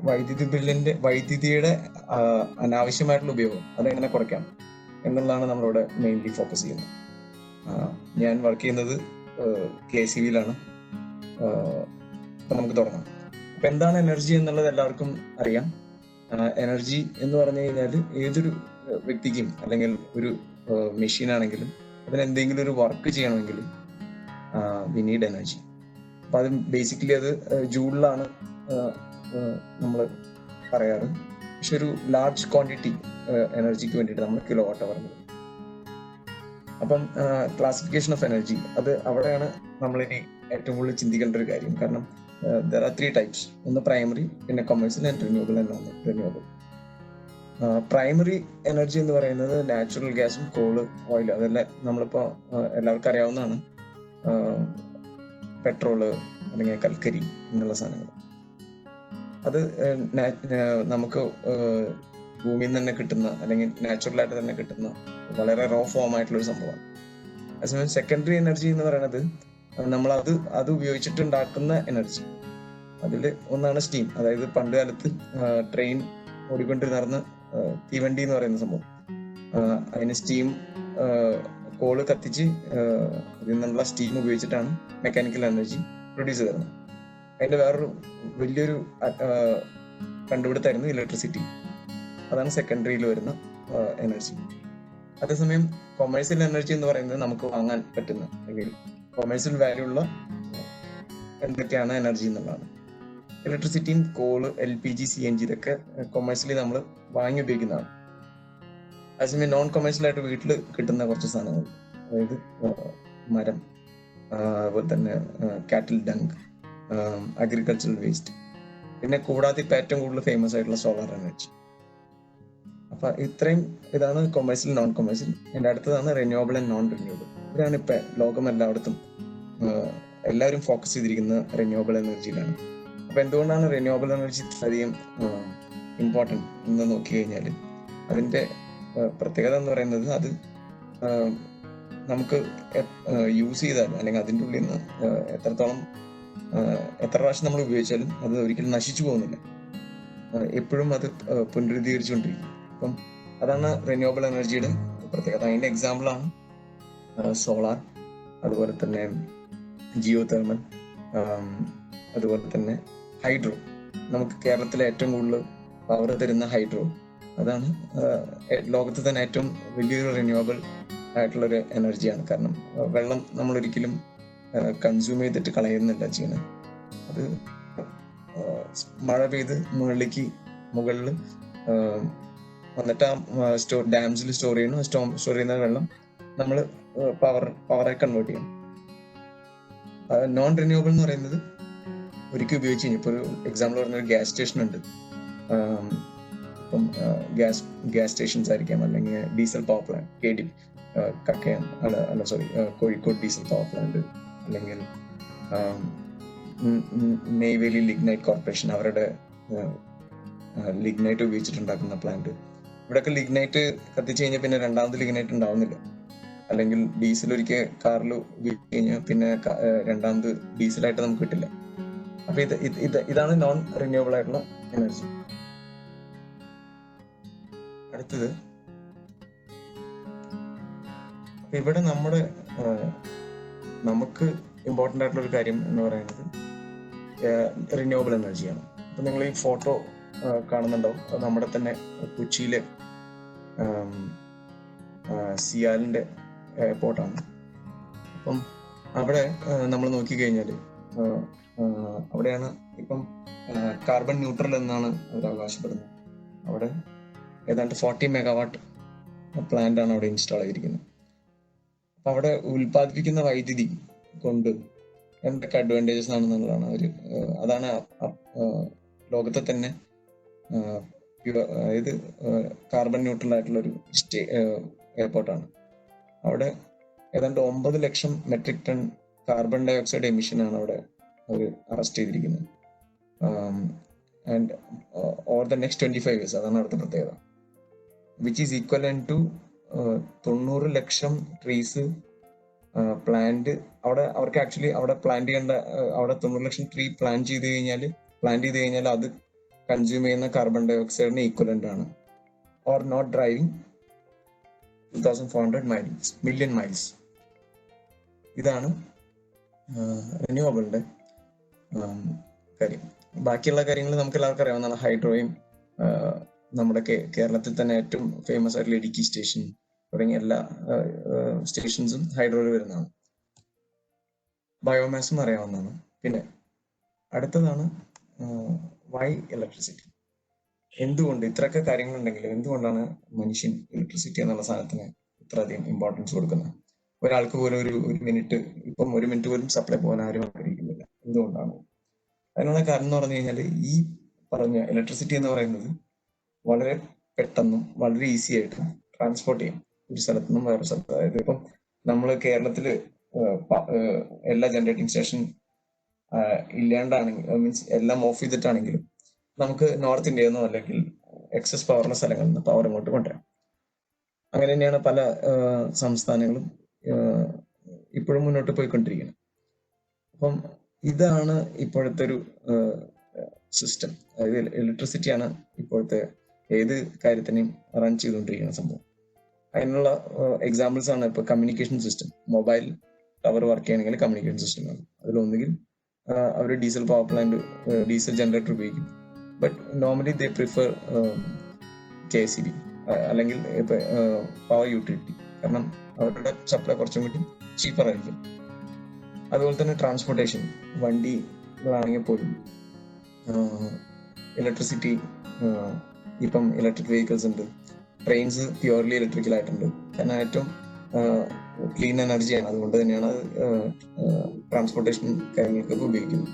വൈദ്യുതിയുടെ അനാവശ്യമായിട്ടുള്ള ഉപയോഗം അതെങ്ങനെ കുറയ്ക്കാം എന്നുള്ളതാണ് നമ്മളിവിടെ മെയിൻലി ഫോക്കസ് ചെയ്യുന്നത്. ഞാൻ വർക്ക് ചെയ്യുന്നത് KCBയിലാണ്. അപ്പൊ നമുക്ക് തുടങ്ങാം. അപ്പൊ എന്താണ് എനർജി എന്നുള്ളത് എല്ലാവർക്കും അറിയാം. എനർജി എന്ന് പറഞ്ഞു കഴിഞ്ഞാൽ ഏതൊരു വ്യക്തിക്കും അല്ലെങ്കിൽ ഒരു മെഷീൻ ആണെങ്കിലും അതിന് എന്തെങ്കിലും ഒരു വർക്ക് ചെയ്യണമെങ്കിൽ വി നീഡ് എനർജി. അപ്പൊ അത് ബേസിക്കലി അത് ജൂളിലാണ് നമ്മൾ പറയാറ്. പക്ഷെ ഒരു ലാർജ് ക്വാണ്ടിറ്റി എനർജിക്ക് വേണ്ടിയിട്ട് നമ്മൾ കിലോ വാട്ട് അവർ. അപ്പം ക്ലാസിഫിക്കേഷൻ ഓഫ് എനർജി അത് അവിടെയാണ് നമ്മളിനി ഏറ്റവും കൂടുതൽ ചിന്തിക്കേണ്ട ഒരു കാര്യം. കാരണം there are 3 types. ഒന്ന് പ്രൈമറി, പിന്നെ commercial and renewable and non renewable. Primary energy എന്ന് പറയുന്നത് നാച്ചുറൽ ഗ്യാസും കോള്, ഓയിൽ, അതെല്ലാം നമ്മളിപ്പോൾ എല്ലാവർക്കും അറിയാവുന്നതാണ്. പെട്രോള് അല്ലെങ്കിൽ കൽക്കരി എന്നുള്ള സാധനങ്ങൾ അത് നമുക്ക് ഭൂമിയിൽ നിന്ന് തന്നെ കിട്ടുന്ന അല്ലെങ്കിൽ നാച്ചുറലായിട്ട് തന്നെ കിട്ടുന്ന വളരെ റോ ഫോം ആയിട്ടുള്ള ഒരു സംഭവമാണ്. അതേസമയം സെക്കൻഡറി എനർജി എന്ന് പറയുന്നത് നമ്മൾ അത് ഉപയോഗിച്ചിട്ട് ഉണ്ടാക്കുന്ന എനർജി. അതിൽ ഒന്നാണ് സ്റ്റീം. അതായത് പണ്ട് കാലത്ത് ട്രെയിൻ ഓടിക്കൊണ്ടിരുന്ന തീവണ്ടി എന്ന് പറയുന്ന സംഭവം, അതിന് സ്റ്റീം കോള് കത്തിച്ച് അതിൽ നിന്നുള്ള സ്റ്റീം ഉപയോഗിച്ചിട്ടാണ് മെക്കാനിക്കൽ എനർജി പ്രൊഡ്യൂസ് ചെയ്യുന്നത്. അതിന്റെ വേറൊരു വലിയൊരു കണ്ടുപിടുത്തായിരുന്നു ഇലക്ട്രിസിറ്റി. അതാണ് സെക്കൻഡറിയിൽ വരുന്ന എനർജി. അതേസമയം കൊമേഴ്സ്യൽ എനർജി എന്ന് പറയുന്നത് നമുക്ക് വാങ്ങാൻ പറ്റുന്ന അല്ലെങ്കിൽ കൊമേഴ്സ്യൽ വാല്യൂ ഉള്ള എന്തൊക്കെയാണ് എനർജി എന്നുള്ളതാണ്. ഇലക്ട്രിസിറ്റിയും കോള്, LPG, CNG ഇതൊക്കെ കൊമേഴ്സ്യലി നമ്മൾ വാങ്ങി ഉപയോഗിക്കുന്നതാണ്. അതേസമയം നോൺ കൊമേഴ്സ്യലായിട്ട് വീട്ടിൽ കിട്ടുന്ന കുറച്ച് സാധനങ്ങൾ, അതായത് മരം, അതുപോലെ തന്നെ കാറ്റിൽ ഡങ്ക്, അഗ്രികൾച്ചറൽ വേസ്റ്റ്, പിന്നെ കൂടാതെ ഇപ്പം ഏറ്റവും കൂടുതൽ ഫേമസ് ആയിട്ടുള്ള സോളാർ എനർജി. അപ്പൊ ഇത്രയും ഇതാണ് കൊമേഴ്സ്യൽ, നോൺ കൊമേഴ്സ്യൽ. എൻ്റെ അടുത്തതാണ് റിന്യൂവബിൾ ആൻഡ് നോൺ റിന്യൂവബിൾ. ഇതാണ് ഇപ്പൊ ലോകം എല്ലായിടത്തും എല്ലാവരും ഫോക്കസ് ചെയ്തിരിക്കുന്നത് റിന്യൂവബിൾ എനർജിയിലാണ്. അപ്പൊ എന്തുകൊണ്ടാണ് റിന്യൂവബിൾ എനർജി അധികം ഇമ്പോർട്ടൻറ്റ് എന്ന് നോക്കി കഴിഞ്ഞാൽ അതിന്റെ പ്രത്യേകത എന്ന് പറയുന്നത് അത് നമുക്ക് യൂസ് ചെയ്താലും അല്ലെങ്കിൽ അതിൻ്റെ ഉള്ളിൽ നിന്ന് എത്ര പ്രാവശ്യം നമ്മൾ ഉപയോഗിച്ചാലും അത് ഒരിക്കലും നശിച്ചു പോകുന്നില്ല. എപ്പോഴും അത് പുനരുദ്ധീകരിച്ചുകൊണ്ടിരിക്കും. അപ്പം അതാണ് റിന്യൂവബിൾ എനർജിയുടെ പ്രത്യേകത. അതിന്റെ എക്സാമ്പിളാണ് സോളാർ, അതുപോലെ തന്നെ ജിയോ തെർമൽ, അതുപോലെ തന്നെ ഹൈഡ്രോ. നമുക്ക് കേരളത്തിലെ ഏറ്റവും കൂടുതൽ പവർ തരുന്ന ഹൈഡ്രോ. അതാണ് ലോകത്ത് തന്നെ ഏറ്റവും വലിയൊരു റിന്യൂവബിൾ ആയിട്ടുള്ളൊരു എനർജിയാണ്. കാരണം വെള്ളം നമ്മൾ ഒരിക്കലും കൺസ്യൂം ചെയ്തിട്ട് കളയുന്നില്ല ചെയ്യുന്നത്. അത് മഴ പെയ്ത് മുകളിൽ വന്നിട്ട് ആ ഡാംസിൽ സ്റ്റോർ ചെയ്യുന്ന വെള്ളം നമ്മൾ പവറെ കൺവേർട്ട് ചെയ്യണം. നോൺ റിന്യൂവബിൾ എന്ന് പറയുന്നത് ഒരിക്കൽ ഉപയോഗിച്ച് കഴിഞ്ഞാൽ, ഇപ്പോൾ ഒരു എക്സാമ്പിൾ പറഞ്ഞ ഗ്യാസ് സ്റ്റേഷൻ ഉണ്ട്. ഇപ്പം ഗ്യാസ് സ്റ്റേഷൻസ് ആയിരിക്കാം, അല്ലെങ്കിൽ diesel power plant, KD Kakkayam Kozhikode diesel power plant, അല്ലെങ്കിൽ നെയ്വേലി ലിഗ്നൈറ്റ് കോർപ്പറേഷൻ അവരുടെ ലിഗ്നൈറ്റ് ഉപയോഗിച്ചിട്ടുണ്ടാക്കുന്ന പ്ലാന്റ്. ഇവിടെയൊക്കെ ലിഗ്നൈറ്റ് കത്തിച്ചു കഴിഞ്ഞാൽ പിന്നെ രണ്ടാമത് ലിഗ്നൈറ്റ് ഉണ്ടാവുന്നില്ല. അല്ലെങ്കിൽ ഡീസൽ ഒരിക്കൽ കാറിൽ ഉപയോഗിച്ച് കഴിഞ്ഞാൽ പിന്നെ രണ്ടാമത് ഡീസലായിട്ട് നമുക്ക് കിട്ടില്ല. അപ്പൊ ഇതാണ് നോൺ റിന്യൂവബിൾ ആയിട്ടുള്ള എനർജി. അടുത്തത് ഇവിടെ നമുക്ക് ഇമ്പോർട്ടൻ്റ് ആയിട്ടുള്ള ഒരു കാര്യം എന്ന് പറയുന്നത് റിന്യൂവബിൾ എനർജിയാണ്. അപ്പൊ നിങ്ങൾ ഈ ഫോട്ടോ കാണുന്നുണ്ടാവും. അത് നമ്മുടെ തന്നെ കൊച്ചിയിലെ സിയാലിന്റെ എയർപോർട്ടാണ്. അപ്പം അവിടെ നമ്മൾ നോക്കിക്കഴിഞ്ഞാൽ അവിടെയാണ് ഇപ്പം കാർബൺ ന്യൂട്രൽ എന്നാണ് അവർ അവകാശപ്പെടുന്നത്. അവിടെ ഏതാണ്ട് 40 മെഗാവാട്ട് പ്ലാന്റ് ആണ് അവിടെ ഇൻസ്റ്റാൾ ചെയ്തിരിക്കുന്നത്. അപ്പൊ അവിടെ ഉൽപ്പാദിപ്പിക്കുന്ന വൈദ്യുതി കൊണ്ട് എന്തൊക്കെ അഡ്വാൻറ്റേജസ് ആണെന്നുള്ളതാണ് അതാണ് ലോകത്തെ തന്നെ അതായത് കാർബൺ ന്യൂട്രൽ ആയിട്ടുള്ള ഒരു എയർപോർട്ടാണ്. അവിടെ ഏതാണ്ട് 9 ലക്ഷം metric ton carbon dioxide emission ആണ് അവിടെ അവർ അറസ്റ്റ് ചെയ്തിരിക്കുന്നത്. And over the next 25 years, അതാണ് അവിടുത്തെ പ്രത്യേകത. വിച്ച് ഈസ് ഈക്വലന്റ് ടു 90 ലക്ഷം ട്രീസ് പ്ലാന്റ്. അവർക്ക് ആക്ച്വലി അവിടെ പ്ലാന്റ് ചെയ്യേണ്ട, അവിടെ 90 ലക്ഷം ട്രീ പ്ലാന്റ് ചെയ്ത് കഴിഞ്ഞാൽ അത് കൺസ്യൂം ചെയ്യുന്ന കാർബൺ ഡൈ ഓക്സൈഡിന് ഈക്വലന്റ് ആണ്. Or not driving 2400 million miles. ഇതാണ് റിന്യൂവബിളിന്റെ കാര്യം. ബാക്കിയുള്ള കാര്യങ്ങൾ നമുക്ക് എല്ലാവർക്കും അറിയാവുന്നതാണ്. ഹൈഡ്രോയും നമ്മുടെ കേരളത്തിൽ തന്നെ ഏറ്റവും ഫേമസ് ആയിട്ടുള്ള ഇടുക്കി സ്റ്റേഷൻ തുടങ്ങിയ എല്ലാ സ്റ്റേഷൻസും ഹൈഡ്രോയിൽ വരുന്നതാണ്. ബയോമാസും അറിയാവുന്നതാണ്. പിന്നെ അടുത്തതാണ് വൈ ഇലക്ട്രിസിറ്റി. എന്തുകൊണ്ട് ഇത്രയൊക്കെ കാര്യങ്ങളുണ്ടെങ്കിൽ എന്തുകൊണ്ടാണ് മനുഷ്യൻ ഇലക്ട്രിസിറ്റി എന്നുള്ള സാധനത്തിന് ഇത്രയധികം ഇമ്പോർട്ടൻസ് കൊടുക്കുന്നത്? ഒരാൾക്ക് പോലും ഒരു മിനിറ്റ് പോലും സപ്ലൈ പോകാൻ ആരും ആഗ്രഹിക്കുന്നില്ല. എന്തുകൊണ്ടാണ്? അതിനുള്ള കാരണം എന്ന് പറഞ്ഞു കഴിഞ്ഞാൽ ഈ പറഞ്ഞ ഇലക്ട്രിസിറ്റി എന്ന് പറയുന്നത് വളരെ പെട്ടെന്നും വളരെ ഈസി ആയിട്ട് ട്രാൻസ്പോർട്ട് ചെയ്യാം ഒരു സ്ഥലത്തു നിന്നും വേറെ സ്ഥലത്ത്. അതായത് ഇപ്പം നമ്മൾ കേരളത്തില് എല്ലാ ജനറേറ്റിംഗ് സ്റ്റേഷൻ ഇല്ലാണ്ടാണെങ്കിൽ, മീൻസ് എല്ലാം ഓഫ് ചെയ്തിട്ടാണെങ്കിലും നമുക്ക് നോർത്ത് ഇന്ത്യയിൽ നിന്നോ അല്ലെങ്കിൽ എക്സസ് പവറുള്ള സ്ഥലങ്ങളിൽ നിന്ന് പവർ ഇങ്ങോട്ട് കൊണ്ടുവരാം. അങ്ങനെ തന്നെയാണ് പല സംസ്ഥാനങ്ങളും ഇപ്പോഴും മുന്നോട്ട് പോയിക്കൊണ്ടിരിക്കുന്നത്. അപ്പം ഇതാണ് ഇപ്പോഴത്തെ ഒരു സിസ്റ്റം. അതായത് ഇലക്ട്രിസിറ്റിയാണ് ഇപ്പോഴത്തെ ഏത് കാര്യത്തിനെയും റൺ ചെയ്തുകൊണ്ടിരിക്കുന്ന സംഭവം. അതിനുള്ള എക്സാമ്പിൾസ് ആണ് ഇപ്പൊ communication system. Mobile tower work ചെയ്യണമെങ്കിൽ കമ്മ്യൂണിക്കേഷൻ സിസ്റ്റം ആണ്. അതിലൊന്നുകിൽ അവർ diesel power plant, diesel generator ഉപയോഗിക്കും. But normally they prefer KCB അല്ലെങ്കിൽ പവർ യൂട്ടിലിറ്റി. കാരണം അവരുടെ സപ്ലൈ കുറച്ചും കൂടി ചീപ്പർ ആയിരിക്കും. അതുപോലെ തന്നെ ട്രാൻസ്പോർട്ടേഷൻ, വണ്ടികളാണെങ്കിൽ പോലും ഇലക്ട്രിസിറ്റി, ഇപ്പം ഇലക്ട്രിക് വെഹിക്കിൾസ് ഉണ്ട്. ട്രെയിൻസ് പ്യുവർലി ഇലക്ട്രിക്കൽ ആയിട്ടുണ്ട്. കാരണം ഏറ്റവും ക്ലീൻ എനർജിയാണ്. അതുകൊണ്ട് തന്നെയാണ് ട്രാൻസ്പോർട്ടേഷൻ കാര്യങ്ങൾക്കൊക്കെ ഉപയോഗിക്കുന്നത്.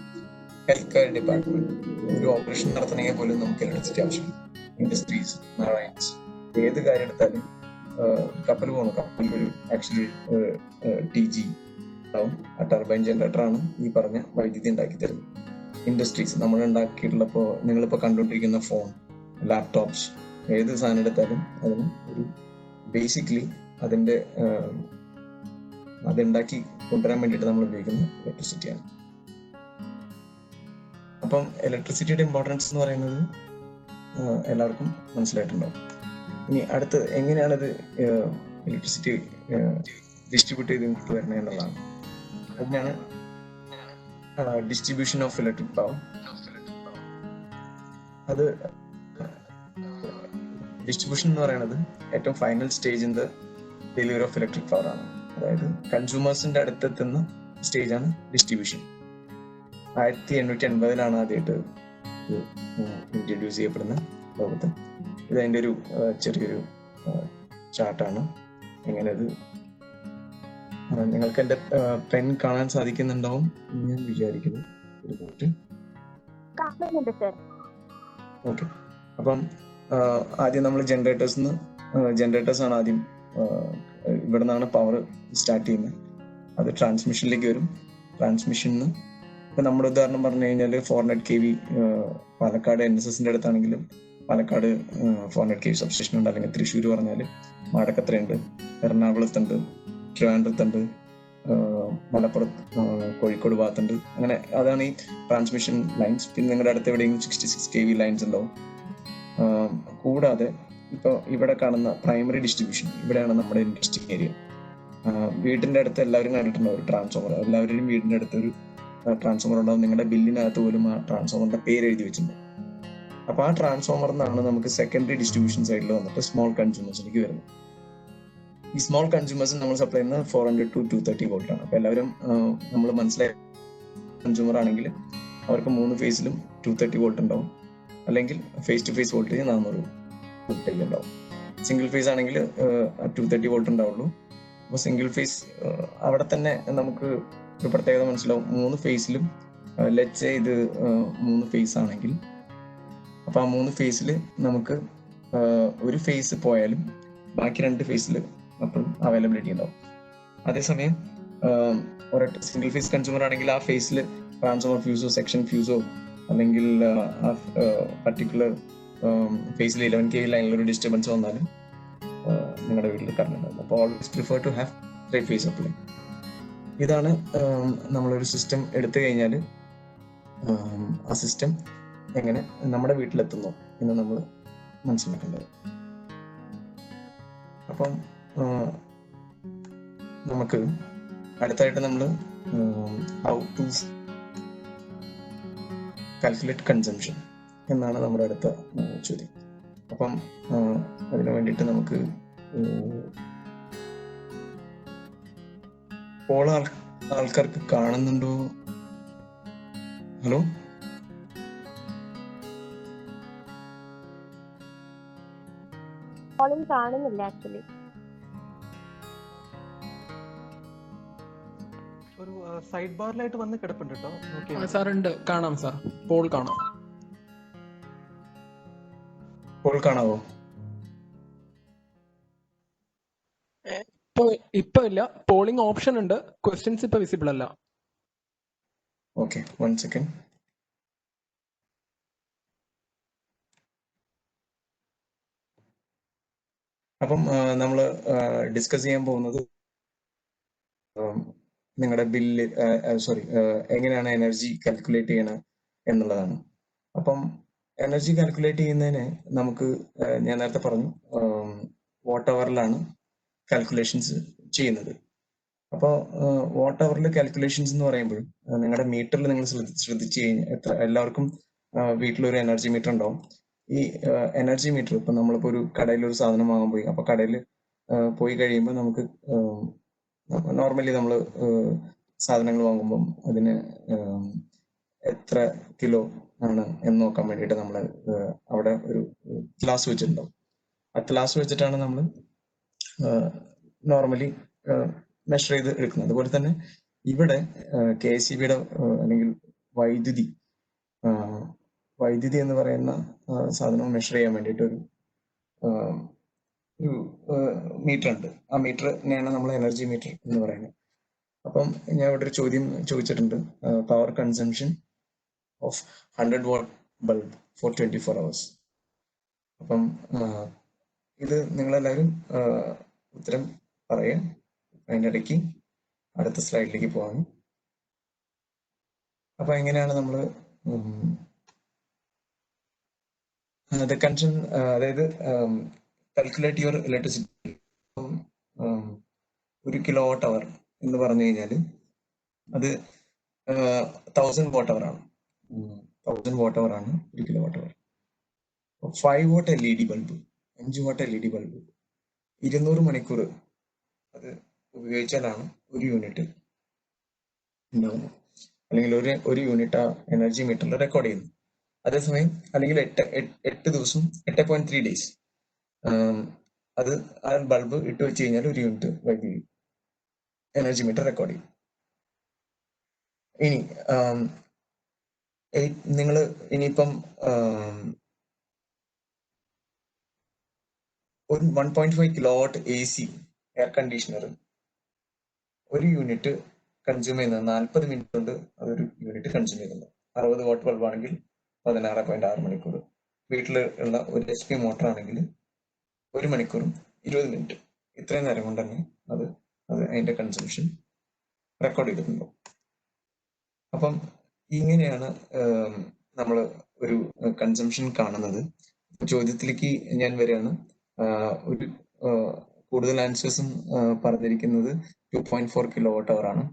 ഹെൽത്ത് കെയർ ഡിപ്പാർട്ട്മെന്റ്, ഒരു ഓപ്പറേഷൻ നടത്തണമെങ്കിൽ പോലും നമുക്ക് ഇലക്ട്രിസിറ്റി ആവശ്യമാണ്. ഇൻഡസ്ട്രീസ്, മറൈൻസ്, ഏത് കാര്യം എടുത്താലും കപ്പൽ പോകണം. കപ്പലിൽ ആക്ച്വലി TG ഉണ്ടാവും. ആ ടർബൈൻ ജനറേറ്ററാണ് ഈ പറഞ്ഞ വൈദ്യുതി ഉണ്ടാക്കി തരുന്നത്. ഇൻഡസ്ട്രീസ് നമ്മൾ ഉണ്ടാക്കിയിട്ടുള്ള, ഇപ്പോൾ നിങ്ങളിപ്പോൾ കണ്ടുകൊണ്ടിരിക്കുന്ന ഫോൺ, ലാപ്ടോപ്സ്, ഏത് സാധനം എടുത്താലും അതിന് ഒരു ബേസിക്കലി അതിന്റെ അതുണ്ടാക്കി കൊണ്ടുവരാൻ വേണ്ടിയിട്ട് നമ്മൾ ഉപയോഗിക്കുന്ന ഇലക്ട്രിസിറ്റിയാണ്. അപ്പം ഇലക്ട്രിസിറ്റിയുടെ ഇമ്പോർട്ടൻസ് എന്ന് പറയുന്നത് എല്ലാവർക്കും മനസ്സിലായിട്ടുണ്ടാവും. ഇനി അടുത്ത് എങ്ങനെയാണിത് ഇലക്ട്രിസിറ്റി ഡിസ്ട്രിബ്യൂട്ട് ചെയ്ത് ഇങ്ങോട്ട് വരുന്നത് എന്നുള്ളതാണ്. അതിനാണ് ഡിസ്ട്രിബ്യൂഷൻ ഓഫ് ഇലക്ട്രിക് പവർ. അത് ഡിസ്ട്രിബ്യൂഷൻ എന്ന് പറയുന്നത് ഏറ്റവും final stage in the delivery of electric power ആണ്. അതായത് കൺസ്യൂമേഴ്സിന്റെ അടുത്തെത്തുന്ന സ്റ്റേജാണ് ഡിസ്ട്രിബ്യൂഷൻ. 1880 ആദ്യമായിട്ട് ഇൻട്രൊഡ്യൂസ് ചെയ്യപ്പെടുന്ന ലോകത്ത്. ഇത് അതിൻ്റെ ഒരു ചെറിയൊരു ചാർട്ടാണ്. എങ്ങനെ ഇത് നിങ്ങൾക്ക് എൻ്റെ പെൻ കാണാൻ സാധിക്കുന്നുണ്ടാവും എന്ന് ഞാൻ വിചാരിക്കുന്നു. ഓക്കെ. അപ്പം ആദ്യം നമ്മൾ ജനറേറ്റേഴ്സ് ആണ് ആദ്യം. ഇവിടെ നിന്നാണ് പവർ സ്റ്റാർട്ട് ചെയ്യുന്നത്. അത് ട്രാൻസ്മിഷനിലേക്ക് വരും. ട്രാൻസ്മിഷനിൽ ഇപ്പൊ നമ്മുടെ ഉദാഹരണം പറഞ്ഞു കഴിഞ്ഞാൽ 400 kV പാലക്കാട് NSSന്റെ അടുത്താണെങ്കിലും പാലക്കാട് 400 kV സബ്സ്റ്റേഷൻ ഉണ്ട്. അല്ലെങ്കിൽ തൃശ്ശൂർ പറഞ്ഞാൽ മാടക്കത്രയുണ്ട്, എറണാകുളത്തുണ്ട്, ട്രിവാൻഡ്രത്തുണ്ട്, മലപ്പുറത്ത്, കോഴിക്കോട് ഭാഗത്തുണ്ട്. അങ്ങനെ അതാണ് ഈ ട്രാൻസ്മിഷൻ ലൈൻസ്. പിന്നെ നിങ്ങളുടെ അടുത്ത് എവിടെയെങ്കിലും 66 kV ലൈൻസ് ഉണ്ടാവും. കൂടാതെ ഇപ്പൊ ഇവിടെ കാണുന്ന പ്രൈമറി ഡിസ്ട്രിബ്യൂഷൻ, ഇവിടെയാണ് നമ്മുടെ ഇൻട്രസ്റ്റിംഗ് ഏരിയ. വീടിന്റെ അടുത്ത് എല്ലാവരും കണ്ടിട്ടുണ്ടാവും ഒരു ട്രാൻസ്ഫോമർ. എല്ലാവരുടെയും വീടിന്റെ അടുത്ത് ഒരു ട്രാൻസ്ഫോമർ ഉണ്ടാവും. നിങ്ങളുടെ ബില്ലിനകത്ത് പോലും ആ ട്രാൻസ്ഫോമറിന്റെ പേര് എഴുതി വെച്ചിട്ടുണ്ട്. അപ്പൊ ആ ട്രാൻസ്ഫോമറിൽ നിന്നാണ് നമുക്ക് സെക്കൻഡറി ഡിസ്ട്രിബ്യൂഷൻ സൈഡിൽ വന്നിട്ട് സ്മോൾ കൺസ്യൂമേഴ്സിലേക്ക് വരുന്നത്. ഈ സ്മോൾ കൺസ്യൂമേഴ്സിന് നമ്മൾ സപ്ലൈ ചെയ്യുന്നത് 400 to 230 വോൾട്ട് ആണ്. അപ്പൊ എല്ലാവരും നമ്മൾ മനസ്സിലായ കൺസ്യൂമർ ആണെങ്കിൽ അവർക്ക് 3 ഫേസിലും 230 വോൾട്ട് ഉണ്ടാവും. അല്ലെങ്കിൽ phase to phase voltage 400 voltage ഉണ്ടാവും. സിംഗിൾ ഫേസ് ആണെങ്കിൽ 230 വോൾട്ട് ഉണ്ടാവുള്ളൂ. അപ്പോൾ സിംഗിൾ ഫേസ് അവിടെ തന്നെ നമുക്ക് ഒരു പ്രത്യേകത മനസ്സിലാവും. 3 ഫേസിലും ലെറ്റ്സ് ഇത് 3 ഫേസ് ആണെങ്കിൽ, അപ്പൊ ആ 3 ഫേസിൽ നമുക്ക് ഒരു ഫേസ് പോയാലും ബാക്കി 2 ഫേസിൽ അപ്പോഴും അവൈലബിലിറ്റി ഉണ്ടാവും. അതേസമയം ഒരൊറ്റ സിംഗിൾ ഫേസ് കൺസ്യൂമർ ആണെങ്കിൽ ആ ഫേസിൽ ട്രാൻസ്ഫോമർ ഫ്യൂസോ സെക്ഷൻ ഫ്യൂസോ അല്ലെങ്കിൽ ആ പർട്ടിക്കുലർ ഫേസിൽ 11 kV ലൈനിലൊരു ഡിസ്റ്റർബൻസ് വന്നാലും നിങ്ങളുടെ വീട്ടിൽ കറണ്ട് ഉണ്ടാവും. അപ്പോൾ always prefer to have 3 phase supply. ഇതാണ് നമ്മളൊരു സിസ്റ്റം എടുത്തു കഴിഞ്ഞാൽ ആ സിസ്റ്റം എങ്ങനെ നമ്മുടെ വീട്ടിലെത്തുന്നു എന്ന് നമ്മൾ മനസ്സിലാക്കേണ്ടത്. അപ്പം നമുക്ക് അടുത്തായിട്ട് നമ്മൾ ഹൗ ടു കാൽക്കുലേറ്റ് കൺസംഷൻ എന്നാണ് നമ്മുടെ അടുത്ത ചോദ്യം. അപ്പം അതിനു വേണ്ടിയിട്ട് നമുക്ക് പോൾ ആൾക്കാർക്ക് കാണുന്നുണ്ടോ? ഹലോ, കാണുന്നില്ല ആക്ച്വലി. ഒരു സൈഡ് ബാറിലായിട്ട് വന്ന് കിടപ്പുണ്ട് കേട്ടോ. സാർ ഉണ്ട്, കാണാം സാർ. പോൾ കാണാം. പോൾ കാണാവോ? ഇപ്പൊ ഇല്ല. പോളിംഗ് ഓപ്ഷൻ ഉണ്ട്, ക്വസ്റ്റ്യൻസ് ഇപ്പൊ വിസിബിൾ അല്ല. Okay, 1 second. അപ്പം നമ്മൾ ഡിസ്കസ് ചെയ്യാൻ പോകുന്നത് നിങ്ങളുടെ ബില്ല് എങ്ങനെയാണ് എനർജി കാൽക്കുലേറ്റ് ചെയ്യണത് എന്നുള്ളതാണ്. അപ്പം എനർജി കാൽക്കുലേറ്റ് ചെയ്യുന്നതിന് നമുക്ക് ഞാൻ നേരത്തെ പറഞ്ഞു വാട്ട് അവറിലാണ് കാൽക്കുലേഷൻസ് ചെയ്യുന്നത്. അപ്പോൾ വാട്ട് അവറിൽ കാൽക്കുലേഷൻസ് എന്ന് പറയുമ്പോൾ നിങ്ങളുടെ മീറ്ററിൽ നിങ്ങൾ ശ്രദ്ധിച്ചു കഴിഞ്ഞാൽ എല്ലാവർക്കും വീട്ടിലൊരു എനർജി മീറ്റർ ഉണ്ടാവും. ഈ എനർജി മീറ്റർ ഇപ്പം നമ്മളിപ്പോൾ ഒരു കടയിൽ ഒരു സാധനം വാങ്ങാൻ പോയി, അപ്പോൾ കടയിൽ പോയി കഴിയുമ്പോൾ നമുക്ക് നോർമലി നമ്മൾ സാധനങ്ങൾ വാങ്ങുമ്പം അതിന് എത്ര കിലോ ആണ് എന്ന് നോക്കാൻ വേണ്ടിയിട്ട് നമ്മൾ അവിടെ ഒരു ഗ്ലാസ് വെച്ചിട്ടുണ്ടാവും. ആ ഗ്ലാസ് വെച്ചിട്ടാണ് നമ്മൾ നോർമലി മെഷർ ചെയ്ത് എടുക്കുന്നത്. അതുപോലെ തന്നെ ഇവിടെ KSEB അല്ലെങ്കിൽ വൈദ്യുതി എന്ന് പറയുന്ന സാധനം മെഷർ ചെയ്യാൻ വേണ്ടിയിട്ട് ഒരു മീറ്റർ ഉണ്ട്. ആ മീറ്ററിനെയാണ് നമ്മൾ എനർജി മീറ്റർ എന്ന് പറയുന്നത്. അപ്പം ഞാൻ ഇവിടെ ഒരു ചോദ്യം ചോദിച്ചിട്ടുണ്ട്, power consumption of 100 watt bulb for 24 hours. അപ്പം ഇത് നിങ്ങളെല്ലാവരും ഉത്തരം പറയാം. അതിൻ്റെ ഇടയ്ക്ക് അടുത്ത സ്ലൈഡിലേക്ക് പോകാം. അപ്പൊ എങ്ങനെയാണ് നമ്മൾ കൺസൺ, അതായത് കാൽക്കുലേറ്റ് യുവർ ഇലക്ട്രിസിറ്റി. 1 കിലോവാട്ട് അവർ എന്ന് പറഞ്ഞു കഴിഞ്ഞാൽ അത് 1000 watt hour ആണ്. 1000 watt hour ആണ് 1 കിലോവാട്ട് അവർ. 5 watt LED bulb, 5 watt LED bulb 200 മണിക്കൂർ അത് ഉപയോഗിച്ചാലാണ് ഒരു യൂണിറ്റ് ഉണ്ടാവുന്നത്, അല്ലെങ്കിൽ ഒരു യൂണിറ്റ് ആ എനർജി മീറ്ററിൽ റെക്കോർഡ് ചെയ്യുന്നത്. അതേസമയം അല്ലെങ്കിൽ 8 ദിവസം 8.3 days അത് ആ ബൾബ് ഇട്ട് വെച്ച് കഴിഞ്ഞാൽ ഒരു യൂണിറ്റ് വൈദ്യുതി എനർജി മീറ്റർ റെക്കോർഡ് ചെയ്യും. ഇനി നിങ്ങൾ ഇനിയിപ്പം ഒരു 1.5 കിലോവാട്ട് AC എയർ കണ്ടീഷണർ ഒരു യൂണിറ്റ് കൺസ്യൂം ചെയ്യുന്നത് 40 മിനിറ്റ് കൊണ്ട് അതൊരു യൂണിറ്റ് കൺസ്യൂം ചെയ്യുന്നുണ്ട്. 60 വാട്ട് ബൾബ് ആണെങ്കിൽ 16.6 മണിക്കൂർ. വീട്ടിൽ ഉള്ള ഒരു HP മോട്ടർ ആണെങ്കിൽ 1 മണിക്കൂറും 20 മിനിറ്റ്. ഇത്രയും നേരം കൊണ്ട് തന്നെ അത് അതിന്റെ കൺസംഷൻ റെക്കോർഡ് ചെയ്തിട്ടുണ്ട്. അപ്പം ഇങ്ങനെയാണ് നമ്മൾ ഒരു കൺസംഷൻ കാണുന്നത്. ചോദ്യത്തിലേക്ക് ഞാൻ വരികയാണ്. ഒരു കൂടുതൽ ആൻസേഴ്സും പറഞ്ഞിരിക്കുന്നത് 2.4 കിലോവാട്ട് അവർ ആണ്.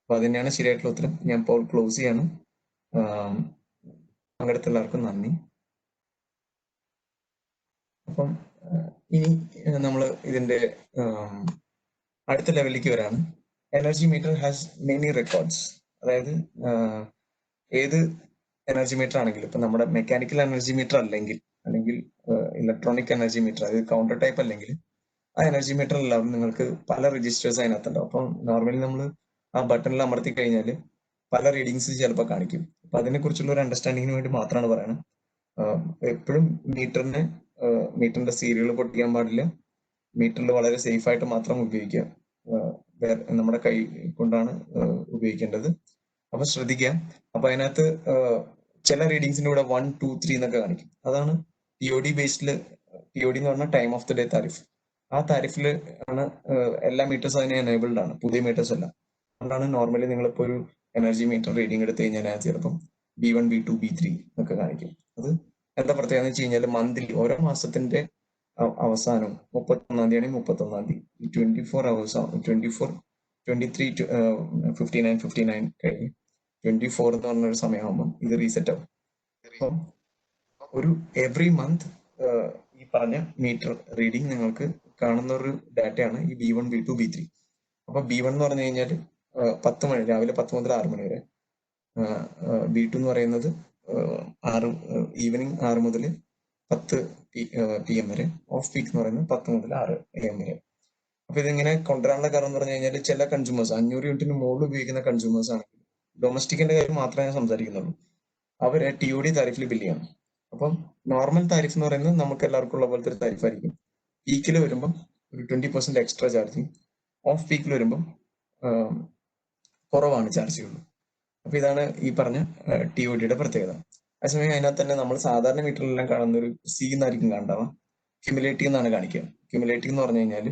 അപ്പൊ അതിനെയാണ് ശരിയായിട്ടുള്ള ഉത്തരം. ഞാൻ ഇപ്പോൾ ക്ലോസ് ചെയ്യാണ്. പങ്കെടുത്ത എല്ലാവർക്കും നന്ദി. അപ്പം ഇനി നമ്മൾ ഇതിന്റെ അടുത്ത ലെവലിലേക്ക് വരാണ്. Energy meter has many records. അതായത് ഏത് എനർജി മീറ്റർ ആണെങ്കിലും, ഇപ്പൊ നമ്മുടെ മെക്കാനിക്കൽ എനർജി മീറ്റർ അല്ലെങ്കിൽ ഇലക്ട്രോണിക് എനർജി മീറ്റർ, അത് കൗണ്ടർ ടൈപ്പ് അല്ലെങ്കിൽ ആ എനർജി മീറ്റർ എല്ലാവരും നിങ്ങൾക്ക് പല രജിസ്റ്റേഴ്സ് അതിനകത്തുണ്ടാവും. അപ്പം നോർമലി നമ്മൾ ആ ബട്ടണിൽ അമർത്തി കഴിഞ്ഞാൽ പല റീഡിങ്സ് ചിലപ്പോൾ കാണിക്കും. അപ്പൊ അതിനെ കുറിച്ചുള്ള ഒരു അണ്ടർസ്റ്റാൻഡിങ്ങിന് വേണ്ടി മാത്രമാണ് പറയുന്നത്. എപ്പോഴും മീറ്ററിന്റെ സീരിയൽ പൊട്ടിക്കാൻ പാടില്ല. മീറ്ററിൽ വളരെ സേഫ് ആയിട്ട് മാത്രം ഉപയോഗിക്കുക. നമ്മുടെ കൈ കൊണ്ടാണ് ഉപയോഗിക്കേണ്ടത്. അപ്പൊ ശ്രദ്ധിക്കാം. അപ്പൊ അതിനകത്ത് ചില റീഡിങ്സിന്റെ കൂടെ 1, 2, 3 എന്നൊക്കെ കാണിക്കും. അതാണ് TOD ബേസ്ഡിൽ. TOD എന്ന് പറഞ്ഞാൽ time of the day tariff. ആ താരിഫിൽ ആണ് എല്ലാ മീറ്റേഴ്സും അതിനെ എനേബിൾഡ് ആണ്, പുതിയ മീറ്റേഴ്സ് അല്ല. അതുകൊണ്ടാണ് നോർമലി നിങ്ങളിപ്പോൾ ഒരു എനർജി മീറ്റർ റീഡിംഗ് എടുത്തു കഴിഞ്ഞാൽ ചിലപ്പം B1 B2 B3 എന്നൊക്കെ കാണിക്കും. അത് എന്താ പ്രത്യേകത എന്ന് വെച്ച് കഴിഞ്ഞാൽ മന്ത്ലി ഓരോ മാസത്തിന്റെ അവസാനം 31-ാം തീയതി 31-ാം തീയതി 24 hours 23 59 കഴിഞ്ഞ് 24 എന്ന് പറഞ്ഞൊരു സമയമാകുമ്പോൾ ഇത് റീസെറ്റ് ആവും. അപ്പം ഒരു എവറി മന്ത് ഈ പറഞ്ഞ മീറ്റർ റീഡിങ് നിങ്ങൾക്ക് കാണുന്ന ഒരു ഡാറ്റയാണ് ഈ B1 B2 B3. അപ്പൊ B1 എന്ന് പറഞ്ഞു കഴിഞ്ഞാൽ 10 മണി രാവിലെ 10 മുതൽ 6 മണി വരെ. B2 എന്ന് പറയുന്നത് ഈവനിങ് 6 മുതൽ 10 PM വരെ. ഓഫ് പീക്ക് എന്ന് പറയുന്നത് 10 മുതൽ 6 AM വരെ. അപ്പൊ ഇതിങ്ങനെ കൊണ്ടുവരാനുള്ള കാരണം എന്ന് പറഞ്ഞു കഴിഞ്ഞാൽ ചില കൺസ്യൂമേഴ്സ് 500 യൂണിറ്റിന് മുകളിൽ ഉപയോഗിക്കുന്ന കൺസ്യൂമേഴ്സ് ആണെങ്കിൽ ഡൊമസ്റ്റിക്കിന്റെ കാര്യം മാത്രമേ ഞാൻ സംസാരിക്കുന്നുള്ളൂ. അവരെ TOD താരിഫിൽ ബില്ല് ചെയ്യണം. അപ്പം നോർമൽ താരിഫ് എന്ന് പറയുന്നത് നമുക്ക് എല്ലാവർക്കും ഉള്ള പോലത്തെ ഒരു താരിഫായിരിക്കും. പീക്കിൽ വരുമ്പം ഒരു 20% എക്സ്ട്രാ ചാർജ്, ഓഫ് പീക്കിൽ വരുമ്പം കുറവാണ് ചാർജ് ചെയ്യുള്ളൂ. അപ്പൊ ഇതാണ് ഈ പറഞ്ഞ TODയുടെ പ്രത്യേകത. അതേസമയം അതിനകത്ത് തന്നെ നമ്മൾ സാധാരണ മീറ്ററിലെല്ലാം കാണുന്ന ഒരു C എന്നായിരിക്കും കണ്ടാവുക. ക്യുമുലേറ്റീവ് എന്നാണ് കാണിക്കുക. ക്യുമുലേറ്റീവ് എന്ന് പറഞ്ഞു കഴിഞ്ഞാൽ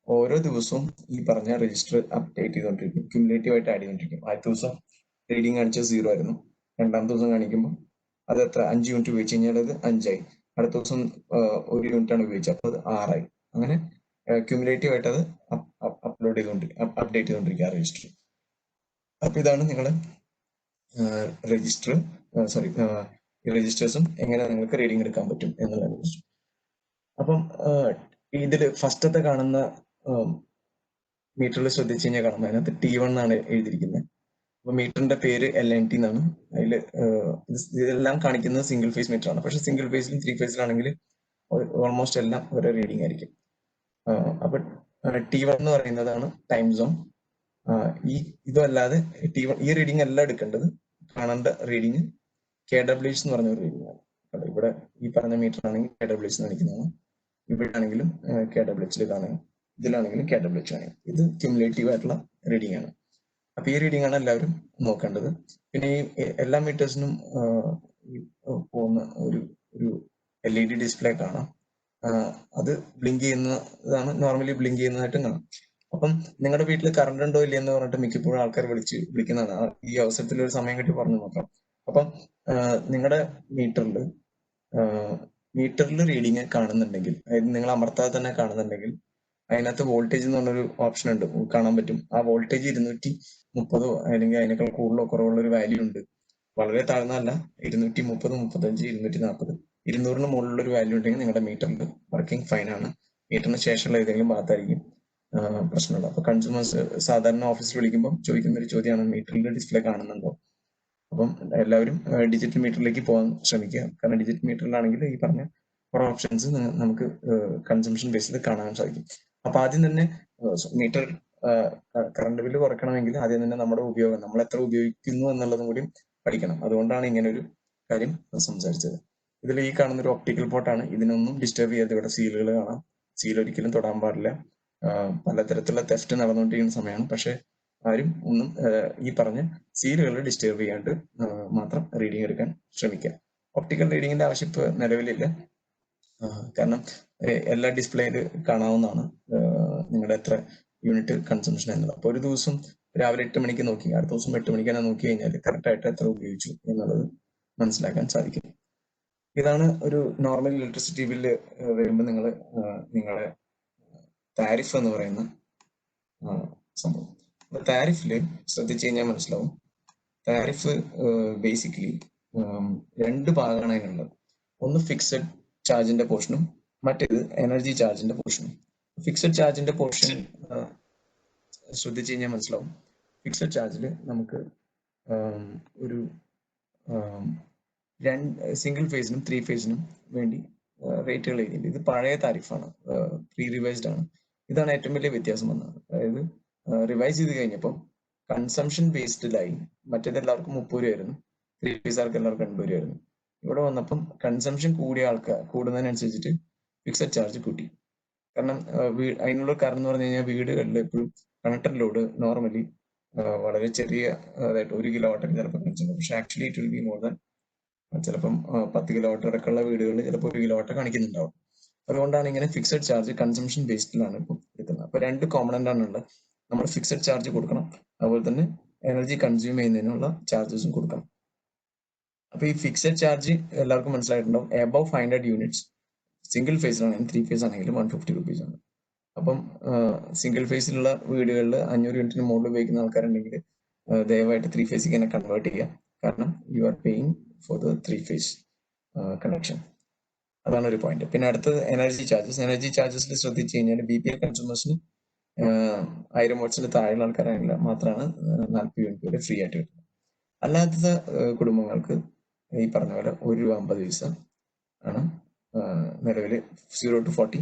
ഓരോ ദിവസവും ഈ പറഞ്ഞ രജിസ്റ്റർ അപ്ഡേറ്റ് ചെയ്തുകൊണ്ടിരിക്കും, ക്യുമുലേറ്റീവ് ആയിട്ട് ആഡ് ചെയ്തുകൊണ്ടിരിക്കും. ആദ്യത്തെ ദിവസം റീഡിങ് കാണിച്ചത് 0 ആയിരുന്നു. രണ്ടാമത്തെ ദിവസം കാണിക്കുമ്പോൾ അത് എത്ര 5 യൂണിറ്റ് ഉപയോഗിച്ച് കഴിഞ്ഞാൽ അത് 5 ആയി. അടുത്ത ദിവസം 1 യൂണിറ്റ് ആണ് ഉപയോഗിച്ചത്, അപ്പോൾ അത് 6 ആയി. അങ്ങനെ ക്യുമുലേറ്റീവ് ആയിട്ട് അത് അപ്ഡേറ്റ് ചെയ്തുകൊണ്ടിരിക്കുക ആ രജിസ്റ്റർ. അപ്പൊ ഇതാണ് നിങ്ങളെ രജിസ്റ്റേഴ്സും എങ്ങനെ നിങ്ങൾക്ക് റീഡിങ് എടുക്കാൻ പറ്റും എന്നുള്ളതാണ് ക്വസ്റ്റ്യൻ. അപ്പം ഇതിൽ ഫസ്റ്റത്തെ കാണുന്ന മീറ്ററിൽ ശ്രദ്ധിച്ചു കഴിഞ്ഞാൽ കാണുമ്പോൾ അതിനകത്ത് T1 എന്നാണ് എഴുതിയിരിക്കുന്നത്. അപ്പൊ മീറ്ററിന്റെ പേര് LNT എന്നാണ്. അതിൽ ഇതെല്ലാം കാണിക്കുന്നത് സിംഗിൾ ഫേസ് മീറ്റർ ആണ്. പക്ഷെ സിംഗിൾ ഫേസിലും 3 ഫേസിലാണെങ്കിൽ ഓൾമോസ്റ്റ് എല്ലാം ഒരേ റീഡിങ് ആയിരിക്കും. അപ്പൊ T1 എന്ന് പറയുന്നതാണ് ടൈം സോൺ. ഇതല്ലാതെ T1 ഈ റീഡിങ് അല്ല എടുക്കേണ്ടത്. കാണേണ്ട റീഡിങ് KWH എന്ന് പറഞ്ഞ ഒരു റീഡിങ് ആണ്. ഇവിടെ ഈ പറഞ്ഞ മീറ്റർ ആണെങ്കിൽ KWH കാണിക്കുന്നതാണ്. ഇവിടെ ആണെങ്കിലും KWH കാണുക, ഇതിലാണെങ്കിലും KWH ആണ്. ഇത് ക്യുമുലേറ്റീവ് ആയിട്ടുള്ള റീഡിങ് ആണ്. അപ്പൊ ഈ റീഡിങ് ആണ് എല്ലാവരും നോക്കേണ്ടത്. പിന്നെ ഈ എല്ലാ മീറ്റേഴ്സിനും പോകുന്ന ഒരു LED ഡിസ്പ്ലേ കാണാം. അത് ബ്ലിങ്ക് ചെയ്യുന്നതാണ്, നോർമലി ബ്ലിങ്ക് ചെയ്യുന്നതായിട്ടും കാണാം. അപ്പം നിങ്ങളുടെ വീട്ടിൽ കറണ്ട് ഉണ്ടോ ഇല്ലയെന്ന് പറഞ്ഞിട്ട് മിക്കപ്പോഴും ആൾക്കാർ വിളിക്കുന്നതാണ്. ഈ അവസരത്തിൽ ഒരു സമയം കിട്ടി പറഞ്ഞു നോക്കാം. അപ്പം നിങ്ങളുടെ മീറ്ററിൽ റീഡിങ് കാണുന്നുണ്ടെങ്കിൽ, അതായത് നിങ്ങൾ അമർത്താതെ തന്നെ കാണുന്നുണ്ടെങ്കിൽ അതിനകത്ത് വോൾട്ടേജ് എന്ന് പറഞ്ഞൊരു ഓപ്ഷൻ ഉണ്ട്, കാണാൻ പറ്റും. ആ വോൾട്ടേജ് 230 അല്ലെങ്കിൽ അതിനേക്കാൾ കൂടുതലോ കുറവുള്ള ഒരു വാല്യൂ ഉണ്ട്. വളരെ താഴ്ന്നതല്ല, 230, 35, 240, 200 മുകളിലുള്ള ഒരു വാല്യൂ ഉണ്ടെങ്കിൽ നിങ്ങളുടെ മീറ്ററിൽ വർക്കിംഗ് ഫൈൻ ആണ്. മീറ്ററിന് ശേഷമുള്ള ഏതെങ്കിലും ഭാഗത്തായിരിക്കും പ്രശ്നമുള്ളത്. അപ്പൊ കൺസ്യൂമേഴ്സ് സാധാരണ ഓഫീസിൽ വിളിക്കുമ്പോൾ ചോദിക്കുന്ന ഒരു ചോദ്യമാണ് മീറ്ററിൽ ഡിസ്പ്ലേ കാണുന്നുണ്ടോ. അപ്പം എല്ലാവരും ഡിജിറ്റൽ മീറ്ററിലേക്ക് പോകാൻ ശ്രമിക്കുക. കാരണം ഡിജിറ്റൽ മീറ്ററിലാണെങ്കിൽ ഈ പറഞ്ഞ കുറെ ഓപ്ഷൻസ് നമുക്ക് കൺസംഷൻ ബേസിൽ കാണാൻ സാധിക്കും. അപ്പൊ ആദ്യം തന്നെ മീറ്റർ കറണ്ട് ബില്ല് കുറയ്ക്കണമെങ്കിൽ ആദ്യം തന്നെ നമ്മുടെ ഉപയോഗം, നമ്മൾ എത്ര ഉപയോഗിക്കുന്നു എന്നുള്ളതും കൂടി പഠിക്കണം. അതുകൊണ്ടാണ് ഇങ്ങനെ ഒരു കാര്യം സംസാരിച്ചത്. ഇതിൽ ഈ കാണുന്ന ഒരു ഒപ്റ്റിക്കൽ പോർട്ടാണ്. ഇതിനൊന്നും ഡിസ്റ്റർബ് ചെയ്യാതെ ഇവിടെ സീലുകൾ കാണാം. സീൽ ഒരിക്കലും തൊടാൻ പാടില്ല. പലതരത്തിലുള്ള തെഫ്റ്റ് നടന്നുകൊണ്ടിരിക്കുന്ന സമയമാണ്. പക്ഷെ ആരും ഒന്നും ഈ പറഞ്ഞ സീലുകൾ ഡിസ്റ്റർബ് ചെയ്യാണ്ട് മാത്രം റീഡിങ് എടുക്കാൻ ശ്രമിക്കുക. ഒപ്റ്റിക്കൽ റീഡിങ്ങിന്റെ ആവശ്യം ഇപ്പൊ നിലവിലില്ല. കാരണം എല്ലാ ഡിസ്പ്ലേയിൽ കാണാവുന്നതാണ് നിങ്ങളുടെ എത്ര യൂണിറ്റ് കൺസംഷൻ എന്നുള്ളത്. അപ്പൊ ഒരു ദിവസം രാവിലെ 8 മണിക്ക് നോക്കി അടുത്ത ദിവസം 8 മണിക്ക് തന്നെ നോക്കി കഴിഞ്ഞാൽ കറക്റ്റ് ആയിട്ട് എത്ര ഉപയോഗിച്ചു എന്നുള്ളത് മനസ്സിലാക്കാൻ സാധിക്കും. ഇതാണ് ഒരു നോർമൽ ഇലക്ട്രിസിറ്റി ബില്ല് വരുമ്പോൾ നിങ്ങളെ താരിഫ് എന്ന് പറയുന്ന സംഭവം. താരിഫില് ശ്രദ്ധിച്ചു കഴിഞ്ഞാൽ മനസ്സിലാവും. താരിഫ് ബേസിക്കലി 2 ഭാഗമാണ് അതിനുള്ളത്. ഒന്ന് ഫിക്സഡ് ചാർജിന്റെ പോർഷനും മറ്റേത് എനർജി ചാർജിന്റെ പോർഷനും. ഫിക്സഡ് ചാർജിന്റെ പോർഷൻ ശ്രദ്ധിച്ചു കഴിഞ്ഞാൽ മനസ്സിലാവും. ഫിക്സഡ് ചാർജിൽ നമുക്ക് ഒരു സിംഗിൾ ഫേസിനും 3 ഫേസിനും വേണ്ടി റേറ്റുകൾ എഴുതിയിട്ടുണ്ട്. ഇത് പഴയ താരിഫാണ്, പ്രീ റിവൈസ്ഡ് ആണ്. ഇതാണ് ഏറ്റവും വലിയ വ്യത്യാസം വന്നത്. അതായത് റിവൈസ് ചെയ്ത് കഴിഞ്ഞപ്പോൾ കൺസംഷൻ ബേസ്ഡിലായി. മറ്റേത് എല്ലാവർക്കും 30 രൂപയായിരുന്നു, 3 ഫേസുകാർക്ക് എല്ലാവർക്കും 80 രൂപയായിരുന്നു. ഇവിടെ വന്നപ്പം കൺസംഷൻ കൂടുന്നതിനനുസരിച്ചിട്ട് ഫിക്സഡ് ചാർജ് കൂട്ടി. കാരണം അതിനുള്ള കാരണം എന്ന് പറഞ്ഞു കഴിഞ്ഞാൽ വീടുകളിൽ എപ്പോഴും കണക്ടർ ലോഡ് നോർമലി വളരെ ചെറിയ, അതായത് 1 കിലോവാട്ട് ചിലപ്പോൾ കാണിച്ചിട്ടുണ്ട്. പക്ഷെ actually it will be more than, ചിലപ്പം 10 കിലോവാട്ട് അടക്കമുള്ള വീടുകളിൽ ചിലപ്പോൾ 1 കിലോവാട്ട് കാണിക്കുന്നുണ്ടാവും. അതുകൊണ്ടാണ് ഇങ്ങനെ ഫിക്സഡ് ചാർജ് കൺസംഷൻ ബേസ്ഡിലാണ് ഇപ്പം എടുക്കുന്നത്. അപ്പൊ 2 കോമ്പണന്റ് ആണുള്ളത്. നമ്മൾ ഫിക്സഡ് ചാർജ് കൊടുക്കണം, അതുപോലെ തന്നെ എനർജി കൺസ്യൂം ചെയ്യുന്നതിനുള്ള ചാർജസും കൊടുക്കണം. അപ്പൊ ഈ ഫിക്സഡ് ചാർജ് എല്ലാവർക്കും മനസ്സിലായിട്ടുണ്ടാവും. എബവ് 500 യൂണിറ്റ്സ് സിംഗിൾ ഫേസിലാണെങ്കിൽ 3 ഫേസ് ആണെങ്കിലും 150 റുപ്പീസ് ആണ്. അപ്പം സിംഗിൾ ഫേസിലുള്ള വീടുകളിൽ 500 യൂണിറ്റിന് മുകളിൽ ഉപയോഗിക്കുന്ന ആൾക്കാരുണ്ടെങ്കിൽ ദയവായിട്ട് 3 ഫേസിലേക്ക് തന്നെ കൺവേർട്ട് ചെയ്യുക. കാരണം you are paying for the 3 face connection. അതാണ് ഒരു പോയിന്റ്. പിന്നെ അടുത്തത് എനർജി ചാർജസ്. എനർജി ചാർജസിൽ ശ്രദ്ധിച്ചു കഴിഞ്ഞാൽ BPL കൺസ്യൂമേഴ്സിന് 1000 വാട്ട്സിന് താഴെയുള്ള ആൾക്കാരാണെങ്കിൽ മാത്രമാണ് 40 യൂണിറ്റ് വരെ ഫ്രീ ആയിട്ട് കിട്ടുന്നത്. അല്ലാത്ത കുടുംബങ്ങൾക്ക് ഈ പറഞ്ഞ പോലെ ₹1.50 ആണ് നിലവിൽ 0 to 40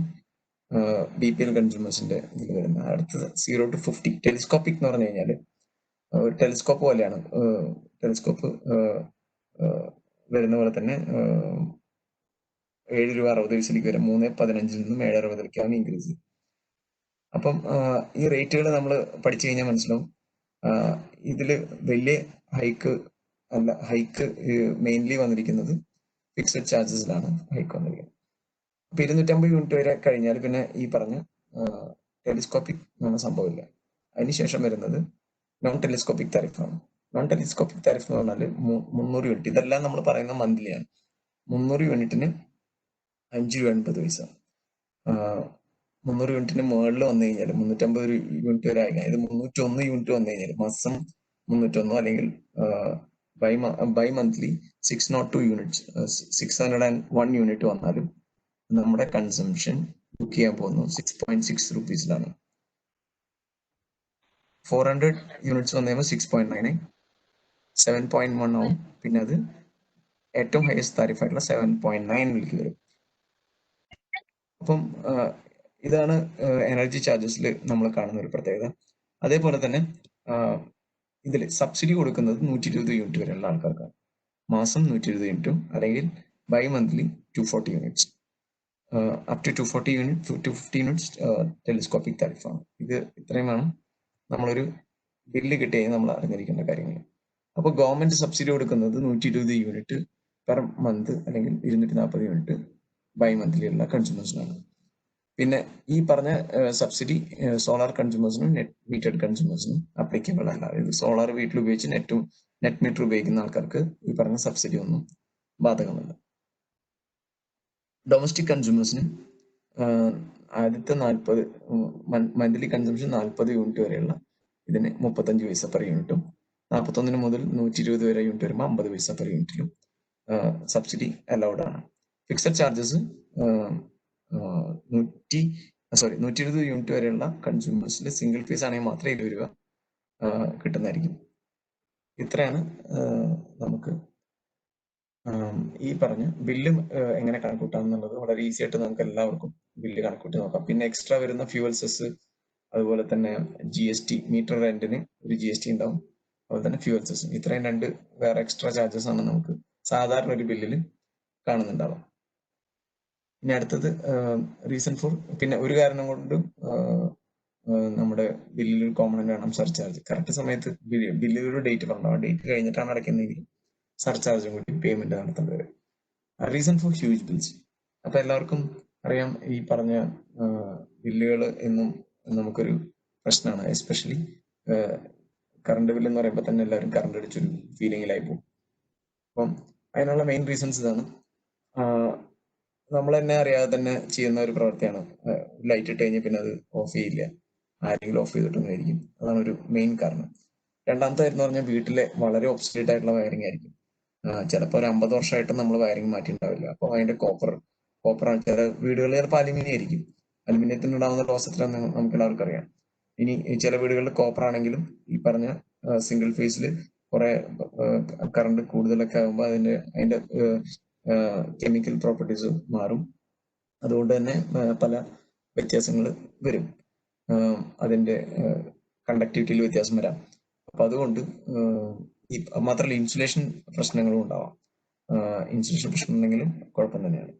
BPL കൺസ്യൂമേഴ്സിന്റെ ഇതിൽ വരുന്നത്. അടുത്തത് 0 to 50 ടെലിസ്കോപ്പിക് എന്ന് പറഞ്ഞു കഴിഞ്ഞാൽ ഒരു ടെലിസ്കോപ്പ് പോലെയാണ്. ടെലിസ്കോപ്പ് വരുന്ന പോലെ തന്നെ ₹7.60 വരെ 3.15 നിന്നും 7.60 ഇൻക്രീസ് ചെയ്യും. അപ്പം ഈ റേറ്റുകൾ നമ്മൾ പഠിച്ചു കഴിഞ്ഞാൽ മനസ്സിലാവും. ഇതിൽ വലിയ ഹൈക്ക് മെയിൻലി വന്നിരിക്കുന്നത് ഫിക്സഡ് ചാർജസിലാണ് ഹൈക്ക് വന്നിരിക്കുന്നത്. അപ്പൊ 250 യൂണിറ്റ് വരെ കഴിഞ്ഞാൽ പിന്നെ ഈ പറഞ്ഞ ടെലിസ്കോപ്പിക് എന്ന സംഭവമില്ല. അതിനുശേഷം വരുന്നത് നോൺ ടെലിസ്കോപ്പിക് താരിഫാണ്. നോൺ ടെലിസ്കോപ്പിക് താരിഫ് എന്ന് പറഞ്ഞാൽ 300 യൂണിറ്റ്. ഇതെല്ലാം നമ്മൾ പറയുന്ന മന്ത്ലിയാണ്. 300 യൂണിറ്റിന് ₹5.80. 300 യൂണിറ്റിന് മുകളിൽ വന്നു കഴിഞ്ഞാൽ 350 യൂണിറ്റ് വരെ ആയി കഴിഞ്ഞാൽ, ഇത് 301 യൂണിറ്റ് വന്നു കഴിഞ്ഞാൽ മാസം 301 അല്ലെങ്കിൽ ബൈ മന്ത്ലി 602 യൂണിറ്റ്സ് 601 യൂണിറ്റ് വന്നാലും നമ്മുടെ കൺസംഷൻ ബുക്ക് ചെയ്യാൻ പോകുന്നത് 6.6 റുപ്പീസിലാണ്. 400 യൂണിറ്റ്സ് വന്നു കഴിയുമ്പോൾ 6.99, 7.1 ആവും. പിന്നെ അത് ഏറ്റവും ഹയസ്റ്റ് താരിഫ് ആയിട്ടുള്ള 7.9 വരും. അപ്പം ഇതാണ് എനർജി ചാർജസിൽ നമ്മൾ കാണുന്ന ഒരു പ്രത്യേകത. അതേപോലെ തന്നെ ഇതിൽ സബ്സിഡി കൊടുക്കുന്നത് 120 യൂണിറ്റ് വരെയുള്ള ആൾക്കാർക്കാണ്. മാസം 120 യൂണിറ്റും അല്ലെങ്കിൽ bimonthly 240 units. Up to 240 unit 250 units telescopic താരിഫാണ്. ഇത് ഇത്രയുമാണ് നമ്മളൊരു ബില്ല് കിട്ടിയാൽ നമ്മൾ അറിഞ്ഞിരിക്കേണ്ട കാര്യങ്ങൾ. അപ്പോൾ ഗവൺമെന്റ് സബ്സിഡി കൊടുക്കുന്നത് 120 യൂണിറ്റ് പെർ മന്ത് അല്ലെങ്കിൽ 240 യൂണിറ്റ് ബൈ മന്ത്ലിയുള്ള കൺസ്യൂമേഴ്സിനാണ്. പിന്നെ ഈ പറഞ്ഞ സബ്സിഡി സോളാർ കൺസ്യൂമേഴ്സിനും നെറ്റ് മീറ്റഡ് കൺസ്യൂമേഴ്സിനും അപ്ലിക്കബിൾ അല്ല. അതായത് സോളാർ വീട്ടിൽ ഉപയോഗിച്ച് നെറ്റ് മീറ്റർ ഉപയോഗിക്കുന്ന ആൾക്കാർക്ക് ഈ പറഞ്ഞ സബ്സിഡി ഒന്നും ബാധകമല്ല. ഡൊമസ്റ്റിക് കൺസ്യൂമേഴ്സിന് ആദ്യത്തെ 40 മന്ത്ലി കൺസംഷൻ 40 യൂണിറ്റ് വരെയുള്ള ഇതിന് 35 പൈസ പെർ യൂണിറ്റും, 41 മുതൽ 120 വരെ യൂണിറ്റ് വരുമ്പോൾ 50 പൈസ പെർ യൂണിറ്റിലും സബ്സിഡി അലൗഡ് ആണ്. ഫിക്സഡ് ചാർജസ് 120 യൂണിറ്റ് വരെയുള്ള കൺസ്യൂമേഴ്സിൽ സിംഗിൾ ഫേസ് ആണെങ്കിൽ മാത്രമേ 20 രൂപ കിട്ടുന്നതായിരിക്കും. ഇത്രയാണ് നമുക്ക് ഈ പറഞ്ഞ ബില്ല് എങ്ങനെ കണക്കൂട്ടാം എന്നുള്ളത് വളരെ ഈസി ആയിട്ട് നമുക്ക് എല്ലാവർക്കും ബില്ല് കണക്കൂട്ടി നോക്കാം. പിന്നെ എക്സ്ട്രാ വരുന്ന ഫ്യൂവൽ സെസ്, അതുപോലെ തന്നെ GST, മീറ്റർ റെന്റിന് ഒരു GST ഉണ്ടാവും, അതുപോലെ തന്നെ ഫ്യൂവൽ സെസ്. ഇത്രയും 2 വേറെ എക്സ്ട്രാ ചാർജസ് ആണ് നമുക്ക് സാധാരണ ഒരു ബില്ലിൽ കാണുന്നുണ്ടാവാം. ഇനി അടുത്തത് റീസൺ ഫോർ, പിന്നെ ഒരു കാരണം കൊണ്ടും നമ്മുടെ ബില്ലിൽ കോമൺ ആണ് സർചാർജ്. കറക്റ്റ് സമയത്ത് ബില്ലിലൊരു ഡേറ്റ് പറഞ്ഞോ, ആ ഡേറ്റ് കഴിഞ്ഞിട്ടാണ് അടയ്ക്കുന്നതെങ്കിൽ സർചാർജും കൂടി പേയ്മെന്റ് നടത്തേണ്ടി വരും. Reason for huge bills. അപ്പൊ എല്ലാവർക്കും അറിയാം, ഈ പറഞ്ഞ ബില്ലുകൾ എന്നും നമുക്കൊരു പ്രശ്നമാണ്. എസ്പെഷ്യലി കറണ്ട് ബില്ല് എന്ന് പറയുമ്പോൾ തന്നെ എല്ലാവരും കറണ്ട് അടിച്ചൊരു ഫീലിംഗിലായി പോകും. അപ്പം അതിനുള്ള മെയിൻ റീസൺസ് ഇതാണ്. നമ്മൾ തന്നെ അറിയാതെ തന്നെ ചെയ്യുന്ന ഒരു പ്രവൃത്തിയാണ്. ലൈറ്റ് ഇട്ട് കഴിഞ്ഞാൽ പിന്നെ അത് ഓഫ് ചെയ്യില്ല, ആരെങ്കിലും ഓഫ് ചെയ്തിട്ടൊന്നായിരിക്കും. അതാണ് ഒരു മെയിൻ കാരണം. രണ്ടാമത്തെ കാര്യം എന്ന് പറഞ്ഞാൽ വീട്ടിലെ വളരെ ഒബ്സലേറ്റ് ആയിട്ടുള്ള വയറിംഗ് ആയിരിക്കും. ചിലപ്പോൾ ഒരു 50 വർഷമായിട്ട് നമ്മൾ വയറിംഗ് മാറ്റിയിട്ടുണ്ടാവില്ല. അപ്പോൾ അതിന്റെ കോപ്പർ ചില വീടുകളിൽ ചിലപ്പോൾ അലുമിനിയം ആയിരിക്കും. അലുമിനിയത്തിന് ഉണ്ടാകുന്ന ലോസ് എത്ര നമുക്ക് എല്ലാവർക്കും അറിയാം. ഇനി ചില വീടുകളിൽ കോപ്പർ ആണെങ്കിലും ഈ പറഞ്ഞ സിംഗിൾ ഫേസിൽ കുറെ കറണ്ട് കൂടുതലൊക്കെ ആകുമ്പോൾ അതിന്റെ കെമിക്കൽ പ്രോപ്പർട്ടീസ് മാറും. അതുകൊണ്ട് തന്നെ പല വ്യത്യാസങ്ങൾ വരും. അതിന്റെ കണ്ടക്ടിവിറ്റിയിൽ വ്യത്യാസം വരാം. അപ്പൊ അതുകൊണ്ട് ഈ മാത്രമല്ല ഇൻസുലേഷൻ പ്രശ്നങ്ങളും ഉണ്ടാവാം. ഇൻസുലേഷൻ പ്രശ്നം ഉണ്ടെങ്കിലും കുഴപ്പം തന്നെയാണ്.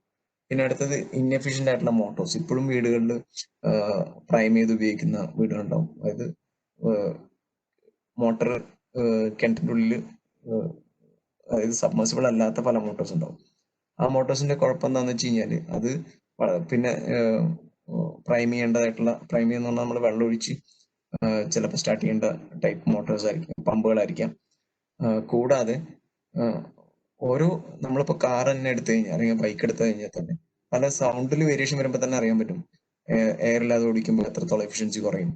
പിന്നെ അടുത്തത് ഇൻഎഫിഷ്യന്റ് ആയിട്ടുള്ള മോട്ടോർസ്. ഇപ്പോഴും വീടുകളിൽ പ്രൈം ചെയ്ത് ഉപയോഗിക്കുന്ന വീടുകളുണ്ടാവും. അതായത് മോട്ടർ കിണറ്റിൻ്റെ ഉള്ളിൽ, അതായത് സബ്മേഴ്സിബിൾ അല്ലാത്ത പല മോട്ടോർസ് ഉണ്ടാവും. ആ മോട്ടോഴ്സിന്റെ കുഴപ്പം എന്താണെന്ന് വെച്ച് കഴിഞ്ഞാൽ അത് പിന്നെ പ്രൈം ചെയ്യേണ്ടതായിട്ടുള്ള, പ്രൈം ചെയ്യുന്ന നമ്മൾ വെള്ളം ഒഴിച്ച് ചിലപ്പോൾ സ്റ്റാർട്ട് ചെയ്യേണ്ട ടൈപ്പ് മോട്ടോഴ്സ് ആയിരിക്കും, പമ്പുകളായിരിക്കാം. കൂടാതെ ഓരോ നമ്മളിപ്പോ കാർ തന്നെ എടുത്തു കഴിഞ്ഞാൽ അല്ലെങ്കിൽ ബൈക്ക് എടുത്തു കഴിഞ്ഞാൽ തന്നെ പല സൗണ്ടിൽ വേരിയേഷൻ വരുമ്പോൾ തന്നെ അറിയാൻ പറ്റും. എയർ ഇല്ലാതെ ഓടിക്കുമ്പോൾ എത്രത്തോളം എഫിഷ്യൻസി കുറയും,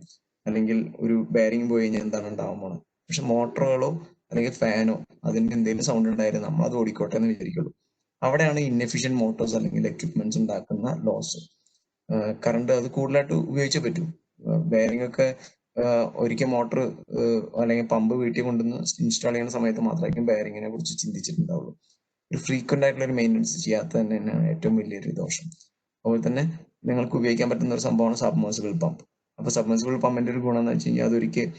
അല്ലെങ്കിൽ ഒരു ബാരിങ് പോയി കഴിഞ്ഞാൽ എന്താണ് ഉണ്ടാവാൻ പോണത്. പക്ഷെ മോട്ടറുകളോ അല്ലെങ്കിൽ ഫാനോ അതിന്റെ എന്തെങ്കിലും സൗണ്ട് ഉണ്ടായാലും നമ്മൾ അത് ഓടിക്കോട്ടെ എന്ന് വിചാരിക്കുള്ളൂ. അവിടെയാണ് ഇൻഎഫിഷ്യന്റ് മോട്ടോഴ്സ് അല്ലെങ്കിൽ എക്യുപ്മെന്റ്സ് ഉണ്ടാക്കുന്ന ലോസ്. കറണ്ട് അത് കൂടുതലായിട്ട് ഉപയോഗിച്ചേ പറ്റൂ. ബെയറിംഗ് ഒക്കെ ഒരിക്കൽ മോട്ടർ അല്ലെങ്കിൽ പമ്പ് വീട്ടിൽ കൊണ്ടുവന്ന് ഇൻസ്റ്റാൾ ചെയ്യുന്ന സമയത്ത് മാത്രമായിരിക്കും ബെയറിങ്ങിനെ കുറിച്ച് ചിന്തിച്ചിട്ടുണ്ടാവുള്ളൂ. ഒരു ഫ്രീക്വന്റ് ആയിട്ടുള്ള ഒരു മെയിൻ്റനൻസ് ചെയ്യാത്തത് തന്നെയാണ് ഏറ്റവും വലിയൊരു ദോഷം. അതുപോലെ തന്നെ നിങ്ങൾക്ക് ഉപയോഗിക്കാൻ പറ്റുന്ന ഒരു സംഭവമാണ് സബ്മേഴ്സിബിൾ പമ്പ്. അപ്പൊ സബ്മേഴ്സിബിൾ പമ്പിന്റെ ഒരു ഗുണം എന്ന് വെച്ച് കഴിഞ്ഞാൽ അതൊരിക്കൽ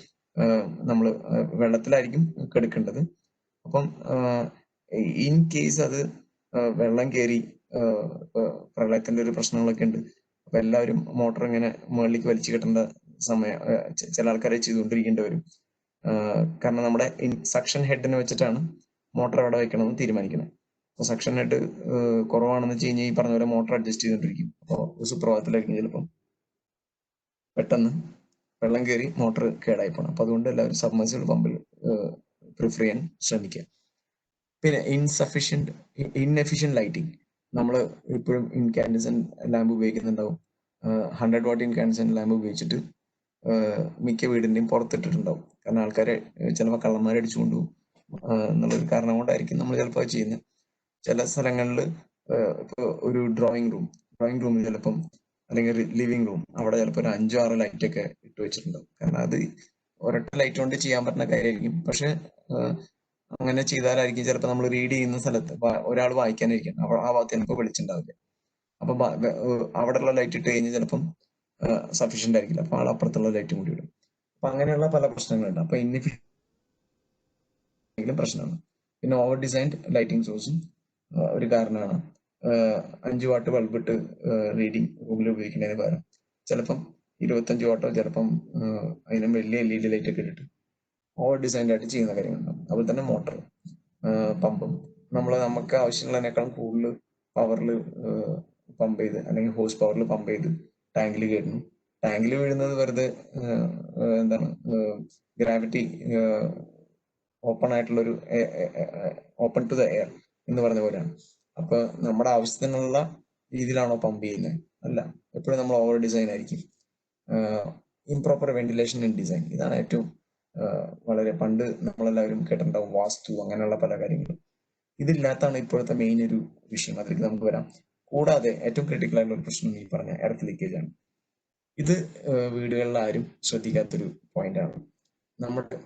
നമ്മൾ വെള്ളത്തിലായിരിക്കും എടുക്കേണ്ടത്. അപ്പം ഇൻ കേസ് അത് വെള്ളം കയറി പ്രളയത്തിന്റെ ഒരു പ്രശ്നങ്ങളൊക്കെ ഉണ്ട്. അപ്പൊ എല്ലാവരും മോട്ടർ ഇങ്ങനെ മുകളിലേക്ക് വലിച്ചു കെട്ടേണ്ട സമയം ചില ആൾക്കാരെ ചെയ്തുകൊണ്ടിരിക്കേണ്ടി വരും. കാരണം നമ്മുടെ സക്ഷൻ ഹെഡിനെ വെച്ചിട്ടാണ് മോട്ടർ എവിടെ വെക്കണമെന്ന് തീരുമാനിക്കുന്നത്. അപ്പൊ സക്ഷൻ ഹെഡ് കുറവാണെന്ന് വെച്ച് കഴിഞ്ഞാൽ ഈ പറഞ്ഞ പോലെ മോട്ടർ അഡ്ജസ്റ്റ് ചെയ്തോണ്ടിരിക്കും. അപ്പോൾ സുപ്രഭാതത്തിലായിരിക്കും ചിലപ്പം പെട്ടെന്ന് വെള്ളം കയറി മോട്ടർ കേടായി പോകണം. അപ്പൊ അതുകൊണ്ട് എല്ലാവരും സബ്മേഴ്സിബിൾ പമ്പിൽ പ്രിഫർ ചെയ്യാൻ ശ്രമിക്കുക. പിന്നെ ഇൻഎഫിഷ്യന്റ് ലൈറ്റിംഗ്. നമ്മൾ ഇപ്പോഴും ഇൻകാൻഡസെന്റ് ലാമ്പ് ഉപയോഗിക്കുന്നുണ്ടാവും. 100 വാട്ട് ഇൻകാൻഡസെന്റ് ലാമ്പ് ഉപയോഗിച്ചിട്ട് മിക്ക വീടിന്റെയും പുറത്തിട്ടിട്ടുണ്ടാവും. കാരണം ആൾക്കാരെ ചിലപ്പോൾ കള്ളന്മാരെ അടിച്ചു കൊണ്ടുപോകും എന്നുള്ളൊരു കാരണം കൊണ്ടായിരിക്കും നമ്മൾ ചിലപ്പോൾ ചെയ്യുന്നത്. ചില സ്ഥലങ്ങളിൽ ഇപ്പോൾ ഒരു ഡ്രോയിങ് റൂമിൽ ചിലപ്പം അല്ലെങ്കിൽ ലിവിംഗ് റൂം അവിടെ ചിലപ്പോൾ ഒരു 5-6 ലൈറ്റ് ഒക്കെ ഇട്ട് വെച്ചിട്ടുണ്ടാവും. കാരണം അത് ഒരൊറ്റ ലൈറ്റ് കൊണ്ട് ചെയ്യാൻ പറ്റുന്ന കാര്യമായിരിക്കും. പക്ഷെ അങ്ങനെ ചെയ്താലായിരിക്കും ചിലപ്പോൾ നമ്മൾ റീഡ് ചെയ്യുന്ന സ്ഥലത്ത് ഒരാൾ വായിക്കാനിരിക്കണം, ആ ഭാഗത്ത് ചിലപ്പോൾ വെളിച്ചുണ്ടാവില്ല. അപ്പൊ അവിടെയുള്ള ലൈറ്റ് ഇട്ട് കഴിഞ്ഞാൽ ചിലപ്പം സഫീഷ്യന്റ് ആയിരിക്കില്ല. അപ്പൊ ആൾ അപ്പുറത്തുള്ള ലൈറ്റും കൂടി ഇടും. അപ്പൊ അങ്ങനെയുള്ള പല പ്രശ്നങ്ങളുണ്ട്. അപ്പൊ ഇന്നിഫിഷ്യന്റ് പ്രശ്നമാണ്. പിന്നെ ഓവർ ഡിസൈൻഡ് ലൈറ്റിംഗ് സോഴ്സും ഒരു കാരണമാണ്. 5 വാട്ട് ബൾബ് ഇട്ട് റീഡിങ് റൂമിൽ ഉപയോഗിക്കുന്നതിന് പകരം ചിലപ്പം 25 വാട്ടോ ചിലപ്പം അതിനും വലിയ LED ലൈറ്റ് ഒക്കെ ഇട്ടിട്ട് ഓവർ ഡിസൈൻഡ് ആയിട്ട് ചെയ്യുന്ന കാര്യങ്ങളുണ്ടാവും. അതുപോലെ തന്നെ മോട്ടർ പമ്പും നമുക്ക് ആവശ്യമുള്ളതിനേക്കാളും കൂടുതൽ പവറിൽ പമ്പ് ചെയ്ത് അല്ലെങ്കിൽ ഹോഴ്സ് പവറിൽ പമ്പ് ചെയ്ത് ടാങ്കിൽ കയറ്റുന്നു. ടാങ്കിൽ വീഴുന്നത് വെറുതെ എന്താണ് ഗ്രാവിറ്റി ഓപ്പൺ ആയിട്ടുള്ള ഒരു ഓപ്പൺ ടു ദ എയർ എന്ന് പറഞ്ഞ പോലെയാണ്. അപ്പൊ നമ്മുടെ ആവശ്യത്തിനുള്ള രീതിയിലാണോ പമ്പ് ചെയ്യുന്നത്? അല്ല, എപ്പോഴും നമ്മൾ ഓവർ ഡിസൈൻ ആയിരിക്കും. ഇംപ്രോപ്പർ വെന്റിലേഷൻ ഇൻ ഡിസൈൻ, ഇതാണ് ഏറ്റവും വളരെ പണ്ട് നമ്മളെല്ലാവരും കേട്ടിട്ടുണ്ടാവും വാസ്തു അങ്ങനെയുള്ള പല കാര്യങ്ങളും. ഇതില്ലാത്താണ് ഇപ്പോഴത്തെ മെയിൻ ഒരു വിഷയം. അതിലേക്ക് നമുക്ക് വരാം. കൂടാതെ ഏറ്റവും ക്രിട്ടിക്കൽ ആയിട്ടുള്ള ഒരു പ്രശ്നം ഈ പറഞ്ഞ എർത്ത് ലീക്കേജ് ആണ്. ഇത് വീടുകളിൽ ആരും ശ്രദ്ധിക്കാത്തൊരു പോയിന്റ് ആണ്. നമ്മുടെ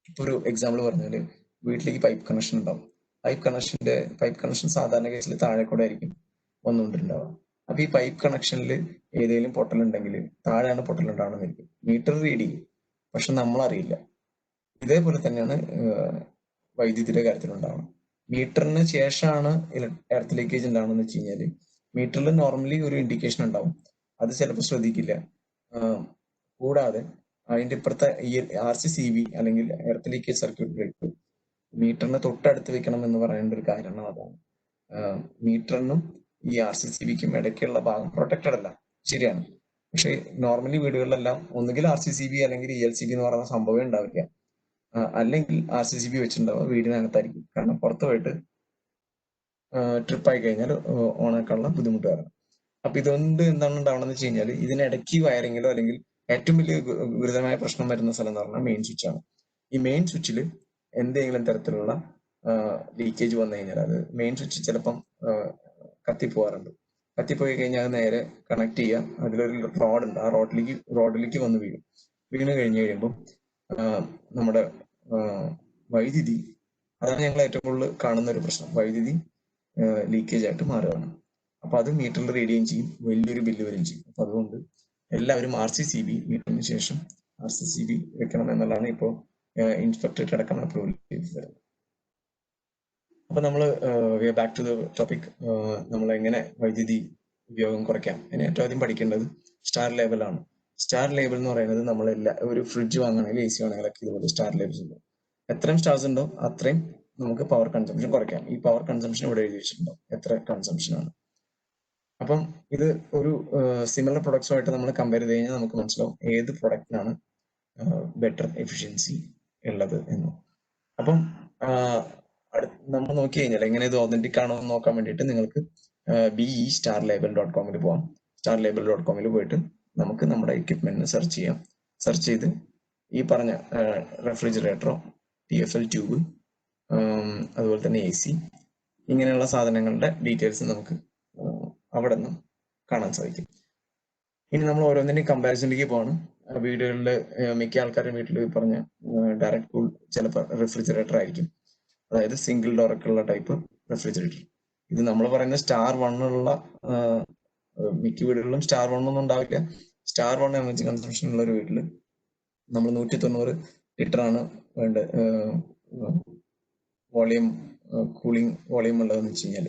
ഇപ്പൊ ഒരു എക്സാമ്പിൾ പറഞ്ഞാല് വീട്ടിലേക്ക് പൈപ്പ് കണക്ഷൻ ഉണ്ടാവും. പൈപ്പ് കണക്ഷൻ സാധാരണ കേസിൽ താഴെ കൂടെ ആയിരിക്കും വന്നുകൊണ്ടിട്ടുണ്ടാവുക. അപ്പൊ ഈ പൈപ്പ് കണക്ഷനിൽ ഏതെങ്കിലും പൊട്ടലുണ്ടെങ്കിൽ താഴെയാണ് പൊട്ടലുണ്ടാവണമെന്നിരിക്കും. മീറ്റർ റീഡ് ചെയ്യും, പക്ഷെ നമ്മൾ അറിയില്ല. ഇതേപോലെ തന്നെയാണ് വൈദ്യുതിയുടെ കാര്യത്തിലുണ്ടാവണം. മീറ്ററിന് ശേഷമാണ് എർത്ത് ലീക്കേജ് ഉണ്ടാവണമെന്ന് വെച്ച് കഴിഞ്ഞാല് മീറ്ററിൽ നോർമലി ഒരു ഇൻഡിക്കേഷൻ ഉണ്ടാവും, അത് ചിലപ്പോൾ ശ്രദ്ധിക്കില്ല. കൂടാതെ അതിന്റെ ഇപ്പുറത്തെ ഈ RCCB അല്ലെങ്കിൽ എർത്ത് ലീക്കേജ് സർക്യൂട്ട് ബ്രേക്കർ മീറ്ററിന് തൊട്ടടുത്ത് വെക്കണം എന്ന് പറയേണ്ട ഒരു കാരണം അതാണ്. മീറ്ററിനും ഈ RCCBക്കും ഇടയ്ക്കുള്ള ഭാഗം പ്രൊട്ടക്റ്റഡ് അല്ല, ശരിയാണ്. പക്ഷെ നോർമലി വീടുകളിലെല്ലാം ഒന്നുകിൽ RCCB അല്ലെങ്കിൽ ELCB എന്ന് പറയുന്ന സംഭവം ഉണ്ടാവില്ല, അല്ലെങ്കിൽ RCCB വെച്ചിട്ടുണ്ടാവുക വീടിനകത്തായിരിക്കും. കാരണം പുറത്ത് പോയിട്ട് ട്രിപ്പായി കഴിഞ്ഞാൽ ഓണാക്കാനുള്ള ബുദ്ധിമുട്ട് കാരണം. അപ്പൊ ഇതുകൊണ്ട് എന്താണ് ഉണ്ടാവണമെന്ന് വെച്ച് കഴിഞ്ഞാൽ ഇതിനിടയ്ക്ക് വയറിങ്ങിലോ അല്ലെങ്കിൽ ഏറ്റവും വലിയ ഗുരുതരമായ പ്രശ്നം വരുന്ന സ്ഥലം എന്ന് പറഞ്ഞാൽ മെയിൻ സ്വിച്ച് ആണ്. ഈ മെയിൻ സ്വിച്ചിൽ എന്തെങ്കിലും തരത്തിലുള്ള ലീക്കേജ് വന്നു കഴിഞ്ഞാൽ അത് മെയിൻ സ്വിച്ച് ചിലപ്പം കത്തിപ്പോവാറുണ്ട്. കത്തിപ്പോയി കഴിഞ്ഞാൽ അത് നേരെ കണക്ട് ചെയ്യുക, അതിലൊരു റോഡ് ഉണ്ട്, ആ റോഡിലേക്ക് വന്ന് വീണ് കഴിഞ്ഞ് കഴിയുമ്പോൾ നമ്മുടെ വൈദ്യുതി, അതാണ് ഞങ്ങൾ ഏറ്റവും കൂടുതൽ കാണുന്ന ഒരു പ്രശ്നം, വൈദ്യുതി ലീക്കേജ് ആയിട്ട് മാറുകയാണ്. അപ്പൊ അത് മീറ്ററിൽ റീഡിയും ചെയ്യും, വലിയൊരു ബില്ല് വരും ചെയ്യും. അപ്പൊ അതുകൊണ്ട് എല്ലാവരും RCCB മീറ്ററിന് ശേഷം RCCB വെക്കണം എന്നുള്ളതാണ് ഇപ്പോൾ ഇൻസ്പെക്ടറേറ്റ് അടക്കം അപ്രൂവൽ ചെയ്തത്. അപ്പൊ നമ്മൾ ബാക്ക് ടു ദ ടോപ്പിക്. നമ്മൾ എങ്ങനെ വൈദ്യുതി ഉപയോഗം കുറയ്ക്കാം? അതിന് ഏറ്റവും ആദ്യം പഠിക്കേണ്ടത് സ്റ്റാർ ലേബലാണ്. സ്റ്റാർ ലേബൽ എന്ന് പറയുന്നത് നമ്മളെല്ലാ ഒരു ഫ്രിഡ്ജ് വാങ്ങണമെങ്കിൽ AC വാങ്ങണമെങ്കിലൊക്കെ ഇതുപോലെ സ്റ്റാർ ലേബൽസ് ഉണ്ട്. എത്രയും സ്റ്റാർസ് ഉണ്ടോ അത്രയും നമുക്ക് പവർ കൺസംഷൻ കുറയ്ക്കാം. ഈ പവർ കൺസംഷൻ ഇവിടെ എഴുതി വെച്ചിട്ടുണ്ടാവും, എത്ര കൺസംഷൻ ആണ്. അപ്പം ഇത് ഒരു സിമിലർ പ്രൊഡക്ട്സുമായിട്ട് നമ്മൾ കമ്പയർ ചെയ്ത് കഴിഞ്ഞാൽ നമുക്ക് മനസ്സിലാവും ഏത് പ്രൊഡക്റ്റിനാണ് ബെറ്റർ എഫിഷ്യൻസി ഉള്ളത് എന്ന്. അപ്പം നമ്മൾ നോക്കി കഴിഞ്ഞാൽ എങ്ങനെ ഇത് ഒതന്റിക് ആണോ എന്ന് നോക്കാൻ വേണ്ടിയിട്ട് നിങ്ങൾക്ക് BE-StarLabel.com പോവാം. starlabel.com പോയിട്ട് നമുക്ക് നമ്മുടെ എക്യുപ്മെന്റിന് സെർച്ച് ചെയ്യാം. സെർച്ച് ചെയ്ത് ഈ പറഞ്ഞ റെഫ്രിജറേറ്ററോ TFL ട്യൂബ് അതുപോലെ തന്നെ AC ഇങ്ങനെയുള്ള സാധനങ്ങളുടെ ഡീറ്റെയിൽസ് നമുക്ക് അവിടെ നിന്നും കാണാൻ സാധിക്കും. ഇനി നമ്മൾ ഓരോന്നിന്റെയും കമ്പാരിസണിലേക്ക് പോവാണ്. വീടുകളിൽ മിക്ക ആൾക്കാരുടെ വീട്ടിൽ പറഞ്ഞ ഡയറക്ട് കൂൾ ചിലപ്പോൾ റെഫ്രിജറേറ്റർ ആയിരിക്കും, അതായത് സിംഗിൾ ഡോറൊക്കെയുള്ള ടൈപ്പ് റെഫ്രിജറേറ്റർ. ഇത് നമ്മൾ പറയുന്ന സ്റ്റാർ 1 ഉള്ള മിക്ക വീടുകളിലും സ്റ്റാർ 1 ഒന്നും ഉണ്ടാവില്ല. സ്റ്റാർ 1 എനർജി കൺസംഷൻ ഉള്ള ഒരു വീട്ടിൽ നമ്മൾ 190 ലിറ്റർ ആണ് വേണ്ട വോളിയം കൂളിംഗ് വോളിയം ഉള്ളതെന്ന് വെച്ച് കഴിഞ്ഞാൽ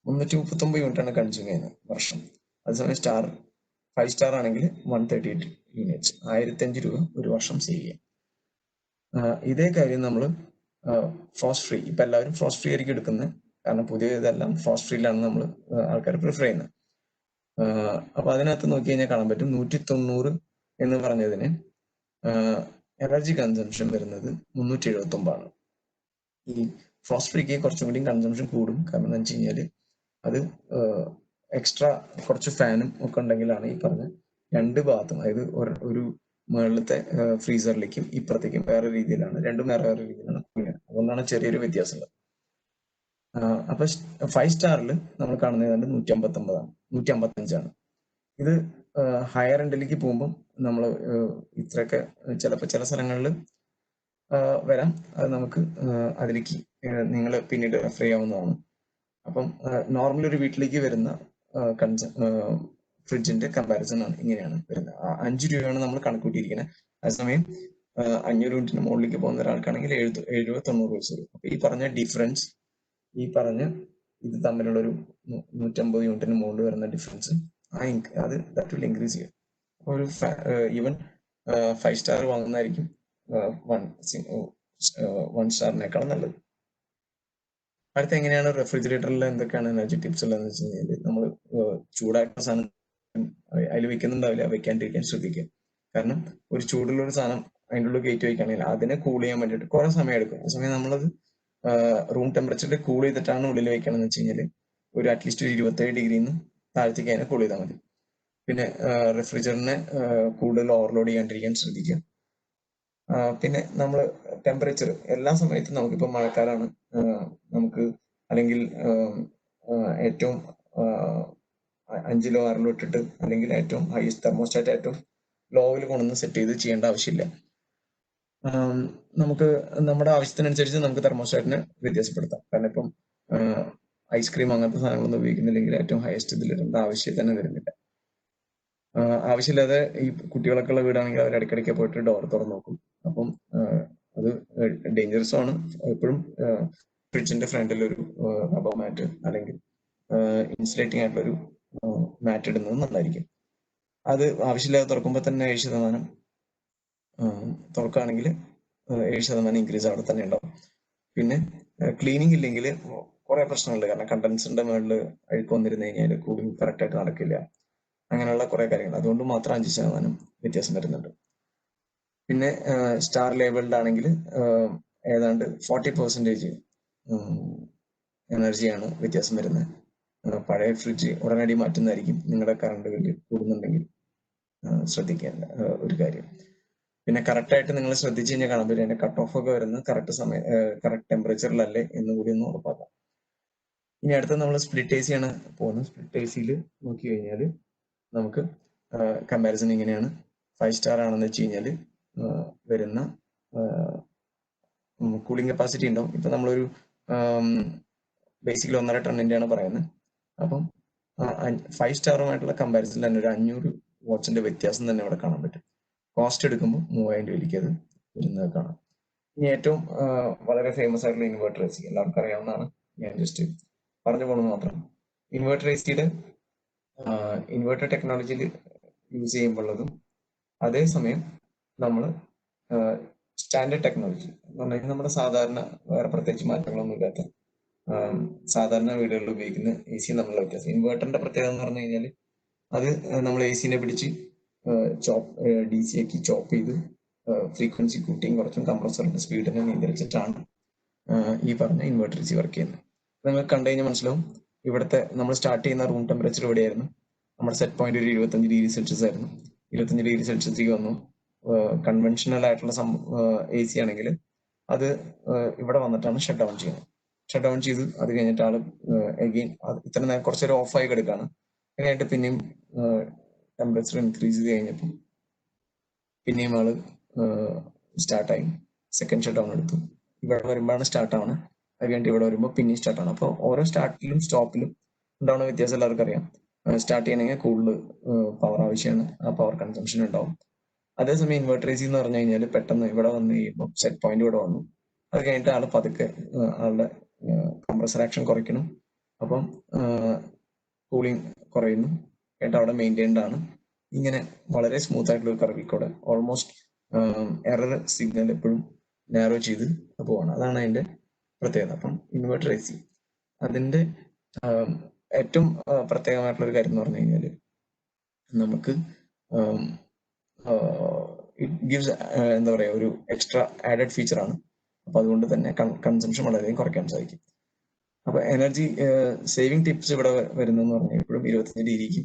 339 യൂണിറ്റ് ആണ് കൺസ്യൂം ചെയ്യുന്നത് വർഷം. അതേസമയം സ്റ്റാർ 5 സ്റ്റാർ ആണെങ്കിൽ 138 യൂണിറ്റ്സ്, 1005 രൂപ ഒരു വർഷം സേവ് ചെയ്യാം. ഇതേ കാര്യം നമ്മൾ ഫ്രോസ്റ്റ് ഫ്രീ, ഇപ്പൊ എല്ലാവരും ഫ്രോസ്റ്റ് ഫ്രീ ആയിരിക്കും എടുക്കുന്നത്, കാരണം പുതിയ ഇതെല്ലാം ഫ്രോസ്റ്റ് ഫ്രീയിലാണ് നമ്മൾ ആൾക്കാർ പ്രിഫർ ചെയ്യുന്നത്. അപ്പൊ അതിനകത്ത് നോക്കി കഴിഞ്ഞാൽ കാണാൻ പറ്റും 190 എന്ന് പറഞ്ഞതിന് എനർജി കൺസംഷൻ വരുന്നത് 379 ആണ്. ഈ ഫ്രോസ്റ്റ് ഫ്രീക്ക് കുറച്ചും കൂടി കൺസംഷൻ കൂടും, കാരണം എന്താ വെച്ച് കഴിഞ്ഞാൽ അത് എക്സ്ട്രാ കുറച്ച് ഫാനും ഒക്കെ ഉണ്ടെങ്കിലാണ് ഈ പറഞ്ഞ രണ്ട് ഭാഗത്തും, അതായത് ഒരു മുകളിലത്തെ ഫ്രീസറിലേക്കും ഇപ്പുറത്തേക്കും വേറെ രീതിയിലാണ്, രണ്ടും വേറെ വേറെ രീതിയിലാണ് കൂളിംഗ്. അതുകൊണ്ടാണ് ചെറിയൊരു വ്യത്യാസമുള്ളത്. അപ്പൊ 5 സ്റ്റാറിൽ നമ്മൾ കാണുന്നത് 155 ആണ്. ഇത് ഹയർ എൻഡിലേക്ക് പോകുമ്പോൾ നമ്മൾ ഇത്രയൊക്കെ ചിലപ്പോൾ ചില സ്ഥലങ്ങളിൽ വരാം, അത് നമുക്ക് അതിലേക്ക് നിങ്ങൾ പിന്നീട് റെഫർ ചെയ്യാവുന്നതാണ്. അപ്പം നോർമൽ ഒരു വീട്ടിലേക്ക് വരുന്ന ഫ്രിഡ്ജിന്റെ കമ്പാരിസൺ ആണ് ഇങ്ങനെയാണ് വരുന്നത്. 5 രൂപയാണ് നമ്മൾ കണക്കൂട്ടിയിരിക്കുന്നത്. അതേസമയം 500 യൂണിറ്റിന് മുകളിലേക്ക് പോകുന്ന ഒരാൾക്കാണെങ്കിൽ 70-90 പൈസ വരും. അപ്പൊ ഈ പറഞ്ഞ ഡിഫറൻസ്, ഈ പറഞ്ഞ ഇത് തമ്മിലുള്ള ഒരു 150 യൂണിറ്റിന് മുകളിൽ വരുന്ന ഡിഫറൻസ് അത് ദാറ്റ് വിൽ ഇൻക്രീസ് ചെയ്യും. ഒരു ഈവൻ 5 സ്റ്റാർ വാങ്ങുന്നതായിരിക്കും 1 സ്റ്റാറിനേക്കാളും നല്ലത്. അടുത്ത എങ്ങനെയാണ് റെഫ്രിജറേറ്ററിൽ എന്തൊക്കെയാണ് എനർജി ടിപ്സ് ഉള്ളതെന്ന് വെച്ച് കഴിഞ്ഞാൽ, നമ്മൾ ചൂടാക്കുന്ന സാധനം അതിൽ വെക്കുന്നുണ്ടാവില്ല, വെക്കാണ്ടിരിക്കാൻ ശ്രദ്ധിക്കുക. കാരണം ഒരു ചൂടുള്ള ഒരു സാധനം അതിൻ്റെ ഉള്ളിൽ കയറ്റി വയ്ക്കുകയാണെങ്കിൽ അതിനെ കൂൾ ചെയ്യാൻ വേണ്ടിയിട്ട് കുറെ സമയം എടുക്കും. അതേസമയം നമ്മളത് റൂം ടെമ്പറേച്ചറിൽ കൂൾ ചെയ്തിട്ടാണ് ഉള്ളിൽ വെക്കണമെന്ന് വെച്ച് കഴിഞ്ഞാൽ ഒരു അറ്റ്ലീസ്റ്റ് ഒരു 27 ഡിഗ്രിന്ന് താഴത്തേക്ക് അതിനെ കൂൾ ചെയ്താൽ മതി. പിന്നെ റെഫ്രിജറേറ്ററിനെ കൂടുതൽ ഓവർലോഡ് ചെയ്യാണ്ടിരിക്കാൻ ശ്രദ്ധിക്കുക. പിന്നെ നമ്മൾ ടെമ്പറേച്ചർ എല്ലാ സമയത്തും, നമുക്കിപ്പോൾ മഴക്കാലമാണ്, നമുക്ക് അല്ലെങ്കിൽ ഏറ്റവും 5-ലോ 6-ലോ ഇട്ടിട്ട്, അല്ലെങ്കിൽ ഏറ്റവും ഹൈസ്റ്റ് തെർമോസ്റ്റാറ്റ് ഏറ്റവും ലോവിൽ കൊണ്ടുവന്ന് സെറ്റ് ചെയ്ത് ചെയ്യേണ്ട ആവശ്യമില്ല. നമുക്ക് നമ്മുടെ ആവശ്യത്തിനനുസരിച്ച് നമുക്ക് തെർമോസ്റ്റാറ്റിനെ വ്യത്യാസപ്പെടുത്താം. കാരണം ഇപ്പം ഐസ്ക്രീം അങ്ങനത്തെ സാധനങ്ങളൊന്നും ഉപയോഗിക്കുന്നില്ലെങ്കിൽ ഏറ്റവും ഹയസ്റ്റ് ഇതിലിടേണ്ട ആവശ്യം തന്നെ വരുന്നില്ല. ആവശ്യമില്ലാതെ ഈ കുട്ടികളൊക്കെ ഉള്ള വീടാണെങ്കിൽ അവർ ഇടയ്ക്കിടയ്ക്ക് പോയിട്ട് ഡോർ തുറന്ന് നോക്കും. അപ്പം അത് ഡേഞ്ചറസ് ആണ്. എപ്പോഴും ഫ്രിഡ്ജിന്റെ ഫ്രണ്ടിൽ ഒരു റബ്ബർ മാറ്റ് അല്ലെങ്കിൽ ഇൻസുലേറ്റിംഗ് ആയിട്ടുള്ള ഒരു മാറ്റ് ഇടുന്നത് നന്നായിരിക്കും. അത് ആവശ്യമില്ലാതെ തുറക്കുമ്പോൾ തന്നെ 7% തുറക്കുകയാണെങ്കിൽ 7% ഇൻക്രീസ് അവിടെ തന്നെ ഉണ്ടാവും. പിന്നെ ക്ലീനിങ് ഇല്ലെങ്കിൽ കുറെ പ്രശ്നങ്ങളുണ്ട്. കാരണം കണ്ടൻസറിന്റെ മുകളിൽ അഴുക്ക് വന്നിരുന്നു കഴിഞ്ഞാൽ കൂളിംഗ് കറക്റ്റ് ആയിട്ട് നടക്കില്ല. അങ്ങനെയുള്ള കുറെ കാര്യങ്ങൾ, അതുകൊണ്ട് മാത്രം 5% വ്യത്യാസം വരുന്നുണ്ട്. പിന്നെ സ്റ്റാർ ലേബിൾഡ് ആണെങ്കിൽ ഏതാണ്ട് 40% എനർജിയാണ് വ്യത്യാസം വരുന്നത്. പഴയ ഫ്രിഡ്ജ് ഉടനടി മാറ്റുന്നതായിരിക്കും നിങ്ങളുടെ കറണ്ട് ബില്ല് കൂടുന്നുണ്ടെങ്കിൽ ശ്രദ്ധിക്കേണ്ട ഒരു കാര്യം. പിന്നെ കറക്റ്റായിട്ട് നിങ്ങൾ ശ്രദ്ധിച്ചു കഴിഞ്ഞാൽ കാണാൻ പറ്റും അതിന്റെ കട്ട് ഓഫ് ഒക്കെ വരുന്നത് കറക്റ്റ് ടെമ്പറേച്ചറിലല്ലേ എന്ന് കൂടി ഒന്ന് ഉറപ്പാക്കാം. ഇനി അടുത്ത നമ്മൾ സ്പ്ലിറ്റ് AC ആണ് പോകുന്നത്. സ്പ്ലിറ്റ് ACയിൽ നോക്കി കഴിഞ്ഞാൽ നമുക്ക് കമ്പാരിസൺ ഇങ്ങനെയാണ്. 5 സ്റ്റാർ ആണെന്ന് വെച്ച് കഴിഞ്ഞാൽ വരുന്ന കൂളിംഗ് കപ്പാസിറ്റി ഉണ്ടാവും. ഇപ്പൊ നമ്മളൊരു ബേസിക്കലി 1.5 ടണ്ണിന്റെയാണ് പറയുന്നത്. അപ്പം 5 സ്റ്റാറുമായിട്ടുള്ള കമ്പാരിസണിൽ തന്നെ ഒരു 500 വാട്ട്സിന്റെ വ്യത്യാസം തന്നെ ഇവിടെ കാണാൻ പറ്റും. കോസ്റ്റ് എടുക്കുമ്പോൾ 3000 രൂപയിലേക്ക് അത് വരുന്നത് കാണാം. ഇനി ഏറ്റവും വളരെ ഫേമസ് ആയിട്ടുള്ള ഇൻവേർട്ടർ AC എല്ലാവർക്കും അറിയാവുന്നതാണ്, ഞാൻ ജസ്റ്റ് പറഞ്ഞു പോകുന്നത് മാത്രം. ഇൻവേർട്ടർ ACയുടെ ഇൻവേർട്ടർ ടെക്നോളജിയിൽ യൂസ് ചെയ്യുമ്പോഴുള്ളതും അതേസമയം നമ്മൾ സ്റ്റാൻഡേർഡ് ടെക്നോളജി എന്ന് പറഞ്ഞാൽ നമ്മുടെ സാധാരണ വേറെ പ്രത്യേകിച്ച് മാറ്റങ്ങളൊന്നും ഇല്ലാത്ത സാധാരണ വീടുകളിൽ ഉപയോഗിക്കുന്ന AC തമ്മിലുള്ള വ്യത്യാസം. ഇൻവേർട്ടറിന്റെ പ്രത്യേകത എന്ന് പറഞ്ഞു കഴിഞ്ഞാൽ അത് നമ്മൾ ACനെ പിടിച്ച് DC ആക്കി ചോപ്പ് ചെയ്ത് ഫ്രീക്വൻസി കൂട്ടിയും കുറച്ചും കംപ്രസറിന്റെ സ്പീഡിനെ നിയന്ത്രിച്ചിട്ടാണ് ഈ പറഞ്ഞ ഇൻവെർട്ടർ AC വർക്ക് ചെയ്യുന്നത്. നിങ്ങൾ കണ്ടു കഴിഞ്ഞാൽ മനസ്സിലാവും, ഇവിടുത്തെ നമ്മൾ സ്റ്റാർട്ട് ചെയ്യുന്ന റൂം ടെമ്പറേച്ചർ ഇവിടെയായിരുന്നു. നമ്മുടെ സെറ്റ് പോയിന്റ് ഒരു 25°C ആയിരുന്നു. 25°C വന്നു. കൺവെൻഷണൽ ആയിട്ടുള്ള AC ആണെങ്കിൽ അത് ഇവിടെ വന്നിട്ടാണ് ഷട്ട് ഡൗൺ ചെയ്യുന്നത്. ഷട്ട് ഡൗൺ ചെയ്ത് അത് കഴിഞ്ഞിട്ട് ആള് അഗെയിൻ ഇത്ര നേരം കുറച്ച് നേരം ഓഫായി കിടക്കുകയാണ്. കഴിഞ്ഞിട്ട് പിന്നെയും ടെമ്പറേച്ചർ ഇൻക്രീസ് ചെയ്ത് കഴിഞ്ഞപ്പോൾ പിന്നെയും ആള് സ്റ്റാർട്ടായി. സെക്കൻഡ് ഷട്ട് ഡൗൺ എടുത്തു. ഇവിടെ വരുമ്പോഴാണ് സ്റ്റാർട്ട് ആവണം. അത് കഴിഞ്ഞിട്ട് ഇവിടെ വരുമ്പോൾ പിന്നെയും സ്റ്റാർട്ട് ആണ്. അപ്പോൾ ഓരോ സ്റ്റാർട്ടിലും സ്റ്റോപ്പിലും ഉണ്ടാവുന്ന വ്യത്യാസം എല്ലാവർക്കും അറിയാം. സ്റ്റാർട്ട് ചെയ്യണമെങ്കിൽ കൂടുതൽ പവർ ആവശ്യമാണ്, ആ പവർ കൺസംഷൻ ഉണ്ടാവും. അതേസമയം ഇൻവെർട്ടർ AC എന്ന് പറഞ്ഞു കഴിഞ്ഞാൽ പെട്ടെന്ന് ഇവിടെ വന്ന് കഴിയുമ്പോൾ സെറ്റ് പോയിന്റ് ഇവിടെ വന്നു. അത് കഴിഞ്ഞിട്ട് ആള് പതുക്കെ ആളുടെ കംപ്രസർ ആക്ഷൻ കുറയ്ക്കണം. അപ്പം കൂളിംഗ് കുറയുന്നു. എന്നിട്ട് അവിടെ മെയിൻറ്റൈൻഡ് ആണ്. ഇങ്ങനെ വളരെ സ്മൂത്ത് ആയിട്ടുള്ള ഒരു കർവിൽ കൂടെ ഓൾമോസ്റ്റ് എറർ സിഗ്നൽ എപ്പോഴും നാരോ ചെയ്ത് പോവാണ്. അതാണ് അതിന്റെ പ്രത്യേകത. അപ്പം ഇൻവെർട്ടർ AC അതിന്റെ ഏറ്റവും പ്രത്യേകമായിട്ടുള്ള ഒരു കാര്യം എന്ന് പറഞ്ഞു കഴിഞ്ഞാൽ നമുക്ക് ഇറ്റ് ഗിവ്സ് എന്താ പറയാ ഒരു എക്സ്ട്രാ ആഡഡ് ഫീച്ചർ ആണ്. അപ്പൊ അതുകൊണ്ട് തന്നെ കൺസംഷൻ വളരെയധികം കുറയ്ക്കാൻ സാധിക്കും. അപ്പൊ എനർജി സേവിങ് ടിപ്സ് ഇവിടെ വരുന്നതെന്ന് പറഞ്ഞാൽ എപ്പോഴും 25°C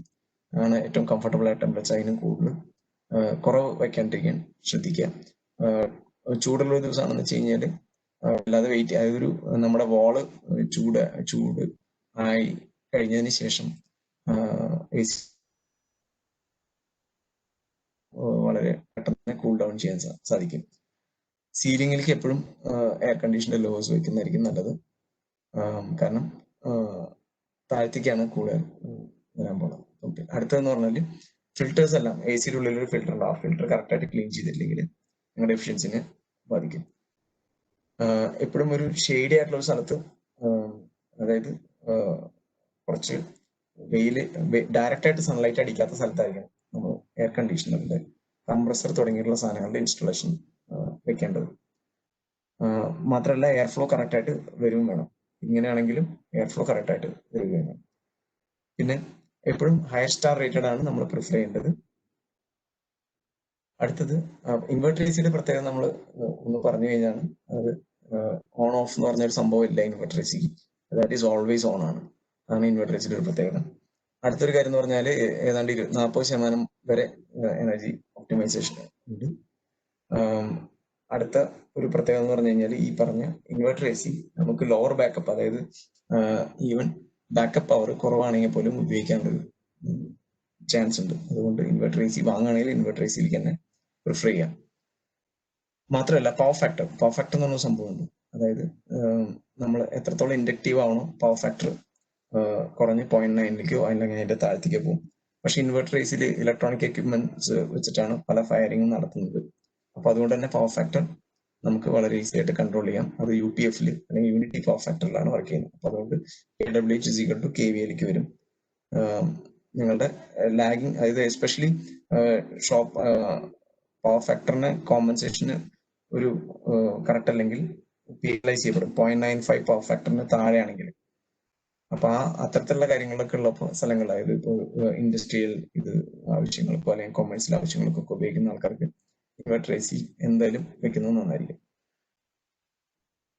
ആണ് ഏറ്റവും കംഫർട്ടബിൾ ആയ ടെമ്പറേച്ചർ. അതിന് കൂടുതൽ കുറവ് വയ്ക്കാണ്ടിരിക്കാൻ ശ്രദ്ധിക്കുക. ചൂടുള്ള ഒരു ദിവസമാണെന്ന് വെച്ച് കഴിഞ്ഞാൽ അല്ലാതെ വെയിറ്റ്, അതായത് ഒരു നമ്മുടെ വാള് ചൂട് ആയി കഴിഞ്ഞതിന് ശേഷം AC വളരെ പെട്ടെന്ന് കൂൾ ഡൗൺ ചെയ്യാൻ സാധിക്കും. സീലിംഗിലേക്ക് എപ്പോഴും എയർ കണ്ടീഷന്റെ ലോസ് വെക്കുന്നതായിരിക്കും നല്ലത്. കാരണം താഴത്തേക്കാണ് കൂളർ വരാൻ പോകുന്നത്. ഓക്കെ, അടുത്തതെന്ന് പറഞ്ഞാൽ ഫിൽറ്റേഴ്സ് എല്ലാം AC ഉള്ളിൽ ഒരു ഫിൽറ്റർ ഉണ്ട്. ആ ഫിൽറ്റർ കറക്റ്റ് ആയിട്ട് ക്ലീൻ ചെയ്തില്ലെങ്കിൽ നിങ്ങളുടെ എഫിഷ്യൻസിനെ ബാധിക്കും. എപ്പോഴും ഒരു ഷെയ്ഡി ആയിട്ടുള്ള ഒരു സ്ഥലത്ത്, അതായത് കുറച്ച് വെയില് ഡയറക്റ്റ് ആയിട്ട് സൺലൈറ്റ് അടിക്കാത്ത സ്ഥലത്തായിരിക്കണം നമ്മൾ എയർ കണ്ടീഷണറിന്റെ കംപ്രസർ തുടങ്ങിയിട്ടുള്ള സാധനങ്ങളുടെ ഇൻസ്റ്റലേഷൻ വെക്കേണ്ടത്. മാത്രമല്ല എയർ ഫ്ലോ കറക്റ്റ് ആയിട്ട് വരും വേണം. ഇങ്ങനെയാണെങ്കിലും എയർ ഫ്ലോ കറക്റ്റ് ആയിട്ട് വരികയും വേണം. പിന്നെ എപ്പോഴും ഹയർ സ്റ്റാർ റേറ്റഡ് ആണ് നമ്മൾ പ്രിഫർ ചെയ്യേണ്ടത്. അടുത്തത് ഇൻവെർട്ടർ ACയുടെ പ്രത്യേകത നമ്മൾ ഒന്ന് പറഞ്ഞു കഴിഞ്ഞാൽ അത് ഓൺ ഓഫ് എന്ന് പറഞ്ഞൊരു സംഭവം ഇല്ല inverter AC. That is always on ആണ്. അതാണ് ഇൻവെർട്ടർ ACയുടെ ഒരു പ്രത്യേകത. അടുത്തൊരു കാര്യം എന്ന് പറഞ്ഞാൽ ഏതാണ്ട് 40% വരെ എനർജി ഒപ്റ്റിമൈസേഷൻ ഉണ്ട്. അടുത്ത ഒരു പ്രത്യേകത എന്ന് പറഞ്ഞു കഴിഞ്ഞാൽ ഈ പറഞ്ഞ ഇൻവെർട്ടർ AC നമുക്ക് ലോവർ ബാക്കപ്പ്, അതായത് ഈവൻ ബാക്കപ്പ് പവർ കുറവാണെങ്കിൽ പോലും ഉപയോഗിക്കാനൊരു ചാൻസ് ഉണ്ട്. അതുകൊണ്ട് ഇൻവെർട്ടർ AC വാങ്ങുകയാണെങ്കിൽ ഇൻവെർട്ടർ ACയിലേക്ക് തന്നെ പ്രിഫർ ചെയ്യാം. മാത്രമല്ല പവർ ഫാക്ടർ എന്ന് പറഞ്ഞ സംഭവമുണ്ട്. അതായത് നമ്മൾ എത്രത്തോളം ഇൻഡക്റ്റീവ് ആവണോ പവർ ഫാക്ടർ കുറഞ്ഞ് 0.9ലേക്കോ അല്ലെങ്കിൽ അതിന്റെ താഴത്തേക്കോ പോകും. പക്ഷെ ഇൻവെർട്ടർ ACയിൽ ഇലക്ട്രോണിക് എക്യുപ്മെന്റ്സ് വെച്ചിട്ടാണ് പല ഫയറിങ്ങും നടത്തുന്നത്. അപ്പൊ അതുകൊണ്ട് തന്നെ പവർ ഫാക്ടർ നമുക്ക് വളരെ ഈസി ആയിട്ട് കൺട്രോൾ ചെയ്യാം. അത് UPF അല്ലെങ്കിൽ യൂണിറ്റി പവർ ഫാക്ടറിലാണ് വർക്ക് ചെയ്യുന്നത്. അപ്പൊ അതുകൊണ്ട് kWh kVA വരും. നിങ്ങളുടെ ലാഗിങ്, അതായത് എസ്പെഷ്യലി ഷോപ്പ് പവർ ഫാക്ടറിന് കോമ്പൻസേഷന് ഒരു കറക്റ്റ് അല്ലെങ്കിൽ പീനലൈസ് ചെയ്യപ്പെടും 0.95 പവർ ഫാക്ടറിന് താഴെയാണെങ്കിൽ. അപ്പൊ അത്തരത്തിലുള്ള കാര്യങ്ങളൊക്കെ ഉള്ള സ്ഥലങ്ങൾ, അതായത് ഇപ്പോൾ ഇൻഡസ്ട്രിയൽ ആവശ്യങ്ങൾക്കോ അല്ലെങ്കിൽ കൊമേഴ്സ്യൽ ആവശ്യങ്ങൾക്കൊക്കെ ഉപയോഗിക്കുന്ന ആൾക്കാർക്ക് ഇൻവെർട്ടർ AC എന്തായാലും വെക്കുന്നത് നന്നായിരിക്കും.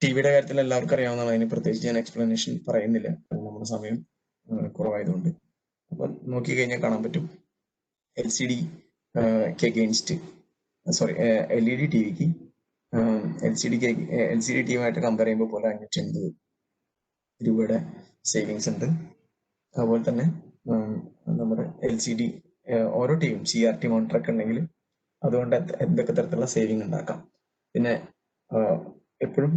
ടിവിയുടെ കാര്യത്തിൽ എല്ലാവർക്കും അറിയാവുന്നതാണ്. അതിന് പ്രത്യേകിച്ച് ഞാൻ എക്സ്പ്ലനേഷൻ പറയുന്നില്ല, നമ്മുടെ സമയം കുറവായതുകൊണ്ട്. അപ്പൊ നോക്കി കഴിഞ്ഞാൽ കാണാൻ പറ്റും LED ടിവിക്ക് LCD ടിവിയുമായിട്ട് കമ്പയർ ചെയ്യുമ്പോൾ പോലെ 580 രൂപയുടെ സേവിങ്സ് ഉണ്ട്. അതുപോലെ തന്നെ നമ്മുടെ LCD ഓരോ ടിവിയും CRT മോണിറ്റർ ഒക്കെ ഉണ്ടെങ്കിൽ അതുകൊണ്ട് എന്തൊക്കെ തരത്തിലുള്ള സേവിങ് ഉണ്ടാക്കാം. പിന്നെ എപ്പോഴും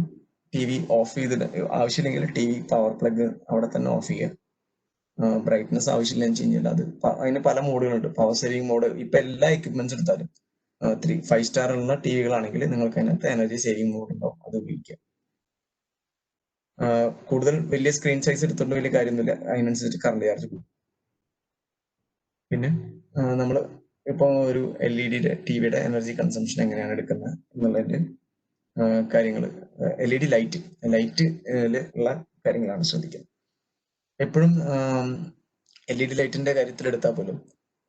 TV ഓഫ് ചെയ്തിട്ട് ആവശ്യമില്ലെങ്കിൽ TV പവർ പ്ലഗ് അവിടെ തന്നെ ഓഫ് ചെയ്യുക. ബ്രൈറ്റ്നസ് ആവശ്യമില്ല എന്ന് വെച്ച് കഴിഞ്ഞാൽ അതിന് പല മോഡുകളുണ്ട്. പവർ സേവിങ് മോഡ് ഇപ്പൊ എല്ലാ എക്യുപ്മെന്റ്സ് എടുത്താലും 5 സ്റ്റാർ ഉള്ള ടിവികളാണെങ്കിൽ നിങ്ങൾക്ക് അതിനകത്ത് എനർജി സേവിങ് മോഡ് ഉണ്ടാവും, അത് ഉപയോഗിക്കാം. കൂടുതൽ വലിയ സ്ക്രീൻ സൈസ് എടുത്തുകൊണ്ട് വലിയ കാര്യമൊന്നുമില്ല, അതിനനുസരിച്ച് കറണ്ട് ചാർജ് കൂടും. പിന്നെ നമ്മൾ ഇപ്പോൾ ഒരു LED ടിവിയുടെ എനർജി കൺസംഷൻ എങ്ങനെയാണ് എടുക്കുന്നത് എന്നുള്ളതിന്റെ കാര്യങ്ങൾ, LED ലൈറ്റ് ഉള്ള കാര്യങ്ങളാണ് ശ്രദ്ധിക്കുന്നത്. എപ്പോഴും LED ലൈറ്റിന്റെ കാര്യത്തിൽ എടുത്താൽ പോലും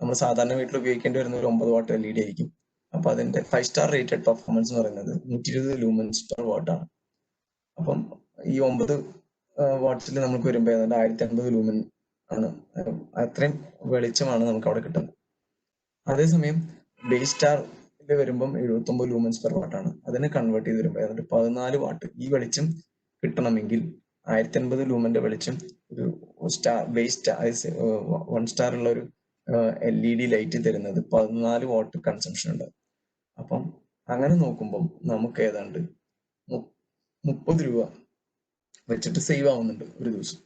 നമ്മൾ സാധാരണ വീട്ടിൽ ഉപയോഗിക്കേണ്ടി വരുന്ന ഒരു 9 വാട്ട് LED ആയിരിക്കും. അപ്പൊ അതിന്റെ 5 സ്റ്റാർ റേറ്റഡ് പെർഫോമൻസ് എന്ന് പറയുന്നത് 120 ലൂമൻസ് പെർ വാട്ട് ആണ്. അപ്പം ഈ 9 വാട്ട്സിൽ നമുക്ക് വരുമ്പോൾ ഏതാണ്ട് 1050 ലൂമൻ ആണ്. അത്രയും വെളിച്ചമാണ് നമുക്ക് അവിടെ കിട്ടുന്നത്. അതേസമയം ബേസ് സ്റ്റാറിൽ വരുമ്പം 79 ലൂമൻസ് പെർ വാട്ടാണ്. അതിനെ കൺവേർട്ട് ചെയ്ത് വരുമ്പോൾ ഏതാണ്ട് 14 വാട്ട്. ഈ വെളിച്ചം കിട്ടണമെങ്കിൽ 1050 ലൂമന്റെ വെളിച്ചം ഒരു സ്റ്റാർ ബേസ് സ്റ്റാർ 1 സ്റ്റാർ ഉള്ള ഒരു LED ലൈറ്റ് തരുന്നത് 14 വാട്ട് കൺസംഷൻ ഉണ്ട്. അപ്പം അങ്ങനെ നോക്കുമ്പോൾ നമുക്ക് ഏതാണ്ട് 30 രൂപ വെച്ചിട്ട് സേവ് ആവുന്നുണ്ട് ഒരു ദിവസം.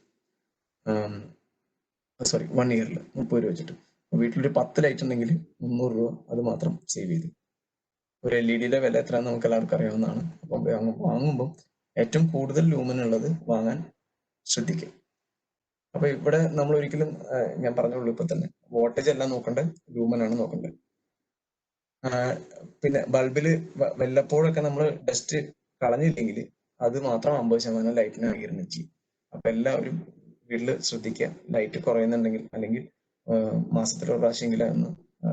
സോറി, 1 ഇയറിൽ 30 രൂപ വെച്ചിട്ട്. വീട്ടിലൊരു 10 ലൈറ്റ് ഉണ്ടെങ്കിൽ 300 രൂപ അത് മാത്രം സേവ് ചെയ്തു. ഒരു LED വില എത്രയാണെന്ന് നമുക്ക് എല്ലാവർക്കും അറിയാവുന്നതാണ്. അപ്പം വാങ്ങുമ്പോൾ ഏറ്റവും കൂടുതൽ ലൂമൻ ഉള്ളത് വാങ്ങാൻ ശ്രദ്ധിക്കുക. അപ്പൊ ഇവിടെ നമ്മൾ ഒരിക്കലും ഞാൻ പറഞ്ഞോളൂ ഇപ്പൊ തന്നെ വോൾട്ടേജ് അല്ല നോക്കേണ്ടത്, ലൂമൻ ആണ് നോക്കേണ്ടത്. പിന്നെ ബൾബില് വല്ലപ്പോഴൊക്കെ നമ്മൾ ഡസ്റ്റ് കളഞ്ഞില്ലെങ്കിൽ അത് മാത്രം 50% ലൈറ്റിനെ ആകിരണം ചെയ്യും. അപ്പൊ എല്ലാവരും വീട്ടിൽ ശ്രദ്ധിക്കുക, ലൈറ്റ് കുറയുന്നുണ്ടെങ്കിൽ അല്ലെങ്കിൽ മാസത്തിൽ ഒരു പ്രാവശ്യമെങ്കിലും ഒന്ന്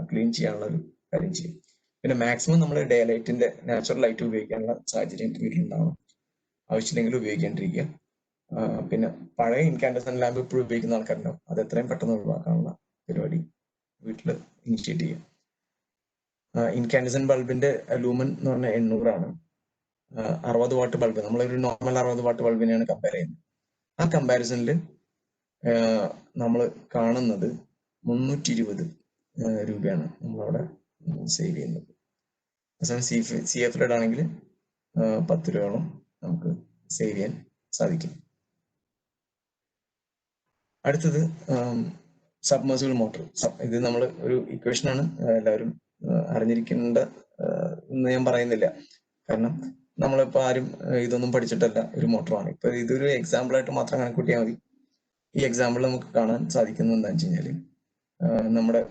ക്ലീൻ ചെയ്യാനുള്ള ഒരു കാര്യം ചെയ്യും. പിന്നെ മാക്സിമം നമ്മൾ ഡേ ലൈറ്റിന്റെ നാച്ചുറൽ ലൈറ്റ് ഉപയോഗിക്കാനുള്ള സാഹചര്യം വീട്ടിലുണ്ടാവണം. ആവശ്യമില്ലെങ്കിൽ ഉപയോഗിക്കാണ്ടിരിക്കുക. പിന്നെ പഴയ ഇൻകാൻഡസെന്റ് ലാമ്പ് ഇപ്പോഴും ഉപയോഗിക്കുന്ന ആൾക്കാരുണ്ടാവും. അത് എത്രയും പെട്ടെന്ന് ഒഴിവാക്കാനുള്ള പരിപാടി വീട്ടിൽ ഇനിഷ്യേറ്റ് ചെയ്യുക. ഇൻകാൻഡസെന്റ് ബൾബിന്റെ ലൂമൻ എന്ന് പറഞ്ഞാൽ 800 ആണ്. 60 വാട്ട് ബൾബ്, നമ്മളൊരു നോർമൽ 60 വാട്ട് ബൾബിനെയാണ് കമ്പയർ ചെയ്യുന്നത്. ആ കമ്പാരിസണിൽ നമ്മൾ കാണുന്നത് 320 രൂപയാണ് നമ്മളവിടെ സേവ് ചെയ്യുന്നത്. CF LED ആണെങ്കിൽ 10 രൂപയോളം നമുക്ക് സേവ് ചെയ്യാൻ സാധിക്കും. അടുത്തത് സബ്മേഴ്സിബിൾ മോട്ടോർ. ഇത് നമ്മൾ ഒരു ഇക്വേഷനാണ്, എല്ലാവരും അറിഞ്ഞിരിക്കേണ്ട എന്ന് ഞാൻ പറയുന്നില്ല. കാരണം നമ്മളിപ്പോൾ ആരും ഇതൊന്നും പഠിച്ചിട്ടല്ല ഒരു മോട്ടറാണ്. ഇപ്പൊ ഇതൊരു എക്സാമ്പിൾ ആയിട്ട് മാത്രം കണക്കൂട്ടിയാൽ മതി. ഈ എക്സാമ്പിൾ നമുക്ക് കാണാൻ സാധിക്കുന്നത് എന്താണെന്ന് വെച്ച് കഴിഞ്ഞാൽ നമ്മുടെ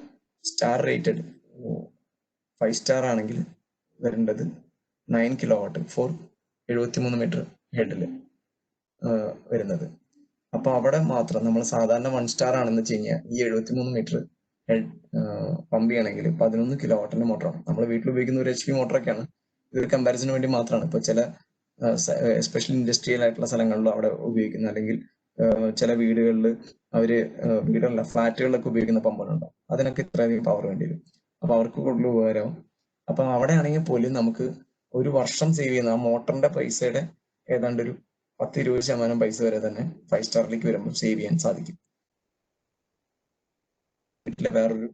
സ്റ്റാർ റേറ്റഡ് 5 സ്റ്റാർ ആണെങ്കിൽ വരേണ്ടത് 9 കിലോ വാട്ട് ഫോർ 73 മീറ്റർ ഹെഡിൽ വരുന്നത്. അപ്പൊ അവിടെ മാത്രം നമ്മൾ സാധാരണ 1 സ്റ്റാർ ആണെന്ന് വെച്ച് കഴിഞ്ഞാൽ ഈ 73 മീറ്റർ ഹെഡ് പമ്പ് ചെയ്യണമെങ്കിൽ 11 കിലോ വാട്ടിന്റെ മോട്ടറാണ്. നമ്മൾ വീട്ടിൽ ഉപയോഗിക്കുന്ന ഒരു HP മോട്ടറൊക്കെയാണ്. ഇതൊരു കമ്പാരിസന് വേണ്ടി മാത്രമാണ്. ഇപ്പൊ ചില എസ്പെഷ്യലി ഇൻഡസ്ട്രിയൽ ആയിട്ടുള്ള സ്ഥലങ്ങളിലും അവിടെ ഉപയോഗിക്കുന്ന, അല്ലെങ്കിൽ ചില വീടുകളിൽ വീടുകളിലെ ഫ്ലാറ്റുകളിലൊക്കെ ഉപയോഗിക്കുന്ന പമ്പുകളുണ്ടാവും. അതിനൊക്കെ ഇത്രയധികം പവർ വേണ്ടി വരും. അപ്പൊ അവർക്ക് കൂടുതൽ ഉപകാരവും. അപ്പൊ അവിടെ ആണെങ്കിൽ പോലും നമുക്ക് ഒരു വർഷം സേവ് ചെയ്യുന്ന ആ മോട്ടറിന്റെ പൈസയുടെ ഏതാണ്ട് ഒരു 10-20% പൈസ വരെ തന്നെ 5 സ്റ്റാറിലേക്ക് വരുമ്പോൾ സേവ് ചെയ്യാൻ സാധിക്കും. വീട്ടിലെ വേറൊരു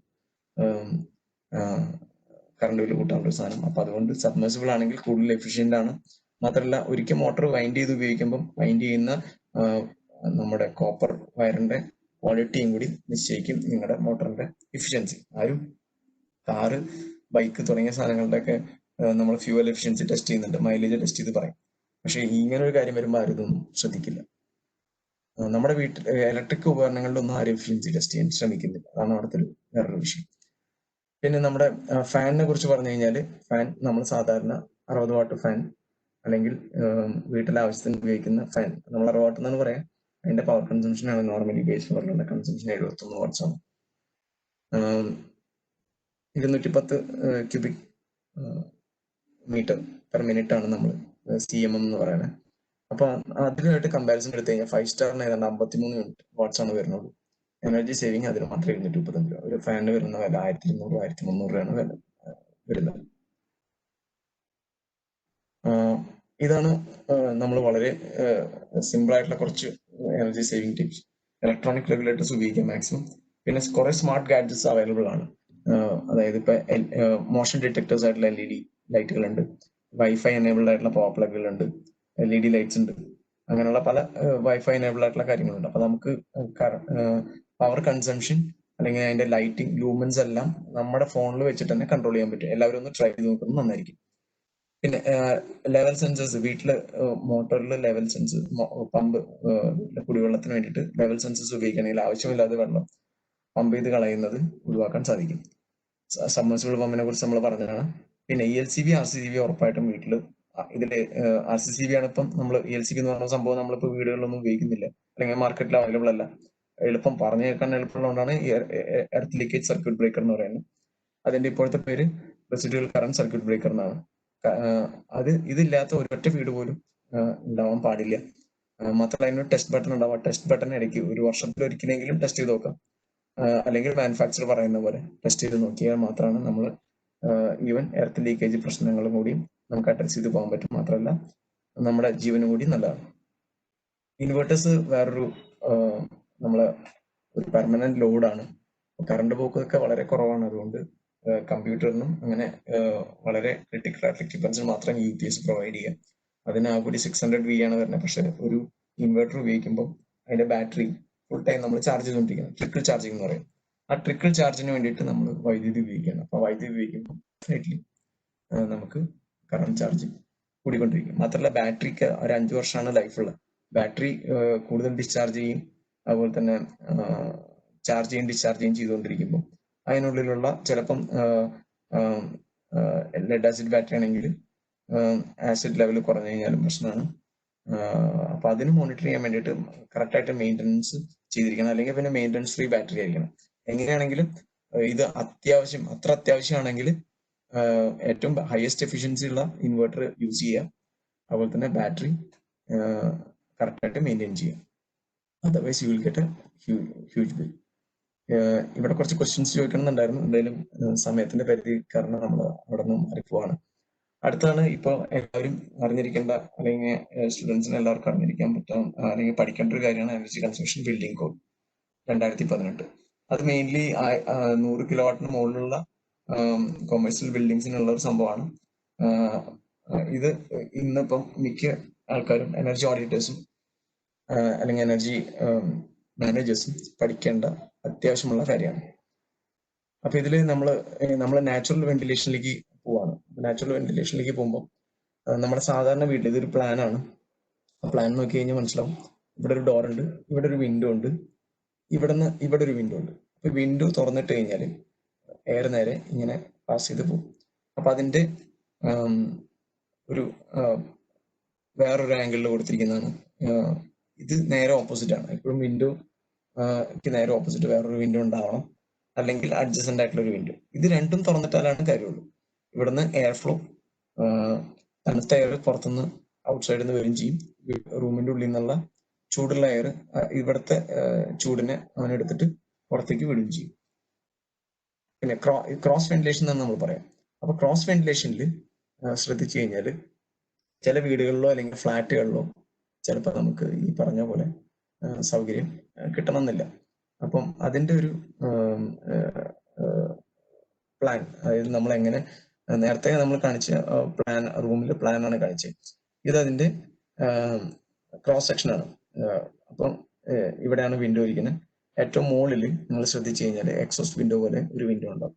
കറണ്ട് ബില്ല് കൂട്ടാനുള്ള ഒരു സാധനം. അപ്പൊ അതുകൊണ്ട് സബ്മേഴ്സിബിൾ ആണെങ്കിൽ കൂടുതൽ എഫിഷ്യന്റ് ആണ്. മാത്രമല്ല, ഒരിക്കൽ മോട്ടോർ വൈൻഡ് ചെയ്ത് ഉപയോഗിക്കുമ്പോൾ വൈൻഡ് ചെയ്യുന്ന നമ്മുടെ കോപ്പർ വയറിന്റെ ക്വാളിറ്റിയും കൂടി നിശ്ചയിക്കും നിങ്ങളുടെ മോട്ടറിന്റെ എഫിഷ്യൻസി. ആരും കാറ്, ബൈക്ക് തുടങ്ങിയ സാധനങ്ങളുടെയൊക്കെ നമ്മൾ ഫ്യൂവൽ എഫിഷ്യൻസി ടെസ്റ്റ് ചെയ്യുന്നുണ്ട്, മൈലേജ് ടെസ്റ്റ് ചെയ്ത് പറയും. പക്ഷെ ഇങ്ങനെ ഒരു കാര്യം വരുമ്പോൾ ആരും ഇതൊന്നും ശ്രദ്ധിക്കില്ല. നമ്മുടെ വീട്ടിൽ ഇലക്ട്രിക് ഉപകരണങ്ങളിലൊന്നും ആരും എഫിഷ്യൻസി ടെസ്റ്റ് ചെയ്യാൻ ശ്രമിക്കുന്നില്ല. അതാണ് അവിടുത്തെ വേറൊരു വിഷയം. പിന്നെ നമ്മുടെ ഫാനിനെ കുറിച്ച് പറഞ്ഞു കഴിഞ്ഞാൽ, ഫാൻ നമ്മൾ സാധാരണ 60 വാട്ട് ഫാൻ അല്ലെങ്കിൽ വീട്ടിലെ ആവശ്യത്തിന് ഉപയോഗിക്കുന്ന ഫാൻ നമ്മൾ 60 വാട്ട് എന്നാണ് പറയാം. അതിന്റെ പവർ കൺസംഷൻ ആണ് നോർമലി ബേസ് ഫ്ലോറിലുള്ള കൺസംഷൻ 71 വാട്ട്സ് ആണ്. 210 ക്യൂബിക് മീറ്റർ പെർ മിനിറ്റ് ആണ് നമ്മൾ CMM എന്ന് പറയുന്നത്. അപ്പൊ അതിനായിട്ട് കമ്പാരിസൺ എടുത്തു കഴിഞ്ഞാൽ 5 സ്റ്റാറിന് ഏതാണ്ട് 53 വാട്ട്സ് ആണ് വരുന്നത്. എനർജി സേവിങ് അതിന് മാത്രം 235 രൂപ. ഒരു ഫാനിന് വരുന്ന വില 1200-1300 രൂപയാണ് വില വരുന്നത്. ഇതാണ് നമ്മൾ വളരെ സിമ്പിൾ ആയിട്ടുള്ള കുറച്ച് energy saving tips. Electronic regulators ഉപയോഗിക്കുക മാക്സിമം. പിന്നെ കുറെ സ്മാർട്ട് ഗാഡ്ജറ്റ്സ് അവൈലബിൾ ആണ്. അതായത് ഇപ്പൊ മോഷൻ ഡിറ്റക്ടേഴ്സ് ആയിട്ടുള്ള LED ലൈറ്റുകൾ ഉണ്ട്, വൈഫൈ എനേബിൾഡ് ആയിട്ടുള്ള പവർ പ്ലഗുകൾ ഉണ്ട്, LED ലൈറ്റ്സ് ഉണ്ട്. അങ്ങനെയുള്ള പല വൈഫൈ എനേബിൾഡ് ആയിട്ടുള്ള കാര്യങ്ങളുണ്ട്. അപ്പൊ നമുക്ക് പവർ കൺസംഷൻ അല്ലെങ്കിൽ അതിന്റെ ലൈറ്റിംഗ് ലൂമൻസ് എല്ലാം നമ്മുടെ ഫോണിൽ വെച്ചിട്ട് തന്നെ കൺട്രോൾ ചെയ്യാൻ പറ്റും. എല്ലാവരും ഒന്ന് ട്രൈ ചെയ്ത് നോക്കുന്നത് നന്നായിരിക്കും. പിന്നെ ലെവൽ സെൻസേഴ്സ്, വീട്ടില് മോട്ടോറിൽ ലെവൽ സെൻസർ, പമ്പ് കുടിവെള്ളത്തിന് വേണ്ടിയിട്ട് ലെവൽ സെൻസേഴ്സ് ഉപയോഗിക്കുകയാണെങ്കിൽ ആവശ്യമില്ലാതെ വെള്ളം പമ്പ് ചെയ്ത് കളയുന്നത് ഒഴിവാക്കാൻ സാധിക്കും. സബ്മേഴ്സിബിൾ പമ്പിനെ കുറിച്ച് നമ്മൾ പറഞ്ഞതാണ്. പിന്നെ ELCB, RCCB ഉറപ്പായിട്ടും വീട്ടിൽ ഇതില് RCCB ആണ് ഇപ്പം നമ്മൾ ELCB എന്ന് പറഞ്ഞ സംഭവം നമ്മളിപ്പോ വീടുകളിലൊന്നും ഉപയോഗിക്കുന്നില്ല, അല്ലെങ്കിൽ മാർക്കറ്റിൽ അവൈലബിൾ അല്ല. എളുപ്പം പറഞ്ഞു കേൾക്കാൻ എളുപ്പമുള്ളതുകൊണ്ടാണ് എർത്ത് ലീക്കേജ് സർക്യൂട്ട് ബ്രേക്കർ എന്ന് പറയുന്നത്. അതിന്റെ ഇപ്പോഴത്തെ പേര് റെസിഡ്യൂവൽ കറന്റ് സർക്യൂട്ട് ബ്രേക്കർ എന്നാണ്. ഇതില്ലാത്ത ഒരൊറ്റ വീട് പോലും ഉണ്ടാവാൻ പാടില്ല. മാത്രമല്ല അതിനൊരു ടെസ്റ്റ് ബട്ടൺ ഉണ്ടാവും. ആ ടെസ്റ്റ് ബട്ടൺ ഇടയ്ക്ക് ഒരു വർഷത്തിൽ ഒരിക്കലെങ്കിലും ടെസ്റ്റ് ചെയ്ത് നോക്കാം. അല്ലെങ്കിൽ മാനുഫാക്ചർ പറയുന്ന പോലെ ടെസ്റ്റ് ചെയ്ത് നോക്കിയാൽ മാത്രമാണ് നമ്മൾ ഈവൻ എർത്ത് ലീക്കേജ് പ്രശ്നങ്ങളും കൂടി നമുക്ക് അഡ്രസ് ചെയ്ത് പോകാൻ പറ്റും. മാത്രമല്ല നമ്മുടെ ജീവനും കൂടി നല്ലതാണ്. ഇൻവേർട്ടേഴ്സ് വേറൊരു നമ്മളെ ഒരു പെർമനന്റ് ലോഡാണ്. കറണ്ട് പോക്കൊക്കെ വളരെ കുറവാണ്. അതുകൊണ്ട് കമ്പ്യൂട്ടറിനും അങ്ങനെ വളരെ ക്രിട്ടിക്കൽ ആയിട്ടുള്ള എക്യുപ്മെന്റ്സിന് മാത്രം UPS പ്രൊവൈഡ് ചെയ്യാം. അതിന് ആ കൂടി 600V ആണ് വരുന്നത്. പക്ഷെ ഒരു ഇൻവെർട്ടർ ഉപയോഗിക്കുമ്പോൾ അതിന്റെ ബാറ്ററി ഫുൾ ടൈം നമ്മൾ ചാർജ് ചെയ്തുകൊണ്ടിരിക്കണം. ട്രിക്കിൾ ചാർജിങ് എന്ന് പറയും. ആ ട്രിക്കിൾ ചാർജിന് വേണ്ടിയിട്ട് നമ്മൾ വൈദ്യുതി ഉപയോഗിക്കണം. അപ്പൊ വൈദ്യുതി ഉപയോഗിക്കുമ്പോൾ ഡെഫിനറ്റ്ലി നമുക്ക് കറണ്ട് ചാർജ് കൂടിക്കൊണ്ടിരിക്കും. മാത്രമല്ല ബാറ്ററിക്ക് ഒരു 5 വർഷമാണ് ലൈഫുള്ളത്. ബാറ്ററി കൂടുതൽ ഡിസ്ചാർജ് ചെയ്യും, അതുപോലെ തന്നെ ചാർജ് ചെയ്യും ഡിസ്ചാർജ് ചെയ്യും ചെയ്തുകൊണ്ടിരിക്കുമ്പോൾ അതിനുള്ളിലുള്ള ചിലപ്പം ലെഡ് ആസിഡ് ബാറ്ററി ആണെങ്കിൽ ആസിഡ് ലെവൽ കുറഞ്ഞു കഴിഞ്ഞാലും പ്രശ്നമാണ്. അപ്പൊ അതിന് മോണിറ്റർ ചെയ്യാൻ വേണ്ടിയിട്ട് കറക്റ്റായിട്ട് മെയിൻ്റനൻസ് ചെയ്തിരിക്കണം. അല്ലെങ്കിൽ പിന്നെ മെയിൻ്റനൻസ് ഫ്രീ ബാറ്ററി ആയിരിക്കണം. എങ്ങനെയാണെങ്കിലും ഇത് അത്ര അത്യാവശ്യമാണെങ്കിൽ ഏറ്റവും ഹയസ്റ്റ് എഫിഷ്യൻസി ഉള്ള ഇൻവെർട്ടർ യൂസ് ചെയ്യുക. അതുപോലെ തന്നെ ബാറ്ററി കറക്റ്റായിട്ട് മെയിൻറ്റെയിൻ ചെയ്യുക. Otherwise you will get A huge bill. ഇവിടെ കുറച്ച് ക്വസ്റ്റ്യൻസ് ചോദിക്കണമെന്നുണ്ടായിരുന്നു. എന്തായാലും സമയത്തിന്റെ പരിധി കാരണം നമ്മൾ അവിടെ നിന്നും അറിയിപ്പോവാണ്. അടുത്താണ് ഇപ്പോൾ എല്ലാവരും അറിഞ്ഞിരിക്കേണ്ട, അല്ലെങ്കിൽ സ്റ്റുഡൻസിന് എല്ലാവർക്കും അറിഞ്ഞിരിക്കാൻ പറ്റാം അല്ലെങ്കിൽ പഠിക്കേണ്ട ഒരു കാര്യമാണ് എനർജി കൺസംഷൻ ബിൽഡിംഗ് കോഡ് 2018. അത് മെയിൻലി 100 കിലോവാട്ടിന് മുകളിലുള്ള കൊമേഴ്സ്യൽ ബിൽഡിങ്സിനുള്ള ഒരു സംഭവമാണ്. ഇത് ഇന്നിപ്പം മിക്ക ആൾക്കാരും എനർജി ഓഡിറ്റേഴ്സും അല്ലെങ്കിൽ എനർജി മാനേജേഴ്സും പഠിക്കേണ്ട അത്യാവശ്യമുള്ള കാര്യമാണ്. അപ്പൊ ഇതിൽ നമ്മൾ നാച്ചുറൽ വെന്റിലേഷനിലേക്ക് പോവാണ്. നാച്ചുറൽ വെന്റിലേഷനിലേക്ക് പോകുമ്പോൾ നമ്മുടെ സാധാരണ വീട്ടിൽ ഇതൊരു പ്ലാനാണ്. ആ പ്ലാൻ നോക്കി കഴിഞ്ഞാൽ മനസ്സിലാവും. ഇവിടെ ഒരു ഡോർ ഉണ്ട്, ഇവിടെ ഒരു വിൻഡോ ഉണ്ട്, ഇവിടെ ഒരു വിൻഡോ ഉണ്ട്. അപ്പൊ വിൻഡോ തുറന്നിട്ട് കഴിഞ്ഞാൽ എയർ നേരെ ഇങ്ങനെ പാസ് ചെയ്ത് പോകും. അപ്പൊ അതിന്റെ ഒരു വേറൊരു ആംഗിളിൽ കൊടുത്തിരിക്കുന്നതാണ്. ഇത് നേരെ ഓപ്പോസിറ്റ് ആണ്. എപ്പോഴും വിൻഡോക്ക് നേരെ ഓപ്പോസിറ്റ് വേറൊരു വിൻഡോ ഉണ്ടാവണം, അല്ലെങ്കിൽ അഡ്ജസന്റ് ആയിട്ടുള്ള ഒരു വിൻഡോ. ഇത് രണ്ടും തുറന്നിട്ടാലാണ് കാര്യമുള്ളൂ. ഇവിടുന്ന് എയർ ഫ്ലോ, തണുത്ത എയർ പുറത്തുനിന്ന് ഔട്ട്സൈഡിൽ നിന്ന് വരും ചെയ്യും. റൂമിന്റെ ഉള്ളിൽ നിന്നുള്ള ചൂടുള്ള എയർ ഇവിടുത്തെ ചൂടിനെ അവനെടുത്തിട്ട് പുറത്തേക്ക് വിടുകയും ചെയ്യും. പിന്നെ ക്രോസ് വെന്റിലേഷൻ എന്ന് നമ്മൾ പറയാം. അപ്പൊ ക്രോസ് വെന്റിലേഷനിൽ ശ്രദ്ധിച്ചു കഴിഞ്ഞാൽ ചില വീടുകളിലോ അല്ലെങ്കിൽ ഫ്ലാറ്റുകളിലോ ചിലപ്പോൾ നമുക്ക് ഈ പറഞ്ഞ പോലെ സൗകര്യം കിട്ടണമെന്നില്ല. അപ്പം അതിന്റെ ഒരു പ്ലാൻ, അതായത് നമ്മൾ എങ്ങനെ നേരത്തെ നമ്മൾ കാണിച്ച പ്ലാൻ, റൂമിലെ പ്ലാനാണ് കാണിച്ചത്. ഇത് അതിന്റെ ക്രോസ് സെക്ഷനാണ്. അപ്പം ഇവിടെയാണ് വിൻഡോ ഇരിക്കുന്നത്. ഏറ്റവും മുകളിൽ നിങ്ങൾ ശ്രദ്ധിച്ചു കഴിഞ്ഞാൽ എക്സോസ്റ്റ് വിൻഡോ പോലെ ഒരു വിൻഡോ ഉണ്ടാവും.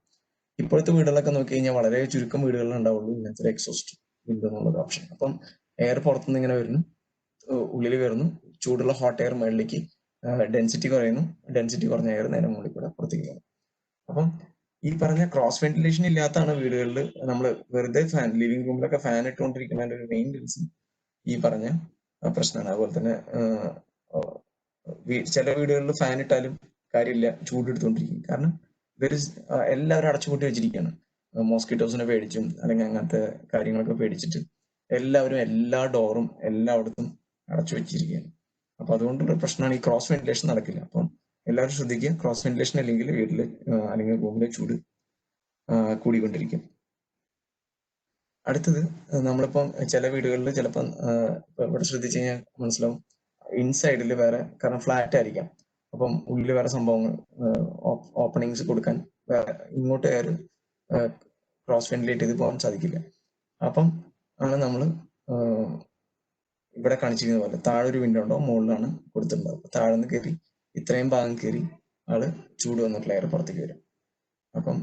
ഇപ്പോഴത്തെ വീടുകളൊക്കെ നോക്കി കഴിഞ്ഞാൽ വളരെ ചുരുക്കം വീടുകളിൽ ഉണ്ടാവുള്ളൂ ഇങ്ങനത്തെ എക്സോസ്റ്റ് വിൻഡോ എന്നുള്ളൊരു ഓപ്ഷൻ. അപ്പം എയർ പുറത്തുനിന്ന് ഇങ്ങനെ വരുന്നു, ഉള്ളിൽ വരുന്നു, ചൂടുള്ള ഹോട്ട് എയർ മുകളിലേക്ക് ഡെൻസിറ്റി കുറയുന്നു, ഡെൻസിറ്റി കുറഞ്ഞ എയർ നേരെ മുകളിൽ കൂടെ പുറത്തേക്ക് വരുന്നു. അപ്പം ഈ പറഞ്ഞ ക്രോസ് വെന്റിലേഷൻ ഇല്ലാത്തതാണ് വീടുകളിൽ നമ്മൾ വെറുതെ ഫാൻ, ലിവിംഗ് റൂമിലൊക്കെ ഫാൻ ഇട്ടുകൊണ്ടിരിക്കുന്നതിന്റെ ഒരു മെയിൻ റീസൺ ഈ പറഞ്ഞ പ്രശ്നമാണ്. അതുപോലെ തന്നെ ചില വീടുകളിൽ ഫാൻ ഇട്ടാലും കാര്യമില്ല, ചൂടെടുത്തോണ്ടിരിക്കും. കാരണം എല്ലാവരും അടച്ചുപൂട്ടി വെച്ചിരിക്കുകയാണ്. മോസ്കിറ്റോസിനെ പേടിച്ചും അല്ലെങ്കിൽ അങ്ങനത്തെ കാര്യങ്ങളൊക്കെ പേടിച്ചിട്ട് എല്ലാവരും എല്ലാ ഡോറും എല്ലായിടത്തും അടച്ചു വെച്ചിരിക്കുകയാണ്. അപ്പൊ അതുകൊണ്ടുള്ള പ്രശ്നമാണ് ഈ ക്രോസ് വെന്റിലേഷൻ നടക്കില്ല. അപ്പം എല്ലാവരും ശ്രദ്ധിക്കുക, ക്രോസ് വെന്റിലേഷൻ അല്ലെങ്കിൽ വീട്ടില് അല്ലെങ്കിൽ റൂമിലെ ചൂട് കൂടിക്കൊണ്ടിരിക്കും. അടുത്തത് നമ്മളിപ്പം ചില വീടുകളിൽ ചിലപ്പം ഇവിടെ ശ്രദ്ധിച്ചു കഴിഞ്ഞാൽ മനസ്സിലാവും, ഇൻസൈഡിൽ വേറെ, കാരണം ഫ്ലാറ്റ് ആയിരിക്കാം, അപ്പം ഉള്ളിൽ വേറെ സംഭവങ്ങൾ, ഓപ്പണിങ്സ് കൊടുക്കാൻ ഇങ്ങോട്ട് എയർ ക്രോസ് വെന്റിലേറ്റ് ചെയ്ത് പോകാൻ സാധിക്കില്ല. അപ്പം ആണ് നമ്മൾ ഇവിടെ കാണിച്ചിരിക്കുന്ന പോലെ താഴെ ഒരു വിൻഡോ ഉണ്ടോ, മുകളിലാണ് കൊടുത്തിട്ടുണ്ടാവും. താഴെ നിന്ന് കയറി ഇത്രയും ഭാഗം കയറി ആള് ചൂട് വന്നിട്ടുള്ള എയർ പുറത്തേക്ക് വരും. അപ്പം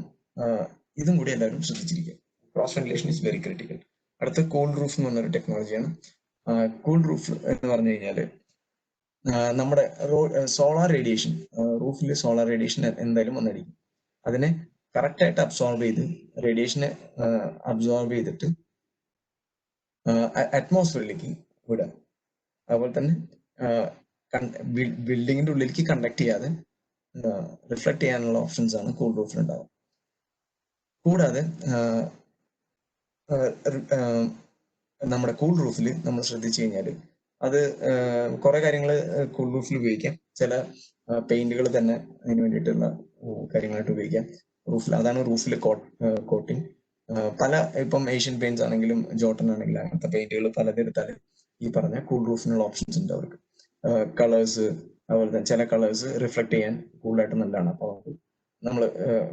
ഇതും കൂടി എല്ലാവരും ശ്രദ്ധിച്ചിരിക്കുക. Cross ventilation is very critical. അടുത്ത കൂൾ റൂഫ് എന്ന് പറഞ്ഞൊരു ടെക്നോളജിയാണ്. കൂൾ റൂഫ് എന്ന് പറഞ്ഞു കഴിഞ്ഞാല് നമ്മുടെ സോളാർ റേഡിയേഷൻ, റൂഫിൽ സോളാർ റേഡിയേഷൻ എന്തായാലും വന്നടിക്കും. അതിനെ കറക്റ്റ് ആയിട്ട് അബ്സോർബ് ചെയ്ത്, റേഡിയേഷനെ അബ്സോർബ് ചെയ്തിട്ട് അറ്റ്മോസ്ഫിയറിലേക്ക് വിടുക. അതുപോലെ തന്നെ ബിൽഡിങ്ങിന്റെ ഉള്ളിലേക്ക് കണ്ടക്ട് ചെയ്യാതെ റിഫ്ലക്ട് ചെയ്യാനുള്ള ഓപ്ഷൻസ് ആണ് കൂൾ റൂഫിൽ ഉണ്ടാവുക. കൂടാതെ നമ്മുടെ കൂൾ റൂഫിൽ നമ്മൾ ശ്രദ്ധിച്ചു കഴിഞ്ഞാൽ അത് കുറെ കാര്യങ്ങൾ കൂൾ റൂഫിൽ ഉപയോഗിക്കാം. ചില പെയിന്റുകൾ തന്നെ അതിന് വേണ്ടിയിട്ടുള്ള കാര്യങ്ങളായിട്ട് ഉപയോഗിക്കാം റൂഫിൽ. അതാണ് റൂഫിൽ കോട്ടിങ്. പല ഇപ്പം ഏഷ്യൻ പെയിന്റ്സ് ആണെങ്കിലും ജോട്ടൺ ആണെങ്കിലും അങ്ങനത്തെ പെയിന്റുകൾ പലതെടുത്താൽ ഈ പറഞ്ഞ കൂൾ റൂഫിനുള്ള ഓപ്ഷൻസ് ഉണ്ട് അവർക്ക്. കളേഴ്സ് അതുപോലെ തന്നെ ചില കളേഴ്സ് റിഫ്ലക്ട് ചെയ്യാൻ കൂടുതലായിട്ട് നല്ലതാണ്. അപ്പോൾ നമ്മൾ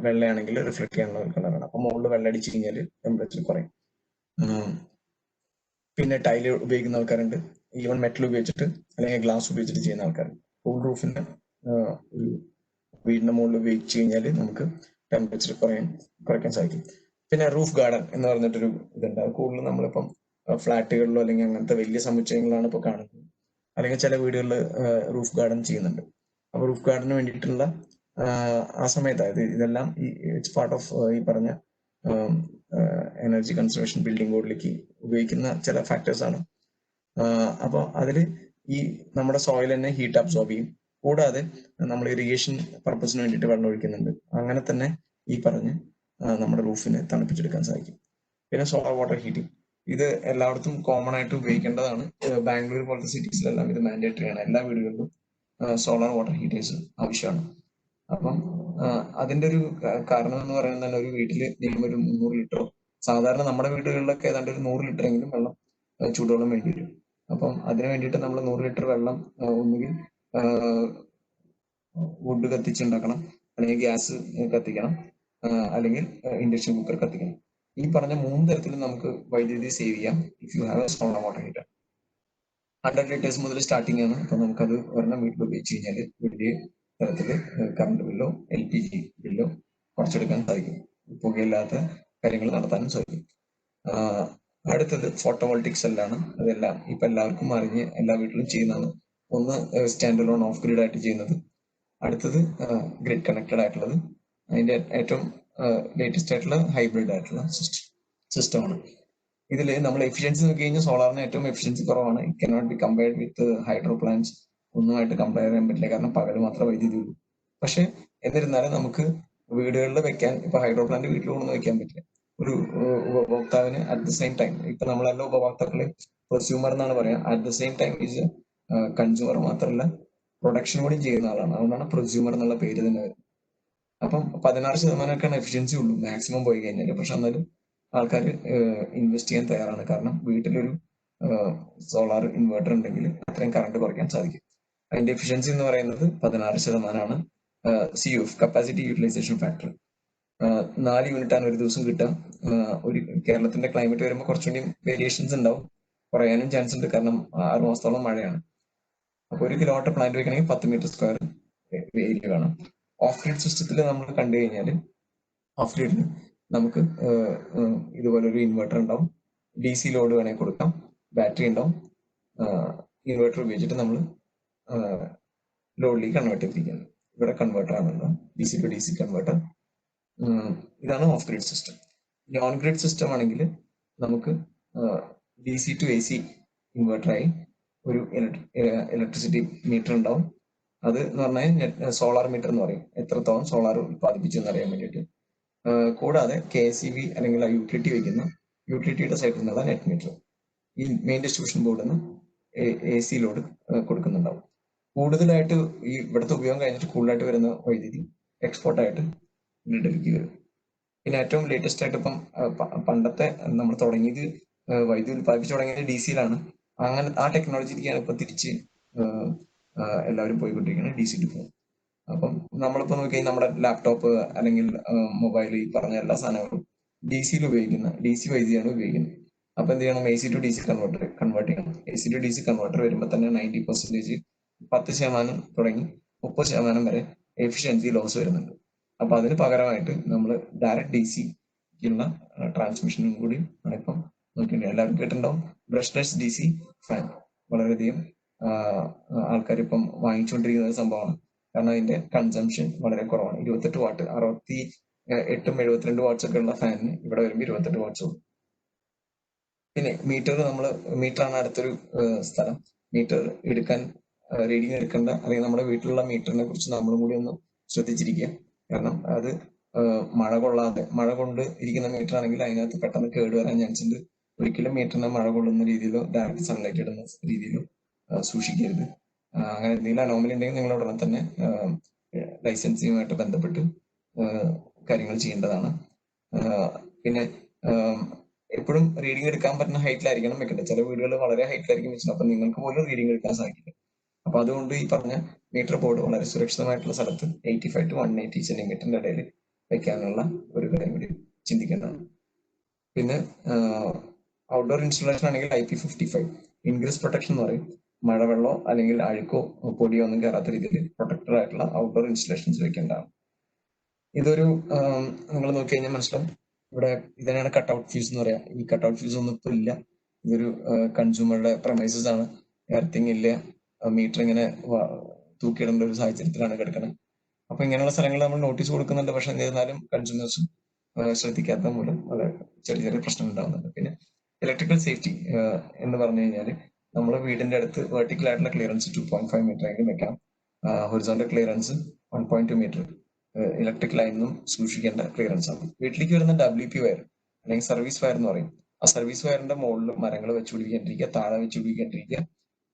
വെള്ളയാണെങ്കിൽ റിഫ്ലക്ട് ചെയ്യാനുള്ള ഒരു കളറാണ്. അപ്പൊ മുകളിൽ വെള്ളം അടിച്ചു കഴിഞ്ഞാൽ ടെമ്പറേച്ചർ കുറയും. പിന്നെ ടൈല് ഉപയോഗിക്കുന്ന ആൾക്കാരുണ്ട്, ഈവൻ മെറ്റൽ ഉപയോഗിച്ചിട്ട് അല്ലെങ്കിൽ ഗ്ലാസ് ഉപയോഗിച്ചിട്ട് ചെയ്യുന്ന ആൾക്കാരുണ്ട്. കൂൾ റൂഫിന് ഒരു വീടിന്റെ മുകളിൽ ഉപയോഗിച്ച് കഴിഞ്ഞാൽ നമുക്ക് ടെമ്പറേച്ചർ കുറയ്ക്കാൻ സാധിക്കും. പിന്നെ റൂഫ് ഗാർഡൻ എന്ന് പറഞ്ഞിട്ടൊരു ഇതുണ്ട്. അത് കൂടുതലും നമ്മളിപ്പം ഫ്ലാറ്റുകളിലോ അല്ലെങ്കിൽ അങ്ങനത്തെ വലിയ സമുച്ചയങ്ങളാണ് ഇപ്പോൾ കാണുന്നത്. അല്ലെങ്കിൽ ചില വീടുകളിൽ റൂഫ് ഗാർഡൻ ചെയ്യുന്നുണ്ട്. അപ്പൊ റൂഫ് ഗാർഡന് വേണ്ടിയിട്ടുള്ള ആ സമയത്ത് അതായത് ഇതെല്ലാം ഇറ്റ്സ് പാർട്ട് ഓഫ് ഈ പറഞ്ഞ എനർജി കൺസർവേഷൻ ബിൽഡിംഗ് കോഡിലേക്ക് ഉപയോഗിക്കുന്ന ചില ഫാക്ടേഴ്സ് ആണ്. അപ്പോൾ അതിൽ ഈ നമ്മുടെ സോയിൽ തന്നെ ഹീറ്റ് അബ്സോർബ് ചെയ്യും. കൂടാതെ നമ്മൾ ഇറിഗേഷൻ പർപ്പസിന് വേണ്ടിയിട്ട് വെള്ളം ഒഴിക്കുന്നുണ്ട്. അങ്ങനെ തന്നെ ഈ പറഞ്ഞ് നമ്മുടെ റൂഫിന് തണുപ്പിച്ചെടുക്കാൻ സാധിക്കും. പിന്നെ സോളാർ വാട്ടർ ഹീറ്റിംഗ്, ഇത് എല്ലായിടത്തും കോമൺ ആയിട്ട് ഉപയോഗിക്കേണ്ടതാണ്. ബാംഗ്ലൂർ പോലത്തെ സിറ്റീസിലെല്ലാം ഇത് മാൻഡേറ്ററി ആണ്. എല്ലാ വീടുകളിലും സോളാർ വാട്ടർ ഹീറ്റേഴ്സ് ആവശ്യമാണ്. അപ്പം അതിന്റെ ഒരു കാരണം എന്ന് പറയുന്നത് തന്നെ ഒരു വീട്ടിൽ മിനിമം ഒരു 300 ലിറ്ററോ, സാധാരണ നമ്മുടെ വീടുകളിലൊക്കെ ഏതാണ്ട് ഒരു 100 ലിറ്റർ എങ്കിലും വെള്ളം ചൂടുവെള്ളം വേണ്ടി വരും. അപ്പം അതിന് വേണ്ടിയിട്ട് നമ്മൾ 100 ലിറ്റർ വെള്ളം ഒന്നുകിൽ വുഡ് കത്തിച്ചുണ്ടാക്കണം, അല്ലെങ്കിൽ ഗ്യാസ് കത്തിക്കണം, അല്ലെങ്കിൽ ഇൻഡക്ഷൻ കുക്കർ കത്തിക്കണം. ഈ പറഞ്ഞ 3 തരത്തിലും നമുക്ക് വൈദ്യുതി സേവ് ചെയ്യാം if you have A solar water heater. 100 litres മുതൽ സ്റ്റാർട്ടിംഗ് ആണ്. അപ്പൊ നമുക്കത് ഒരെണ്ണം വീട്ടിൽ ഉപയോഗിച്ച് കഴിഞ്ഞാൽ വലിയ തരത്തില് കറണ്ട് ബില്ലോ LPG ബില്ലോ കുറച്ചെടുക്കാൻ സാധിക്കും. പുകയില്ലാത്ത കാര്യങ്ങൾ നടത്താനും സാധിക്കും. അടുത്തത് ഫോട്ടോവോൾട്ടിക് സെല്ലാണ്. അതെല്ലാം ഇപ്പൊ എല്ലാവർക്കും അറിഞ്ഞ് എല്ലാ വീട്ടിലും ചെയ്യുന്നതാണ്. ഒന്ന് സ്റ്റാൻഡ് അലോൺ ഓഫ് ഗ്രിഡ് ആയിട്ട് ചെയ്യുന്നത്, അടുത്തത് ഗ്രിഡ് കണക്റ്റഡ് ആയിട്ടുള്ളത്, അതിന്റെ ഏറ്റവും ലേറ്റസ്റ്റ് ആയിട്ടുള്ള ഹൈബ്രിഡ് ആയിട്ടുള്ള സിസ്റ്റമാണ്. ഇതിൽ നമ്മൾ എഫിഷ്യൻസി നോക്കി കഴിഞ്ഞാൽ സോളാറിന് ഏറ്റവും എഫിഷ്യൻസി കുറവാണ്. It cannot be compared with hydro plants. ഒന്നുമായിട്ട് കമ്പയർ ചെയ്യാൻ പറ്റില്ല, കാരണം പകല് മാത്രമേ വൈദ്യുതി ഉള്ളൂ. പക്ഷെ എന്നിരുന്നാലും നമുക്ക് വീടുകളിൽ വെക്കാൻ, ഇപ്പൊ ഹൈഡ്രോ പ്ലാന്റ് വീട്ടിൽ കൊണ്ടൊന്നും വെക്കാൻ പറ്റില്ല. ഒരു ഉപഭോക്താവിന് അറ്റ് ദ സെയിം ടൈം, ഇപ്പൊ നമ്മളെല്ലാം ഉപഭോക്താക്കളെ പ്രൊസ്യൂമർ എന്നാണ് പറയാ, at the same time is consumer മാത്രമല്ല പ്രൊഡക്ഷൻ കൂടി ചെയ്യുന്ന ആളാണ്. അതുകൊണ്ടാണ് പ്രൊസ്യൂമർ എന്നുള്ള പേര് തന്നെ വരുന്നത്. അപ്പം 16% എഫിഷ്യൻസി ഉള്ളൂ മാക്സിമം പോയി കഴിഞ്ഞാൽ. പക്ഷെ എന്നാലും ആൾക്കാർ ഇൻവെസ്റ്റ് ചെയ്യാൻ തയ്യാറാണ്, കാരണം വീട്ടിലൊരു സോളാർ ഇൻവെർട്ടർ ഉണ്ടെങ്കിൽ അത്രയും കറണ്ട് കുറയ്ക്കാൻ സാധിക്കും. അതിന്റെ എഫിഷ്യൻസി എന്ന് പറയുന്നത് 16%. CUF, capacity utilisation factor. 4 unit ആണ് ഒരു ദിവസം കിട്ടുക. ഒരു കേരളത്തിന്റെ ക്ലൈമറ്റ് വരുമ്പോൾ കുറച്ചുകൂടി വേരിയേഷൻസ് ഉണ്ടാവും, കുറയാനും ചാൻസ് ഉണ്ട്, കാരണം 6 മാസത്തോളം മഴയാണ്. അപ്പൊ 1 കിലോവാട്ട് പ്ലാന്റ് വെക്കണമെങ്കിൽ 10 മീറ്റർ സ്ക്വയർ ഏരിയ വേണം. ഓഫ് ഗ്രിഡ് സിസ്റ്റത്തിൽ നമ്മൾ കണ്ടു കഴിഞ്ഞാൽ ഓഫ് ഗ്രിഡിൽ നമുക്ക് ഇതുപോലെ ഒരു ഇൻവെർട്ടർ ഉണ്ടാവും, DC ലോഡ് വേണമെങ്കിൽ കൊടുക്കാം, ബാറ്ററി ഉണ്ടാവും. ഇൻവെർട്ടർ ഉപയോഗിച്ചിട്ട് നമ്മൾ ലോഡിലേക്ക് കൺവേർട്ട് ചെയ്തിരിക്കുന്നത്. ഇവിടെ കൺവേർട്ടർ ആണല്ലോ, DC to DC കൺവേർട്ടർ. ഇതാണ് ഓഫ് ഗ്രിഡ് സിസ്റ്റം. ഈ ഓൺ ഗ്രിഡ് സിസ്റ്റം ആണെങ്കിൽ നമുക്ക് DC to AC ഇൻവെർട്ടറായി ഒരു ഇലക്ട്രിസിറ്റി മീറ്റർ ഉണ്ടാവും. അത് എന്ന് പറഞ്ഞാൽ സോളാർ മീറ്റർ എന്ന് പറയും, എത്രത്തോളം സോളാർ ഉത്പാദിപ്പിച്ചു എന്നറിയാൻ വേണ്ടിയിട്ട്. കൂടാതെ KSEB അല്ലെങ്കിൽ യൂട്ടിലിറ്റി വയ്ക്കുന്ന യൂട്ടിലിറ്റിയുടെ സൈഡിൽ നിന്നുള്ള നെറ്റ് മീറ്റർ, ഈ മെയിൻ ഡിസ്ട്രിബ്യൂഷൻ ബോർഡിൽ നിന്ന് AC ലോഡ് കൊടുക്കുന്നുണ്ടാവും. കൂടുതലായിട്ട് ഈ ഇവിടുത്തെ ഉപയോഗം കഴിഞ്ഞിട്ട് കൂടുതലായിട്ട് വരുന്ന വൈദ്യുതി എക്സ്പോർട്ടായിട്ട് ഗ്രിഡിലേക്ക് വരും. പിന്നെ ഏറ്റവും ലേറ്റസ്റ്റ് ആയിട്ട് ഇപ്പം പണ്ടത്തെ നമ്മൾ തുടങ്ങിയത് വൈദ്യുതി ഉത്പാദിപ്പിച്ചു തുടങ്ങിയത് DC-യിലാണ്. അങ്ങനെ ആ ടെക്നോളജിക്കാണ് ഇപ്പൊ തിരിച്ച് എല്ലാവരും പോയിക്കൊണ്ടിരിക്കുന്നത്, DC to phone. അപ്പം നമ്മളിപ്പോ നോക്കി നമ്മുടെ ലാപ്ടോപ്പ് അല്ലെങ്കിൽ മൊബൈൽ, ഈ പറഞ്ഞ എല്ലാ സാധനങ്ങളും DC-യിൽ ഉപയോഗിക്കുന്ന DC വൈദ്യുതിയാണ് ഉപയോഗിക്കുന്നത്. അപ്പൊ എന്ത് ചെയ്യണം, AC to DC കൺവേർട്ട് ചെയ്യണം. AC to DC കൺവേർട്ടർ വരുമ്പോൾ തന്നെ 90% 10% തുടങ്ങി 30% വരെ എഫിഷ്യൻസി ലോസ് വരുന്നുണ്ട്. അപ്പൊ അതിന് പകരമായിട്ട് നമ്മൾ ഡയറക്റ്റ് DC-ക്കുള്ള ട്രാൻസ്മിഷനും കൂടി ആണ് ഇപ്പം നോക്കിയിട്ട് എല്ലാവരും കേട്ടിട്ടുണ്ടാവും. ബ്രഷ്ലെസ് DC ഫാൻ വളരെയധികം ആൾക്കാർ ഇപ്പം വാങ്ങിച്ചുകൊണ്ടിരിക്കുന്ന ഒരു സംഭവമാണ്, കാരണം അതിന്റെ കൺസംഷൻ വളരെ കുറവാണ്. 28 വാട്ട്, 68 72 വാട്ട്സ് ഒക്കെ ഉള്ള ഫാനിന് ഇവിടെ വരുമ്പോൾ 28 വാട്ട്സ് ഉള്ളൂ. പിന്നെ മീറ്ററാണ് അടുത്തൊരു സ്ഥലം. മീറ്റർ എടുക്കാൻ, റീഡിങ് എടുക്കേണ്ട അല്ലെങ്കിൽ നമ്മുടെ വീട്ടിലുള്ള മീറ്ററിനെ കുറിച്ച് നമ്മളും കൂടി ഒന്ന് ശ്രദ്ധിച്ചിരിക്കുക. കാരണം അത് മഴ കൊണ്ട് ഇരിക്കുന്ന മീറ്റർ ആണെങ്കിൽ അതിനകത്ത് പെട്ടെന്ന് കേടുവരാൻ ചാൻസ് ഉണ്ട്. ഒരിക്കലും മീറ്ററിനെ മഴ കൊള്ളുന്ന രീതിയിലോ ഡയറക്റ്റ് സൺലൈറ്റ് ഇടുന്ന രീതിയിലോ സൂക്ഷിക്കരുത്. അങ്ങനെ എന്തെങ്കിലും അനോമലി ഉണ്ടെങ്കിൽ നിങ്ങൾ ഉടനെ തന്നെ ലൈസൻസിങ്ങുമായിട്ട് ബന്ധപ്പെട്ട് കാര്യങ്ങൾ ചെയ്യേണ്ടതാണ്. പിന്നെ എപ്പോഴും റീഡിംഗ് എടുക്കാൻ പറ്റുന്ന ഹൈറ്റിലായിരിക്കണം വെക്കേണ്ടത്. ചില വീടുകൾ വളരെ ഹൈറ്റിലായിരിക്കും വെച്ചത്, അപ്പൊ നിങ്ങൾക്ക് പോലും റീഡിംഗ് എടുക്കാൻ സാധിക്കില്ല. അപ്പൊ അതുകൊണ്ട് ഈ പറഞ്ഞ മീറ്റർ ബോർഡ് വളരെ സുരക്ഷിതമായിട്ടുള്ള സ്ഥലത്ത് 85 to 180 സെന്റിമീറ്ററിന്റെ ഇടയിൽ വെക്കാനുള്ള ഒരു കാര്യം കൂടി ചിന്തിക്കേണ്ടതാണ്. പിന്നെ ഔട്ട്ഡോർ ഇൻസ്റ്റലേഷൻ ആണെങ്കിൽ IP55 ഇൻഗ്രസ് പ്രൊട്ടക്ഷൻ എന്ന് പറയും. മഴവെള്ളമോ അല്ലെങ്കിൽ അഴുക്കോ പൊടിയോ ഒന്നും കയറാത്ത രീതിയിൽ പ്രൊട്ടക്റ്റഡ് ആയിട്ടുള്ള ഔട്ട്ഡോർ ഇൻസ്റ്റലേഷൻസ് വെക്കേണ്ടതാണ്. ഇതൊരു നിങ്ങൾ നോക്കി കഴിഞ്ഞാൽ മനസ്സിലാവും. ഇവിടെ ഇതിനാണ് കട്ട് ഔട്ട് ഫ്യൂസ് എന്ന് പറയാം. ഈ കട്ട് ഔട്ട് ഫ്യൂസ് ഒന്നും ഇപ്പൊ ഇല്ല. ഇതൊരു കൺസ്യൂമറുടെ പ്രമൈസസ് ആണ്. എർത്തിങ് ഇല്ല, മീറ്റർ ഇങ്ങനെ തൂക്കിയിടേണ്ട ഒരു സാഹചര്യത്തിലാണ് കിടക്കുന്നത്. അപ്പൊ ഇങ്ങനെയുള്ള സ്ഥലങ്ങളിൽ നമ്മൾ നോട്ടീസ് കൊടുക്കുന്നുണ്ട്, പക്ഷെ എന്നിരുന്നാലും കൺസ്യൂമേഴ്സ് ശ്രദ്ധിക്കാത്ത മൂലം വളരെ ചെറിയ ചെറിയ പ്രശ്നങ്ങൾ ഉണ്ടാകുന്നുണ്ട്. പിന്നെ ഇലക്ട്രിക്കൽ സേഫ്റ്റി എന്ന് പറഞ്ഞു കഴിഞ്ഞാൽ നമ്മുടെ വീടിന്റെ അടുത്ത് വെർട്ടിക്കൽ ആയിട്ടുള്ള ക്ലിയറൻസ് 2.5 മീറ്റർ ആയിരിക്കും വെക്കാം. ഹൊറിസോണ്ടൽ ക്ലിയറൻസ് 1.2 മീറ്റർ ഇലക്ട്രിക് ലൈനിന്നും സൂക്ഷിക്കേണ്ട ക്ലിയറൻസ് ആണ്. വീട്ടിലേക്ക് വരുന്ന WP വയർ അല്ലെങ്കിൽ സർവീസ് വയർ എന്ന് പറയും. ആ സർവീസ് വയറിന്റെ മുകളിൽ മരങ്ങൾ വെച്ചുപിടിക്കാണ്ടിരിക്കുക, താഴെ വെച്ചുപിടിക്കാണ്ടിരിക്കുക.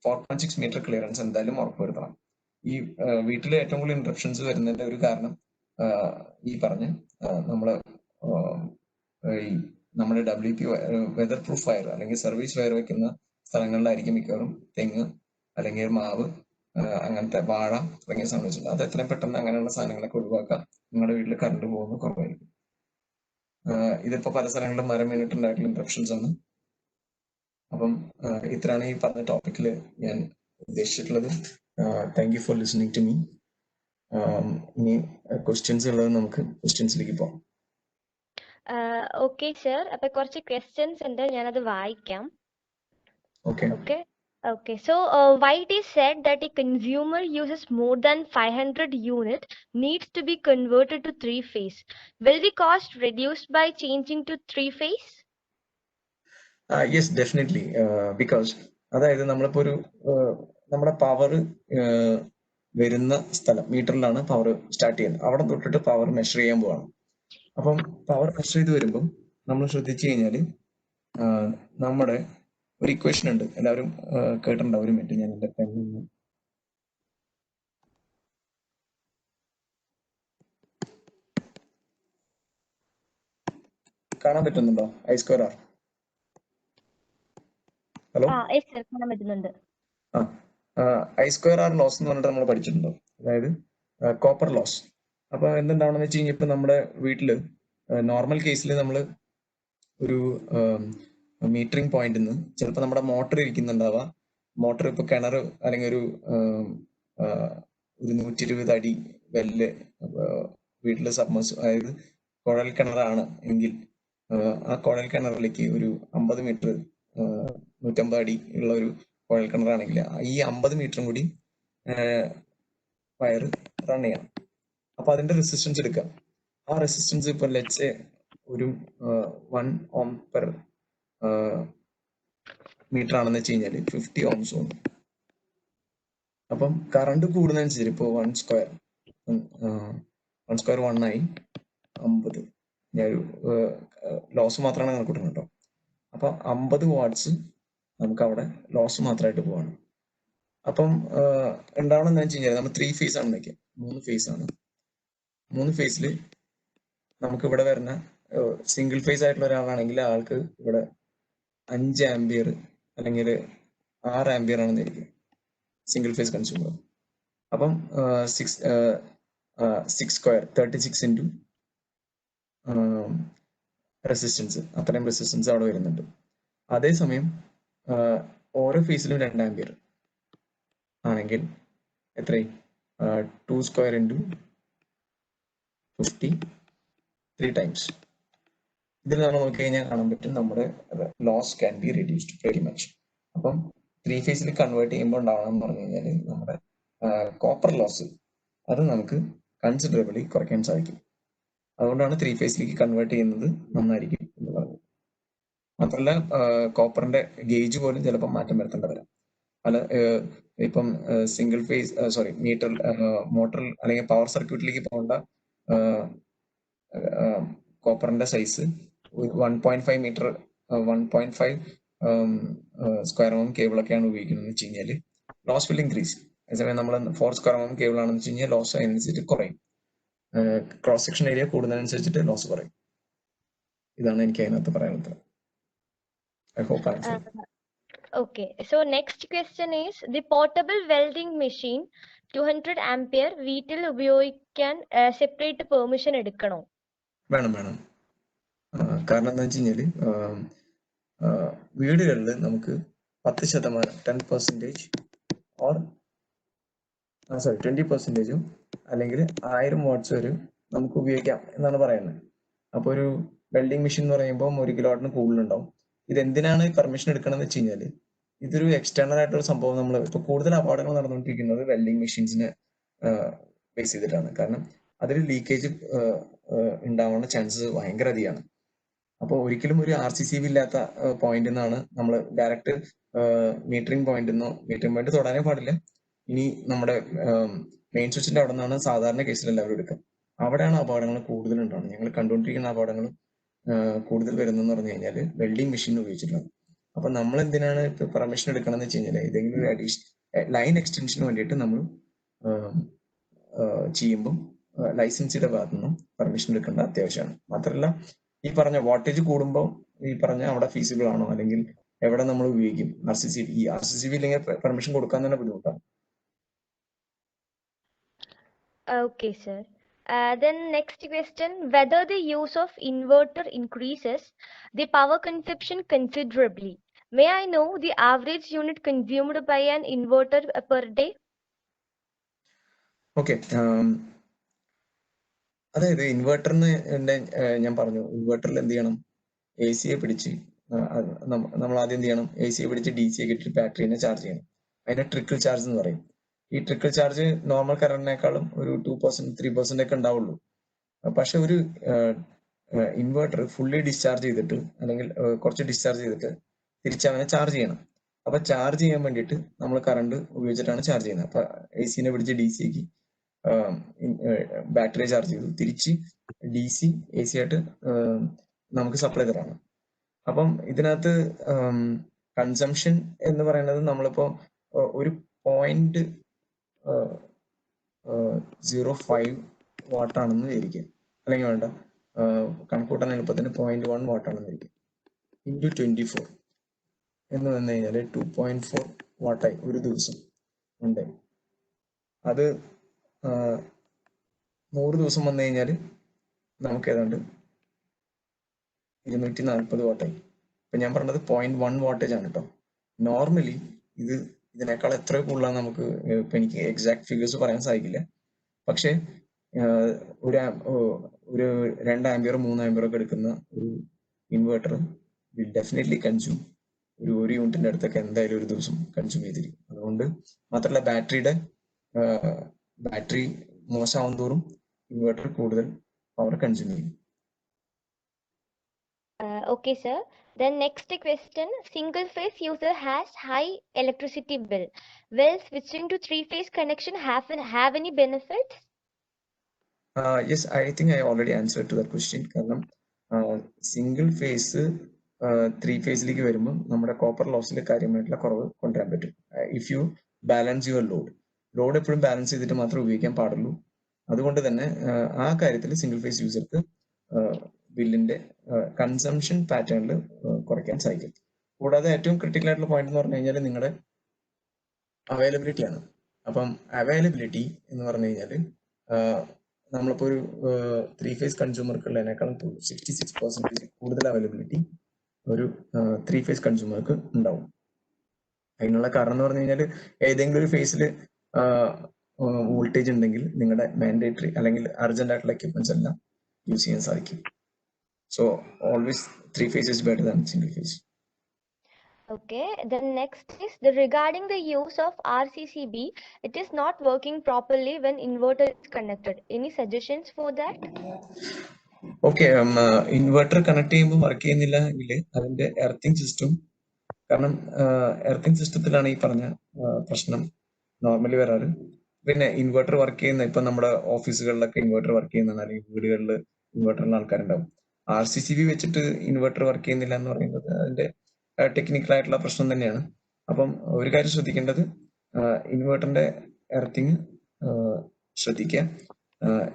4.6 മീറ്റർ ക്ലിയറൻസ് എന്തായാലും ഉറപ്പുവരുത്തണം. ഈ വീട്ടിൽ ഏറ്റവും കൂടുതൽ ഇന്ററപ്ഷൻസ് വരുന്നതിന്റെ ഒരു കാരണം ഈ പറഞ്ഞ നമ്മള് ഈ നമ്മുടെ WP വെതർ പ്രൂഫ് വയർ അല്ലെങ്കിൽ സർവീസ് വയർ വെക്കുന്ന സ്ഥലങ്ങളിലായിരിക്കും മിക്കവാറും തെങ്ങ് അല്ലെങ്കിൽ മാവ്, അങ്ങനത്തെ വാഴ തുടങ്ങിയ സാധനം വെച്ചിട്ടുണ്ട്. അത് എത്രയും പെട്ടെന്ന് അങ്ങനെയുള്ള സാധനങ്ങളൊക്കെ ഒഴിവാക്കാം. നിങ്ങളുടെ വീട്ടിൽ കറണ്ട് പോകുന്നത് കുറവായിരിക്കും. ഇതിപ്പോ പല സ്ഥലങ്ങളിലും മരം വീണിട്ടുണ്ടായിട്ടുള്ള ഇന്ററപ്ഷൻസ് ആണ്. അപ്പം ഇത്രയാണ് ഈ പറഞ്ഞ ടോപ്പിക്കിൽ ഞാൻ ഉദ്ദേശിച്ചിട്ടുള്ളത്. Thank you for listening to me. ഇനി ക്വസ്റ്റ്യൻസ് ഉള്ളത് നമുക്ക് ക്വസ്റ്റ്യൻസിലേക്ക് പോകാം. ഓക്കെ സർ, അപ്പൊ കുറച്ച് ക്വസ്റ്റ്യൻസ് ഉണ്ട്, ഞാനത് വായിക്കാം. Okay. Okay, so why it is said that a consumer uses more than 500 unit needs to be converted to three-phase? Will the cost reduced by changing to three-phase? Yes, definitely. Because അതായത് നമ്മളിപ്പോ ഒരു നമ്മുടെ power വരുന്ന സ്ഥലം മീറ്ററിലാണ് power start ചെയ്യുന്നത്. അവിടെ തൊട്ടിട്ട് power measure ചെയ്യാൻ പോവാണ്. അപ്പം പവർ മെഷർ ചെയ്ത് വരുമ്പം നമ്മൾ ശ്രദ്ധിച്ചു കഴിഞ്ഞാൽ നമ്മുടെ ഒരു ഇക്വേഷൻ ഉണ്ട്, എല്ലാവരും കേട്ടിട്ടുണ്ടാവും. ഒരു മിനിറ്റ്, ഞാൻ എന്റെ പെണ്ണിന് കാണാൻ പറ്റുന്നുണ്ടോ? I²R. ഹലോ, കാണാൻ പറ്റുന്നുണ്ട്. I²R ലോസ് എന്ന് പറഞ്ഞിട്ട് നമ്മൾ പഠിച്ചിട്ടുണ്ടോ? അതായത് കോപ്പർ ലോസ്. അപ്പൊ എന്തുണ്ടാവണമെന്ന് വെച്ച് കഴിഞ്ഞാൽ ഇപ്പൊ നമ്മുടെ വീട്ടില് നോർമൽ കേസിൽ നമ്മൾ ഒരു മീറ്ററിംഗ് പോയിന്റിൽ നിന്ന് ചിലപ്പോൾ നമ്മുടെ മോട്ടർ ഇരിക്കുന്നുണ്ടാവുക. മോട്ടർ ഇപ്പൊ കിണർ അല്ലെങ്കിൽ ഒരു 120 അടി വെല്ല് വീട്ടില് സബ്മേഴ്സ്, അതായത് കുഴൽ കിണറാണ് എങ്കിൽ ആ കുഴൽ കിണറിലേക്ക് ഒരു 50 മീറ്റർ 150 അടി ഉള്ള ഒരു കുഴൽ കിണറാണെങ്കിൽ ഈ 50 മീറ്ററും കൂടി വയർ റൺ ചെയ്യണം. അപ്പൊ അതിന്റെ റെസിസ്റ്റൻസ് എടുക്കാം. ആ റെസിസ്റ്റൻസ് ഇപ്പൊ ലെറ്റ്സ് ഒരു 1 ohm per മീറ്റർ ആണെന്ന് വെച്ച് കഴിഞ്ഞാൽ 50 ohms ആണ്. അപ്പം കറണ്ട് കൂടുന്നതനുസരിച്ച് ഇപ്പോൾ 1² 1 ആയി 50. ഞാനൊരു ലോസ് മാത്രമാണ് കണക്കൂട്ടുന്നത് കേട്ടോ. അപ്പൊ 50 വാട്ട്സ് നമുക്ക് അവിടെ ലോസ് മാത്രമായിട്ട് പോവാണ്. അപ്പം ഉണ്ടാവണമെന്ന് വെച്ച് കഴിഞ്ഞാൽ നമ്മൾ 3 ഫേസ് ആണ് വെക്കുക. 3 ഫേസ് ആണ്. 3 ഫേസിൽ നമുക്ക് ഇവിടെ വരുന്ന സിംഗിൾ ഫേസ് ആയിട്ടുള്ള ഒരാളാണെങ്കിൽ ആൾക്ക് ഇവിടെ 5 ആംബിയർ അല്ലെങ്കിൽ 6 ആംബിയർ ആണെന്നിരിക്കും സിംഗിൾ ഫേസ് കൺസ്യൂമർ. അപ്പം 6² 36 ഇൻറ്റു റെസിസ്റ്റൻസ്, അത്രയും റെസിസ്റ്റൻസ് അവിടെ വരുന്നുണ്ട്. അതേസമയം ഓരോ ഫേസിലും 2 ആംബിയർ ആണെങ്കിൽ എത്രയും 2² ഇൻറ്റു 50 3 ടൈംസ്. ഇതിൽ നമ്മൾ നോക്കി കഴിഞ്ഞാൽ കാണാൻ പറ്റും നമ്മുടെ loss can be reduced very much. അപ്പം 3 ഫേസിൽ കൺവേർട്ട് ചെയ്യുമ്പോൾ ഉണ്ടാവണം എന്ന് പറഞ്ഞു കഴിഞ്ഞാൽ നമ്മുടെ കോപ്പർ ലോസ് അത് നമുക്ക് കൺസിഡറബിളി കുറയ്ക്കാൻ സാധിക്കും. അതുകൊണ്ടാണ് 3 ഫേസിലേക്ക് കൺവേർട്ട് ചെയ്യുന്നത് നന്നായിരിക്കും എന്ന് പറഞ്ഞത്. മാത്രമല്ല കോപ്പറിന്റെ ഗേജ് പോലും ചിലപ്പോൾ മാറ്റം വരുത്തേണ്ടി വരാം. പല ഇപ്പം സിംഗിൾ ഫേസ് മീറ്റർ മോട്ടർ അല്ലെങ്കിൽ പവർ സർക്യൂട്ടിലേക്ക് പോകേണ്ട കോപ്പറിന്റെ സൈസ് 1.5 മീറ്റർ 1.5 സ്ക്വയർ mm കേബിളൊക്കെയാണ് ഉപയോഗിക്കുന്നത് വെച്ച് കഴിഞ്ഞാൽ ലോസ് വിൽ ഇൻക്രീസ്. അതേസമയം നമ്മൾ 4 സ്ക്വയർ mm കേബിൾ ആണെന്ന് വെച്ച് കഴിഞ്ഞാൽ ലോസ് അതിനനുസരിച്ച് കുറയും. ക്രോസ് സെക്ഷൻ ഏരിയ കൂടുന്നതിനനുസരിച്ചിട്ട് ലോസ് കുറയും. ഇതാണ് എനിക്ക് അതിനകത്ത് പറയാനുള്ളത്. I hope answer. Okay, so next question is the portable welding machine 200 ampere വീട്ടിൽ ഉപയോഗിക്കാൻ സെപ്പറേറ്റ് പെർമിഷൻ എടുക്കണോ? വേണം. കാരണം എന്താ വെച്ച് കഴിഞ്ഞാല് വീടുകളിൽ നമുക്ക് 10% 10% ഓർ 20% അല്ലെങ്കിൽ 1000 വാട്ട്സ് വരെ നമുക്ക് ഉപയോഗിക്കാം എന്നാണ് പറയുന്നത്. അപ്പോൾ ഒരു വെൽഡിംഗ് മെഷീൻ എന്ന് പറയുമ്പോൾ 1 കിലോവാട്ടിന് കൂടുതലുണ്ടാവും. ഇത് എന്തിനാണ് പെർമിഷൻ എടുക്കണമെന്ന് വെച്ച് കഴിഞ്ഞാൽ ഇതൊരു എക്സ്റ്റേണൽ ആയിട്ടൊരു സംഭവം. നമ്മൾ ഇപ്പോൾ കൂടുതൽ അപകടങ്ങൾ നടന്നുകൊണ്ടിരിക്കുന്നത് വെൽഡിംഗ് മെഷീൻസിനെ ബേസ് ചെയ്തിട്ടാണ്. കാരണം അതിൽ ലീക്കേജ് ഉണ്ടാവാനുള്ള ചാൻസസ് ഭയങ്കര അധികമാണ്. അപ്പോൾ ഒരിക്കലും ഒരു RCCB ഇല്ലാത്ത പോയിന്റ് നിന്നാണ് നമ്മൾ ഡയറക്റ്റ് മീറ്ററിംഗ് പോയിന്റ് തൊടാനേ പാടില്ല. ഇനി നമ്മുടെ മെയിൻ സ്വിച്ചിന്റെ അവിടെ നിന്നാണ് സാധാരണ കേസിൽ എല്ലാവരും എടുക്കുക. അവിടെയാണ് അപകടങ്ങൾ കൂടുതൽ ഉണ്ടാവുന്നത്. ഞങ്ങൾ കണ്ടുകൊണ്ടിരിക്കുന്ന അപകടങ്ങൾ കൂടുതൽ വരുന്നതെന്ന് പറഞ്ഞു കഴിഞ്ഞാൽ വെൽഡിംഗ് മെഷീൻ ഉപയോഗിച്ചിട്ടാണ്. അപ്പൊ നമ്മൾ എന്തിനാണ് ഇപ്പൊ പെർമിഷൻ എടുക്കണം എന്ന് വെച്ച് കഴിഞ്ഞാൽ ഏതെങ്കിലും ഒരു ലൈൻ എക്സ്റ്റൻഷന് വേണ്ടിയിട്ട് നമ്മൾ ചെയ്യുമ്പം ലൈസൻസിയുടെ ഭാഗത്തു നിന്നും പെർമിഷൻ എടുക്കേണ്ട അത്യാവശ്യമാണ്. മാത്രമല്ല ഈ പറഞ്ഞ വാട്ടേജ് കൂടുമ്പോൾ ഈ പറഞ്ഞ അവിടെ ഫീസിബിൾ ആണോ അല്ലെങ്കിൽ എവിടെ നമ്മൾ ഉപയോഗിക്കും RCCB ഇല്ലെങ്കിൽ പെർമിഷൻ കൊടുക്കാൻ തന്നെ ബുദ്ധിമുട്ടാണ്. Okay, sir. Then next question, whether the use of inverter increases the power consumption considerably. May I know the average unit consumed by an inverter per day? Okay, അതായത് ഇൻവെർട്ടറിന് ഞാൻ പറഞ്ഞു, ഇൻവെർട്ടറിൽ എന്ത് ചെയ്യണം, AC പിടിച്ച് നമ്മൾ ആദ്യം എന്ത് ചെയ്യണം, AC പിടിച്ച് DC ഇട്ട് ബാറ്ററിനെ ചാർജ് ചെയ്യണം. അതിനെ ട്രിക്കിൾ ചാർജ് എന്ന് പറയും. ഈ ട്രിക്കിൾ ചാർജ് നോർമൽ കറണ്ടിനേക്കാളും ഒരു 2% 3% ഒക്കെ ഉണ്ടാവുള്ളൂ. പക്ഷെ ഒരു ഇൻവെർട്ടർ ഫുള്ളി ഡിസ്ചാർജ് ചെയ്തിട്ട് അല്ലെങ്കിൽ കുറച്ച് ഡിസ്ചാർജ് ചെയ്തിട്ട് തിരിച്ച് അവനെ ചാർജ് ചെയ്യണം. അപ്പൊ ചാർജ് ചെയ്യാൻ വേണ്ടിയിട്ട് നമ്മൾ കറണ്ട് ഉപയോഗിച്ചിട്ടാണ് ചാർജ് ചെയ്യുന്നത്. അപ്പൊ AC പിടിച്ച് DCക്ക് ബാറ്ററി ചാർജ് ചെയ്തു തിരിച്ച് DC AC ആയിട്ട് നമുക്ക് സപ്ലൈ തരാണ്. അപ്പം ഇതിനകത്ത് കൺസംഷൻ എന്ന് പറയുന്നത് നമ്മളിപ്പോ ഒരു 0.05 വാട്ടാണെന്ന് വിചാരിക്കുക, അല്ലെങ്കിൽ വേണ്ട കണക്കൂട്ടാൻ എളുപ്പത്തിന് 0.1 വാട്ടാണെന്ന് വിചാരിക്കുക. ഇൻറ്റു 24 എന്ന് വന്നു കഴിഞ്ഞാൽ 2.4 വാട്ടായി ഒരു ദിവസം ഉണ്ട്. അത് 100 ദിവസം വന്നു കഴിഞ്ഞാൽ നമുക്ക് ഏതാണ്ട് 240 വാട്ടായി. ഇപ്പൊ ഞാൻ പറഞ്ഞത് 0.1 വാട്ടേജ് ആണ് കേട്ടോ. നോർമലി ഇതിനേക്കാൾ എത്ര കൂടുതലാണ് നമുക്ക് ഇപ്പൊ എനിക്ക് എക്സാക്ട് ഫിഗേഴ്സ് പറയാൻ സാധിക്കില്ല. പക്ഷെ ഒരു 2 ആംപിയർ 3 ആംപിയർ ഒക്കെ എടുക്കുന്ന ഒരു ഇൻവെർട്ടർ വിൽ ഡെഫിനറ്റ്ലി കൺസ്യൂം ഒരു യൂണിറ്റിന്റെ അടുത്തൊക്കെ എന്തായാലും ഒരു ദിവസം കൺസ്യൂം ചെയ്തിരിക്കും. അതുകൊണ്ട് മാത്രമല്ല ബാറ്ററി മോശമാവും തോറും ഇൻവെർട്ടർ കൂടുതൽ പവർ കൺസ്യൂം ചെയ്യും. Okay, sir. Then next question, single phase user has high electricity bill. Will switching to 3-phase connection have any benefits? Yes, I think I already answered to that question. കാരണം single phase 3 ഫേസിലേക്ക് വരുമ്പോൾ നമ്മുടെ copper ലോസിൽ കാര്യമായിട്ടുള്ള കുറവ് കൊണ്ടുവരാൻ പറ്റും. If you balance your load എപ്പോഴും balance ചെയ്തിട്ട് മാത്രമേ ഉപയോഗിക്കാൻ പാടുള്ളൂ. അതുകൊണ്ട് തന്നെ ആ കാര്യത്തിൽ സിംഗിൾ ഫേസ് യൂസർക്ക് ബില്ലിന്റെ കൺസംഷൻ പാറ്റേണിൽ കുറയ്ക്കാൻ സാധിക്കും. കൂടാതെ ഏറ്റവും ക്രിട്ടിക്കൽ ആയിട്ടുള്ള പോയിന്റ് എന്ന് പറഞ്ഞു കഴിഞ്ഞാൽ നിങ്ങളുടെ അവൈലബിലിറ്റി ആണ്. അപ്പം അവൈലബിലിറ്റി എന്ന് പറഞ്ഞു കഴിഞ്ഞാൽ നമ്മളിപ്പോ ഒരു 3 ഫേസ് കൺസ്യൂമർക്കുള്ളതിനേക്കാളും 66% കൂടുതൽ അവൈലബിലിറ്റി ഒരു 3 ഫേസ് കൺസ്യൂമർക്ക് ഉണ്ടാവും. അതിനുള്ള കാരണം എന്ന് പറഞ്ഞു കഴിഞ്ഞാൽ ഏതെങ്കിലും ഒരു ഫേസിൽ വോൾട്ടേജ് ഉണ്ടെങ്കിൽ നിങ്ങളുടെ മാൻഡേറ്ററി അല്ലെങ്കിൽ അർജന്റ് ആയിട്ടുള്ള എക്യുപ്മെന്റ്സ് എല്ലാം യൂസ് ചെയ്യാൻ സാധിക്കും. So always 3 phase is better than single phase. Okay, then next is regarding the use of RCCB. It is not working properly when inverter is connected. Any suggestions for that? Okay, inverter connect ചെയ്യുമ്പോൾ work ചെയ്യുന്നില്ല എങ്കിൽ അതിന്റെ earthing system, കാരണം earthing സിസ്റ്റത്തിലാണ് ഈ പറഞ്ഞ പ്രശ്നം normally വരാറ്. പിന്നെ ഇൻവെർട്ടർ വർക്ക് ചെയ്യുന്ന ഇപ്പൊ നമ്മുടെ ഓഫീസുകളിലൊക്കെ ഇൻവെർട്ടർ വർക്ക് ചെയ്യുന്ന അല്ലെങ്കിൽ വീടുകളിൽ ഇൻവെർട്ടറിന് ആൾക്കാരുണ്ടാവും. RCCB വെച്ചിട്ട് ഇൻവെർട്ടർ വർക്ക് ചെയ്യുന്നില്ല എന്ന് പറയുന്നത് അതിന്റെ ടെക്നിക്കൽ ആയിട്ടുള്ള പ്രശ്നം തന്നെയാണ്. അപ്പം ഒരു കാര്യം ശ്രദ്ധിക്കേണ്ടത്, ഇൻവെർട്ടറിന്റെ എർത്തിങ് ശ്രദ്ധിക്കുക.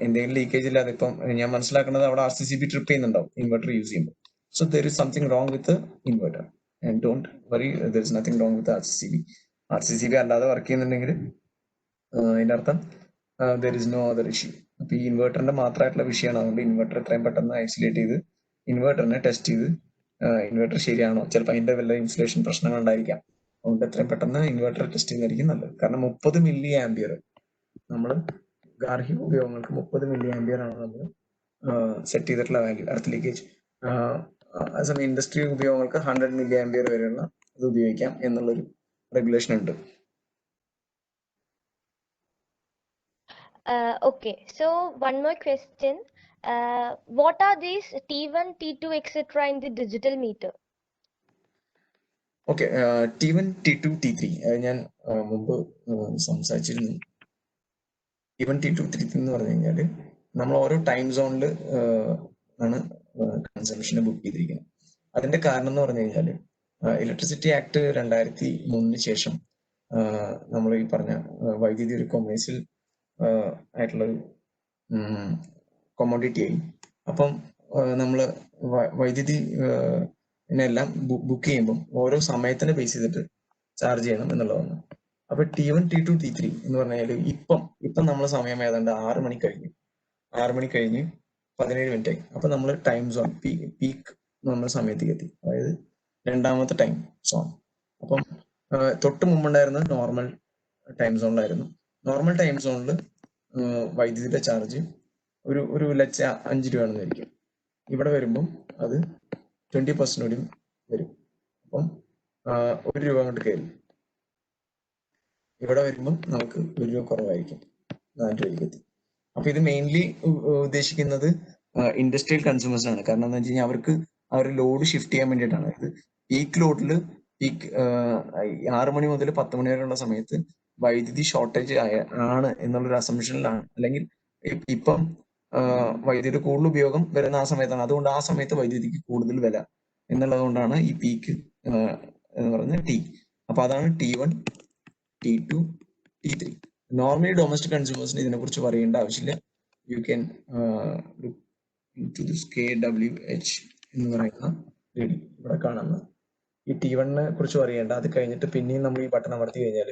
എന്തെങ്കിലും ലീക്കേജ് ഇല്ലാതെ, ഇപ്പം ഞാൻ മനസ്സിലാക്കുന്നത് അവിടെ RCCB ട്രിപ്പ് ചെയ്യുന്നുണ്ടാവും ഇൻവെർട്ടർ യൂസ് ചെയ്യുമ്പോൾ. So there is something wrong with inverter and don't worry, there is nothing wrong with RCCB അല്ലാതെ വർക്ക് ചെയ്യുന്നുണ്ടെങ്കിൽ അതിന്റെ അർത്ഥം there is no other issue. അപ്പൊ ഈ ഇൻവെർട്ടറിന്റെ മാത്രമായിട്ടുള്ള വിഷയമാണ്. അതുകൊണ്ട് ഇൻവെർട്ടർ എത്രയും പെട്ടെന്ന് ഐസൊലേറ്റ് ചെയ്ത് ഇൻവെർട്ടറിനെ ടെസ്റ്റ് ചെയ്ത് ഇൻവെർട്ടർ ശരിയാണോ, ചിലപ്പോൾ അതിന്റെ വല്ല ഇൻസുലേഷൻ പ്രശ്നങ്ങൾ ഉണ്ടായിരിക്കാം. അതുകൊണ്ട് എത്രയും പെട്ടെന്ന് ഇൻവെർട്ടർ ടെസ്റ്റ് ചെയ്യുന്നതായിരിക്കും നല്ലത്. കാരണം 30 മില്ലി ആംബിയർ നമ്മൾ ഗാർഹിക ഉപയോഗങ്ങൾക്ക് 30 മില്ലി ആംബിയർ ആണ് നമ്മൾ സെറ്റ് ചെയ്തിട്ടുള്ള വാല്യൂ എർത്ത് ലീക്കേജ്. അതേസമയം ഇൻഡസ്ട്രി ഉപയോഗങ്ങൾക്ക് 100 മില്ലി ആംബിയർ വരെയുള്ള ഇത് ഉപയോഗിക്കാം എന്നുള്ളൊരു റെഗുലേഷൻ ഉണ്ട്. Okay, so one more question. What are these T1, T2, etc. in the digital meter? Okay, T1, T2, T3 ഞാൻ മുമ്പ് സംസാരിച്ചിരുന്നു. T1, T2, T3 എന്ന് പറഞ്ഞു കഴിഞ്ഞാൽ നമ്മൾ ഓരോ ടൈം സോണിൽ ആണ് കൺസംഷനെ ബുക്ക് ചെയ്തിരിക്കുന്നത്. അതിന്റെ കാരണം എന്ന് പറഞ്ഞു കഴിഞ്ഞാൽ ഇലക്ട്രിസിറ്റി ആക്ട് 2003 ശേഷം നമ്മൾ ഈ പറഞ്ഞ വൈദ്യുതി ഒരു കൊമേഴ്സ്യൽ ആയിട്ടുള്ളൊരു കൊമോഡിറ്റി ആയി. അപ്പം നമ്മൾ വൈദ്യുതി എല്ലാം ബുക്ക് ചെയ്യുമ്പോൾ ഓരോ സമയത്തിനെ ബേസ് ചെയ്തിട്ട് ചാർജ് ചെയ്യണം എന്നുള്ളതാണ്. അപ്പൊ T1, T2, T3 എന്ന് പറഞ്ഞാൽ ഇപ്പം നമ്മളെ സമയം ഏതാണ്ട് 6 മണി കഴിഞ്ഞ് 17 മിനിറ്റ് ആയി. അപ്പൊ നമ്മൾ ടൈം സോൺ പീക്ക് നമ്മൾ സമയത്തേക്ക് എത്തി, അതായത് രണ്ടാമത്തെ ടൈം സോൺ. അപ്പം തൊട്ട് മുമ്പുണ്ടായിരുന്നത് നോർമൽ ടൈം സോണിലായിരുന്നു. നോർമൽ ടൈം സോണിൽ വൈദ്യുതിയുടെ ചാർജ് ഒരു ലക്ഷ 5 രൂപയാണെന്ന് വിചാരിക്കും. ഇവിടെ വരുമ്പം അത് 20% കൂടി വരും. അപ്പം 1 രൂപ അങ്ങോട്ട് കയറി. ഇവിടെ വരുമ്പം നമുക്ക് 1 രൂപ കുറവായിരിക്കും, 4 രൂപയ്ക്ക് എത്തി. അപ്പൊ ഇത് മെയിൻലി ഉദ്ദേശിക്കുന്നത് ഇൻഡസ്ട്രിയൽ കൺസ്യൂമേഴ്സ് ആണ്. കാരണം എന്താ വെച്ച് കഴിഞ്ഞാൽ അവർക്ക് അവരുടെ ലോഡ് ഷിഫ്റ്റ് ചെയ്യാൻ വേണ്ടിയിട്ടാണ്. ഇത് പീക്ക് ലോഡിൽ 6 മണി മുതൽ 10 മണി വരെയുള്ള സമയത്ത് വൈദ്യുതി ഷോർട്ടേജ് ആണ് എന്നുള്ളൊരു അസംഷനിലാണ്. അല്ലെങ്കിൽ ഇപ്പം വൈദ്യുതി കൂടുതൽ ഉപയോഗം വരുന്ന ആ സമയത്താണ്. അതുകൊണ്ട് ആ സമയത്ത് വൈദ്യുതിക്ക് കൂടുതൽ വില എന്നുള്ളത് കൊണ്ടാണ് ഈ പീക്ക് എന്ന് പറയുന്നത് T. അപ്പൊ അതാണ് T1, T2, T3. Normally domestic കൺസ്യൂമേഴ്സിന് ഇതിനെ കുറിച്ച് പറയേണ്ട ആവശ്യമില്ല. You can to this KWH എന്ന് പറയുന്ന റീഡിംഗ് ഇവിടെ കാണുന്ന ഈ T1 കുറിച്ച് പറയേണ്ട. അത് കഴിഞ്ഞിട്ട് പിന്നെയും നമ്മൾ ഈ ബട്ടൺ അമർത്തി കഴിഞ്ഞാൽ